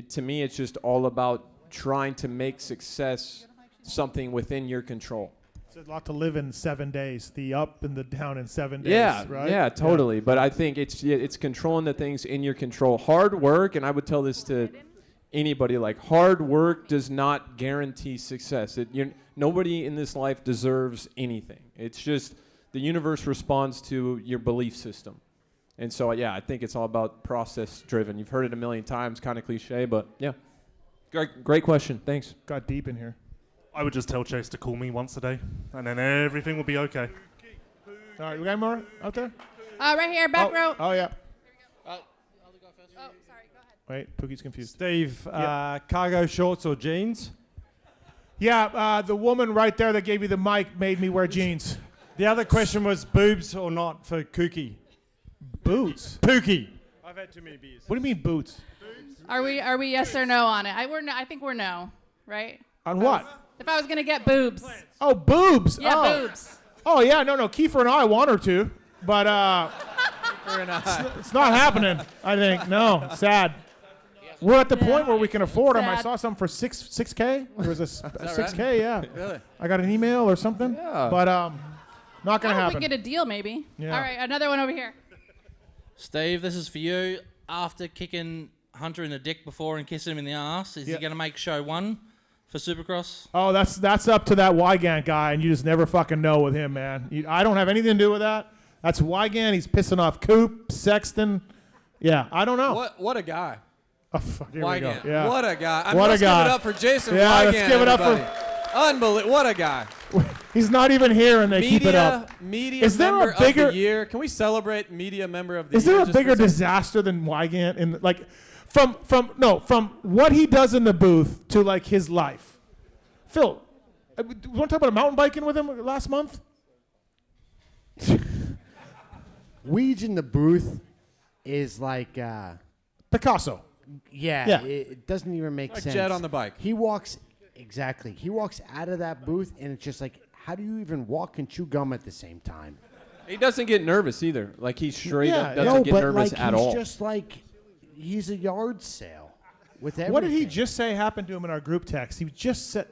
S19: to me, it's just all about trying to make success something within your control.
S10: It's a lot to live in 7 days. The up and the down in 7 days.
S19: Yeah,
S10: right?
S19: Yeah, totally. Yeah. But I think it's controlling the things in your control. Hard work, and I would tell this to anybody, like, hard work does not guarantee success. Nobody in this life deserves anything. It's just the universe responds to your belief system. And so, yeah, I think it's all about process driven. You've heard it a million times, kind of cliche, but yeah. Great question. Thanks.
S10: Got deep in here.
S12: I would just tell Chase to call me once a day, and then everything will be okay.
S10: All right, we got more out there?
S13: Right here, back row.
S10: Oh, yeah.
S13: Oh, sorry, go ahead.
S10: Wait, Pookie's confused.
S2: Steve, cargo shorts or jeans?
S10: Yeah, the woman right there that gave you the mic made me wear jeans.
S2: The other question was boobs or not for Kookie.
S10: Boots?
S2: Pookie. I've had too many beers.
S10: What do you mean boots?
S13: Are we yes or no on it? I think we're no, right?
S10: On what?
S13: If I was gonna get boobs.
S10: Oh, boobs.
S13: Yeah, boobs.
S10: Oh, yeah, no. Kiefer and I want her to, but it's not happening, I think. No, sad. We're at the point where we can afford them. I
S13: Sad.
S10: saw some for $6K. There was a $6K,
S6: right?
S10: yeah.
S6: Really?
S10: I got an email or something.
S6: Yeah.
S10: But not going to
S13: We
S10: happen.
S13: can get a deal, maybe.
S10: Yeah.
S13: All right, another one over here.
S23: Steve, this is for you. After kicking Hunter in the dick before and kissing him in the ass, is he going to make show 1 for Supercross?
S10: Oh, that's up to that Wygant guy, and you just never fucking know with him, man. I don't have anything to do with that. That's Wygant. He's pissing off Coop, Sexton. Yeah, I don't know.
S6: What a guy.
S10: Oh, fuck, here we go.
S6: Wygant.
S10: Yeah.
S6: What a guy.
S10: Let's
S6: give it up for Jason
S10: Yeah,
S6: Wygant.
S10: let's give it up
S6: everybody. Unbelievable. What a guy.
S10: He's not even here, and they keep it up.
S6: Media
S10: Is there
S6: member
S10: a bigger
S6: of the year. Can we celebrate media member of the
S10: Is
S6: year?
S10: there a
S6: just for
S10: bigger
S6: second?
S10: disaster than Wygant in like from what he does in the booth to like his life? Phil, you want to talk about mountain biking with him last month?
S11: Weege in the booth is like
S10: Picasso.
S11: Yeah. It doesn't even make
S6: Like
S11: sense.
S6: Jett on the bike.
S11: He walks out of that booth, and it's just like, how do you even walk and chew gum at the same time?
S19: He doesn't get nervous either. Like, he straight up doesn't get nervous at all.
S11: He's just like, he's a yard sale with everything.
S10: What did he just say happened to him in our group text? He just said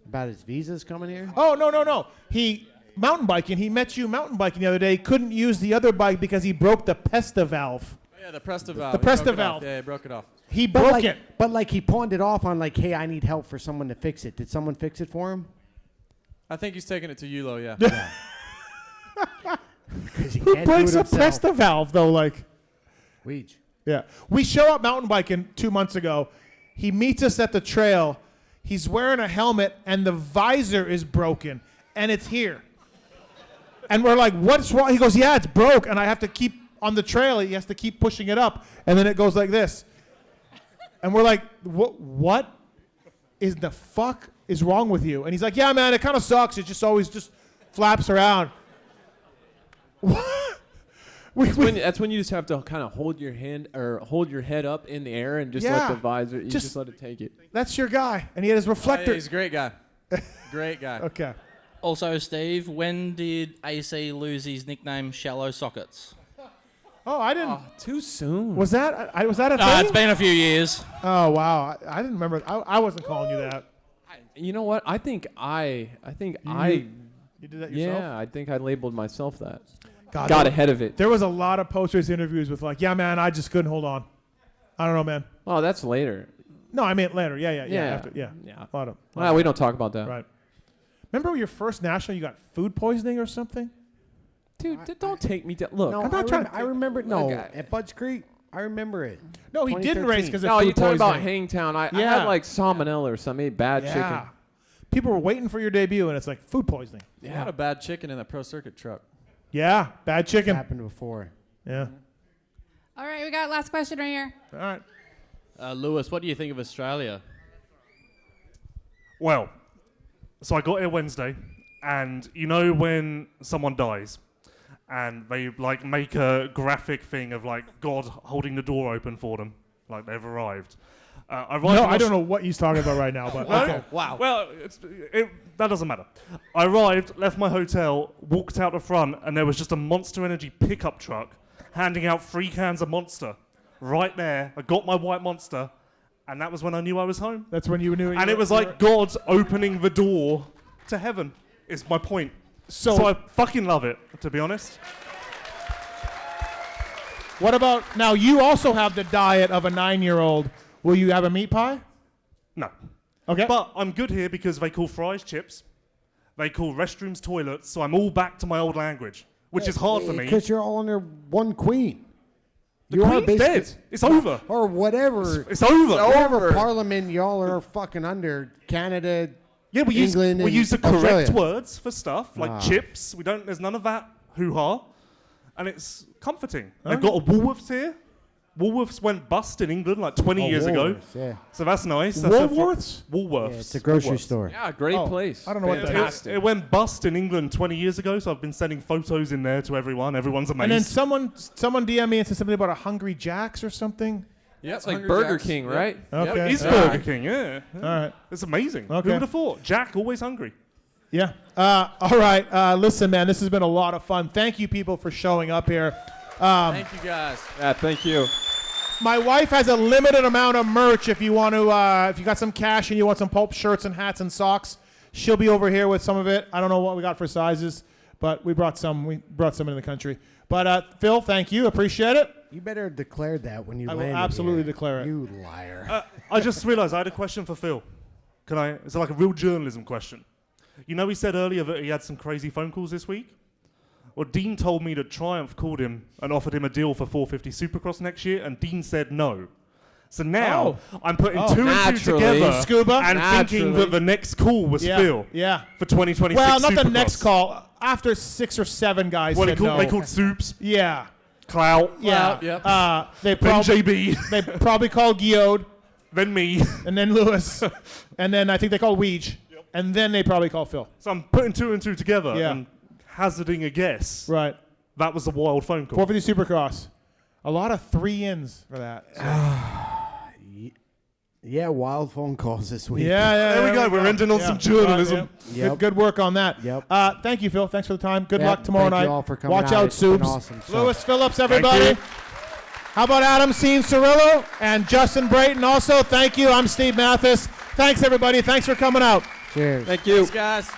S11: about his visas coming here.
S10: Oh, no. He mountain biking. He met you mountain biking the other day. Couldn't use the other bike because he broke the Pesta valve.
S6: Yeah, the Presta valve.
S10: The
S6: He broke
S10: Presta
S6: it off.
S10: valve.
S6: Yeah, he broke it off.
S10: He broke it.
S11: But like he pawned it off on like, hey, I need help for someone to fix it. Did someone fix it for him?
S6: I think he's taking it to Yulo, yeah.
S10: Who breaks a Pesta valve though? Like,
S11: Weege.
S10: Yeah. We show up mountain biking 2 months ago. He meets us at the trail. He's wearing a helmet and the visor is broken and it's here. And we're like, what's wrong? He goes, yeah, it's broke. And I have to keep on the trail. He has to keep pushing it up. And then it goes like this. And we're like, what? is the fuck is wrong with you? And he's like, yeah, man, it kind of sucks. It just always just flaps around.
S19: That's when you just have to kind of hold your head up in the air and just let the visor. You just let it take it.
S10: That's your guy, and he had his reflector.
S6: He's a great guy. Great guy.
S10: Okay.
S23: Also, Steve, when did AC lose his nickname Shallow Sockets?
S10: Oh, I didn't.
S19: Too soon.
S10: Was that was that a thing?
S23: It's been a few years.
S10: Oh wow, I didn't remember. I wasn't calling you that.
S19: You know what? I think I
S10: You did that yourself?
S19: Yeah, I think I labeled myself that.
S10: God,
S19: Got ahead of it.
S10: There was a lot of post-race interviews with like, yeah, man, I just couldn't hold on. I don't know, man.
S19: Oh, that's later.
S10: No, I meant later. Yeah.
S19: Yeah.
S10: A lot of.
S19: Well, we don't talk about that.
S10: Right. Remember your first national? You got food poisoning or something?
S19: Dude, don't take me down. Look,
S11: No,
S10: I'm not trying.
S11: I remember. No,
S19: Okay.
S11: at Bud's Creek, I remember it.
S10: No, he didn't race because of
S19: No,
S10: food
S19: you're talking about
S10: poisoning.
S19: Hangtown. I had like salmonella or something. I ate bad chicken.
S10: People were waiting for your debut, and it's like food poisoning.
S6: You had a bad chicken in that Pro Circuit truck.
S10: Yeah, bad chicken.
S11: Happened before.
S10: Yeah.
S13: All right, we got last question right here.
S10: All right.
S1: Lewis, what do you think of Australia?
S12: Well, so I got here Wednesday, and you know when someone dies, and they like make a graphic thing of like God holding the door open for them, like they've arrived.
S10: I don't know what he's talking about right now, but okay.
S12: Wow. Well, that doesn't matter. I arrived, left my hotel, walked out the front, and there was just a Monster Energy pickup truck handing out 3 cans of Monster. Right there, I got my white Monster, and that was when I knew I was home.
S10: That's when you knew.
S12: And it was like God opening the door to heaven, is my point. So I fucking love it, to be honest.
S10: What about now? You also have the diet of a 9-year-old. Will you have a meat pie?
S12: No.
S10: Okay.
S12: But I'm good here because they call fries chips. They call restrooms toilets, so I'm all back to my old language, which is hard for me.
S11: Because you're all under one queen.
S12: The queen's dead. It's over.
S11: Or whatever.
S12: It's over.
S11: Whatever parliament y'all are fucking under. Canada,
S12: Yeah, we
S11: England,
S12: use the
S11: and
S12: correct
S11: Australia.
S12: words for stuff, like chips. There's none of that hoo-ha. And it's comforting. They've got a Woolworths here. Woolworths went bust in England like 20 years ago.
S11: Yeah.
S12: So that's nice.
S10: Woolworths?
S12: Woolworths.
S11: Yeah, it's a grocery
S12: Woolworths.
S11: store.
S19: Yeah, great place.
S10: I don't know what that is.
S12: Fantastic. It went bust in England 20 years ago, so I've been sending photos in there to everyone. Everyone's amazed.
S10: And then someone DM me and said something about a Hungry Jack's or something.
S19: Yeah, it's like Burger King, right?
S10: Okay.
S12: It's Burger King, yeah.
S10: All right.
S12: It's amazing.
S10: Okay.
S12: Who would have thought? Jack, always hungry.
S10: Yeah. All right. Listen, man, this has been a lot of fun. Thank you, people, for showing up here.
S6: Thank you, guys.
S19: Yeah, thank you.
S10: My wife has a limited amount of merch. If you want to, if you got some cash and you want some Pulp shirts and hats and socks, she'll be over here with some of it. I don't know what we got for sizes, but we brought some. We brought some into the country. But Phil, thank you. Appreciate it.
S11: You better declare that when you
S10: I will
S11: land.
S10: absolutely declare it.
S11: You liar.
S12: I just realised I had a question for Phil. Can I? It's like a real journalism question. You know, he said earlier that he had some crazy phone calls this week. Well, Dean told me that Triumph called him and offered him a deal for 450 Supercross next year, and Dean said no. So now I'm putting two and two together
S10: Scuba.
S12: and thinking that the next call was Phil.
S10: Yeah.
S12: For 2026
S10: Well, not the
S12: Supercross.
S10: next call. After 6 or 7 guys
S12: Well,
S10: said no.
S12: they called Soups.
S10: Yeah.
S12: Clout.
S10: Yeah.
S6: Yep.
S10: They
S12: Then JB.
S10: They probably called Guillaume.
S12: Then me.
S10: And then Lewis. And then I think they called Weege. Yep. And then they probably called Phil.
S12: So I'm putting 2 and 2 together
S10: Yeah.
S12: and hazarding a guess.
S10: Right.
S12: That was a wild phone call.
S10: 450 Supercross. A lot of 3-ins for that. So.
S11: Yeah, wild phone calls this week.
S10: Yeah.
S12: There we go. We're ending on some journalism.
S11: Yep.
S10: Good work on that.
S11: Yep.
S10: Thank you, Phil. Thanks for the time. Good
S11: Yep.
S10: luck tomorrow
S11: Thank
S10: night.
S11: you all for coming
S10: Watch
S11: out.
S10: out,
S11: It's been
S10: Soups.
S11: awesome. So-
S10: Lewis Phillips, everybody. How about Adam Ceen Cirillo and Justin Brayton also? Thank you. I'm Steve Mathis. Thanks, everybody. Thanks for coming out.
S11: Cheers.
S19: Thank you.
S6: Thanks, guys.